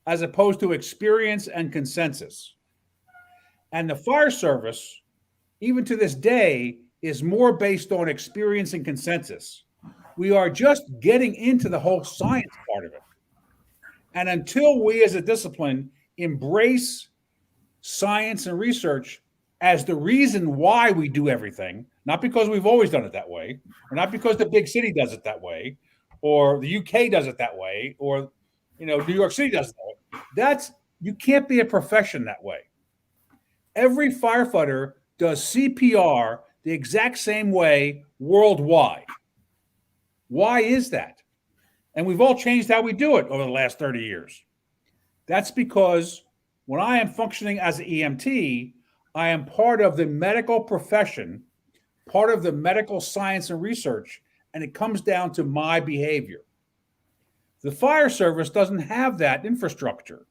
as opposed to experience and consensus. And the fire service, even to this day, is more based on experience and consensus. We are just getting into the whole science part of it. And until we as a discipline embrace science and research as the reason why we do everything, not because we've always done it that way, or not because the big city does it that way, or the UK does it that way, or New York City does it that way. You can't be a profession that way. Every firefighter does CPR the exact same way worldwide. Why is that? And we've all changed how we do it over the last 30 years. That's because when I am functioning as an EMT, I am part of the medical profession, part of the medical science and research, and it comes down to my behavior. The fire service doesn't have that infrastructure.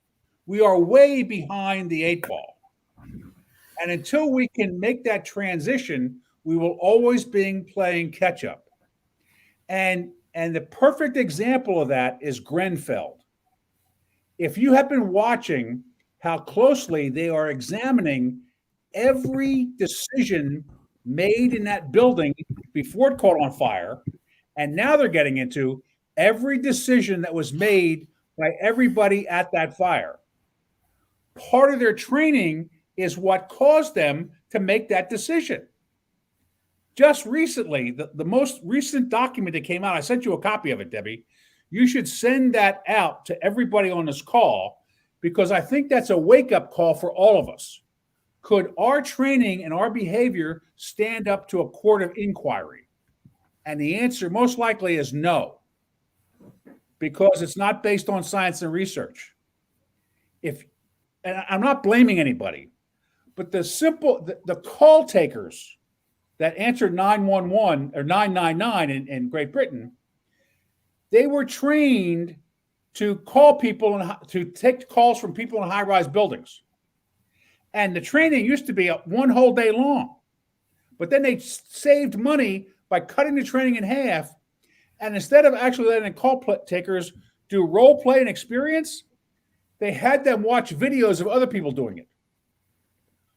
We are way behind the 8 ball. And until we can make that transition, we will always be playing catch up. And the perfect example of that is Grenfell. If you have been watching how closely they are examining every decision made in that building before it caught on fire, and now they're getting into every decision that was made by everybody at that fire. Part of their training is what caused them to make that decision. Just recently, the most recent document that came out, I sent you a copy of it, Debbie. You should send that out to everybody on this call because I think that's a wake-up call for all of us. Could our training and our behavior stand up to a court of inquiry? And the answer most likely is no, because it's not based on science and research. And I'm not blaming anybody, but the call takers that answered 911 or 999 in Great Britain, they were trained to call people and to take calls from people in high-rise buildings. And the training used to be one whole day long. But then they saved money by cutting the training in half. And instead of actually letting call takers do role play and experience, they had them watch videos of other people doing it.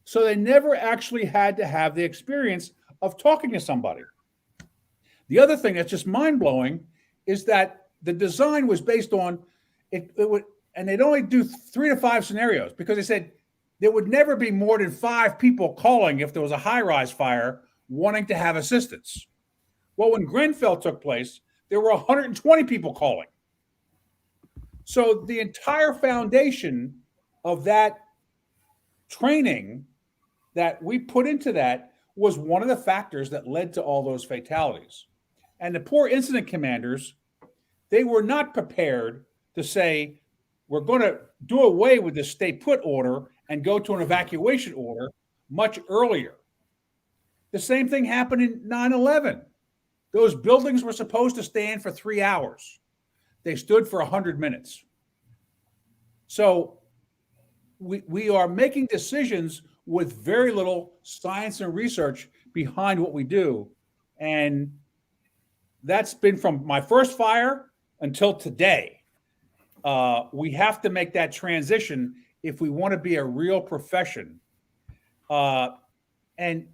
So they never actually had to have the experience of talking to somebody. The other thing that's just mind-blowing is that the design was based on it would, and they'd only do 3 to 5 scenarios because they said there would never be more than 5 people calling if there was a high-rise fire wanting to have assistance. Well, when Grenfell took place, there were 120 people calling. So the entire foundation of that training that we put into that was one of the factors that led to all those fatalities. And the poor incident commanders, they were not prepared to say, we're going to do away with this stay put order and go to an evacuation order much earlier. The same thing happened in 9/11. Those buildings were supposed to stand for 3 hours. They stood for 100 minutes. So we are making decisions with very little science and research behind what we do. And that's been from my first fire until today. We have to make that transition if we want to be a real profession. And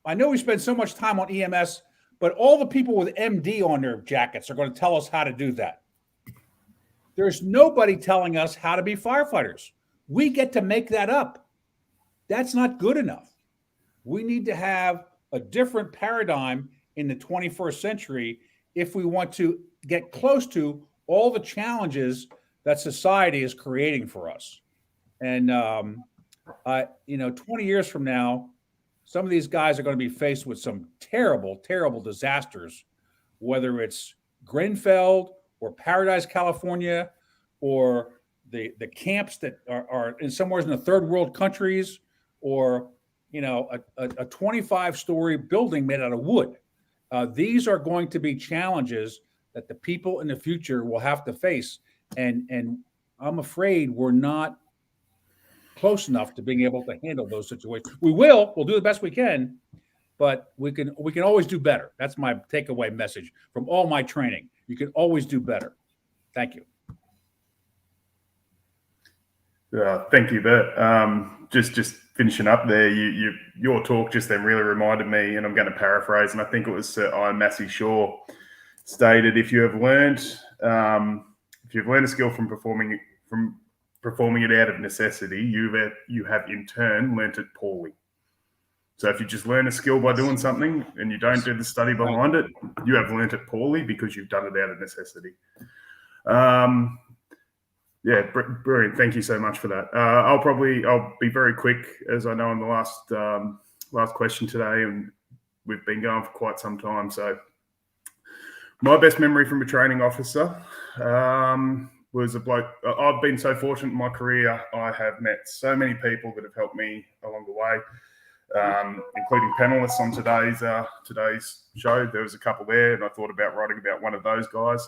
I know we spend so much time on EMS, but all the people with MD on their jackets are going to tell us how to do that. There's nobody telling us how to be firefighters. We get to make that up. That's not good enough. We need to have a different paradigm in the 21st century if we want to get close to all the challenges that society is creating for us. And, 20 years from now, some of these guys are going to be faced with some terrible, terrible disasters, whether it's Grenfell or Paradise, California, or the camps that are in somewhere in the third world countries, or a 25-story building made out of wood. These are going to be challenges that the people in the future will have to face, and I'm afraid we're not close enough to being able to handle those situations. We'll do the best we can, but we can always do better. That's my takeaway message from all my training. You can always do better. Thank you. Thank you, Bert. Just finishing up there, your talk just then really reminded me, and I'm going to paraphrase, and I think it was Sir Massey Shaw stated, if you have learned a skill from performing it out of necessity, you have in turn learnt it poorly. So if you just learn a skill by doing something and you don't do the study behind it, you have learnt it poorly because you've done it out of necessity. Yeah, brilliant. Thank you so much for that. I'll be very quick, as I know I'm the last question today, and we've been going for quite some time. So my best memory from a training officer was a bloke. I've been so fortunate in my career. I have met so many people that have helped me along the way, including panelists on today's show. There was a couple there, and I thought about writing about one of those guys.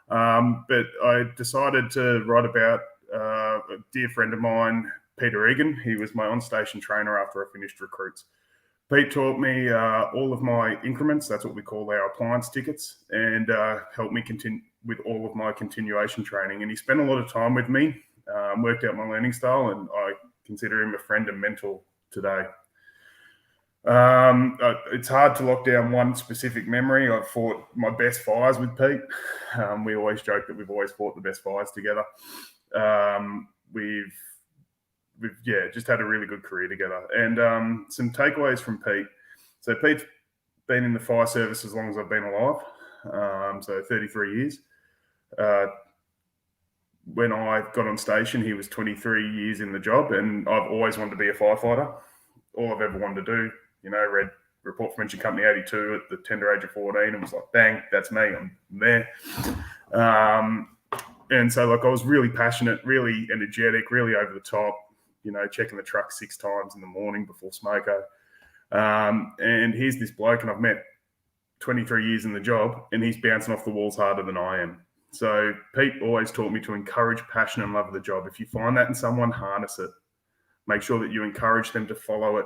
But I decided to write about a dear friend of mine, Peter Egan. He was my on-station trainer after I finished recruits. Pete taught me all of my increments. That's what we call our appliance tickets, and helped me continue with all of my continuation training. And he spent a lot of time with me, worked out my learning style, and I consider him a friend and mentor today. It's hard to lock down one specific memory. I've fought my best fires with Pete. We always joke that we've always fought the best fires together. We've just had a really good career together. And some takeaways from Pete. So Pete's been in the fire service as long as I've been alive, so 33 years. When I got on station, he was 23 years in the job, and I've always wanted to be a firefighter. All I've ever wanted to do, read Report from Engine Company 82 at the tender age of 14 and was like, bang, that's me, I'm there. And so I was really passionate, really energetic, really over the top, checking the truck 6 times in the morning before smoko. And here's this bloke, and I've met 23 years in the job, and he's bouncing off the walls harder than I am. So Pete always taught me to encourage passion and love of the job. If you find that in someone, harness it. Make sure that you encourage them to follow it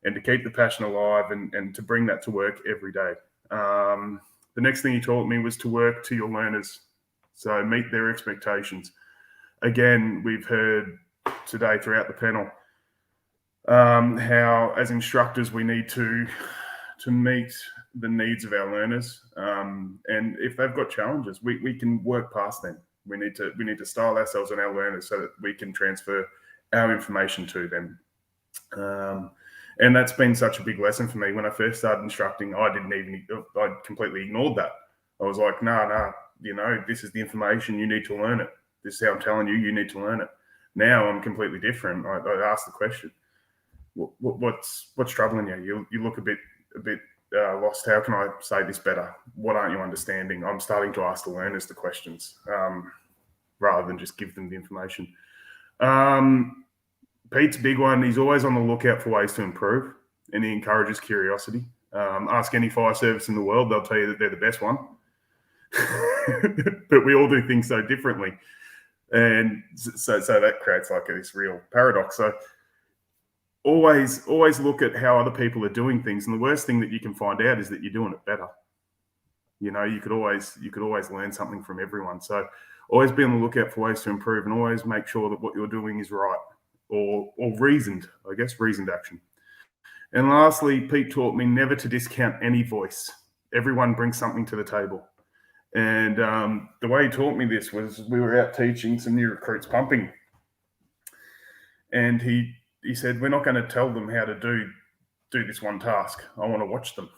and to keep the passion alive and to bring that to work every day. The next thing he taught me was to work to your learners. So meet their expectations. Again, we've heard today throughout the panel how as instructors we need to meet the needs of our learners. And if they've got challenges, we can work past them. We need to style ourselves on our learners so that we can transfer our information to them. And that's been such a big lesson for me. When I first started instructing, I completely ignored that. I was like, no, this is the information, you need to learn it. This is how I'm telling you, you need to learn it. Now I'm completely different. I ask the question, what's troubling you? You look a bit lost. How can I say this better? What aren't you understanding? I'm starting to ask the learners the questions rather than just give them the information. Pete's a big one. He's always on the lookout for ways to improve, and he encourages curiosity. Ask any fire service in the world, they'll tell you that they're the best one. But we all do things so differently. And so that creates this real paradox. So always look at how other people are doing things. And the worst thing that you can find out is that you're doing it better. You could always learn something from everyone. So always be on the lookout for ways to improve, and always make sure that what you're doing is right or reasoned action. And lastly, Pete taught me never to discount any voice. Everyone brings something to the table. And the way he taught me this was we were out teaching some new recruits pumping. And he said, we're not going to tell them how to do this one task. I want to watch them.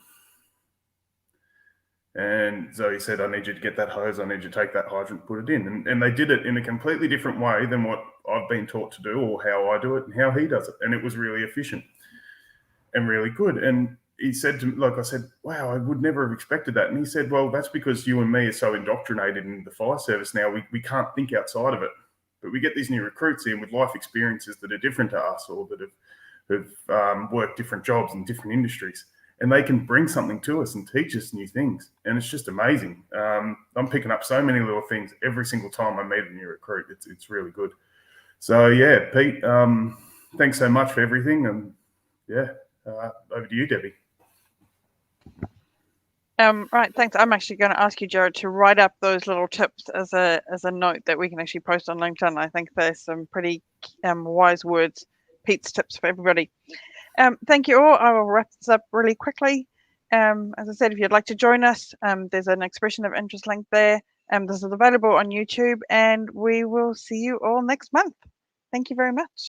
And so he said, I need you to get that hose. I need you to take that hydrant, put it in. And they did it in a completely different way than what I've been taught to do or how I do it and how he does it. And it was really efficient and really good. And he said to me, I said, wow, I would never have expected that. And he said, well, that's because you and me are so indoctrinated in the fire service now, we can't think outside of it. But we get these new recruits in with life experiences that are different to us or that have worked different jobs in different industries. and they can bring something to us and teach us new things. And it's just amazing. I'm picking up so many little things every single time I meet a new recruit. It's really good. So yeah, Pete, thanks so much for everything. And yeah, over to you, Debbie. Right, thanks. I'm actually going to ask you, Jared, to write up those little tips as a note that we can actually post on LinkedIn. I think there's some pretty wise words, Pete's tips for everybody. Thank you all. I will wrap this up really quickly. As I said, if you'd like to join us, there's an expression of interest link there. This is available on YouTube, and we will see you all next month. Thank you very much.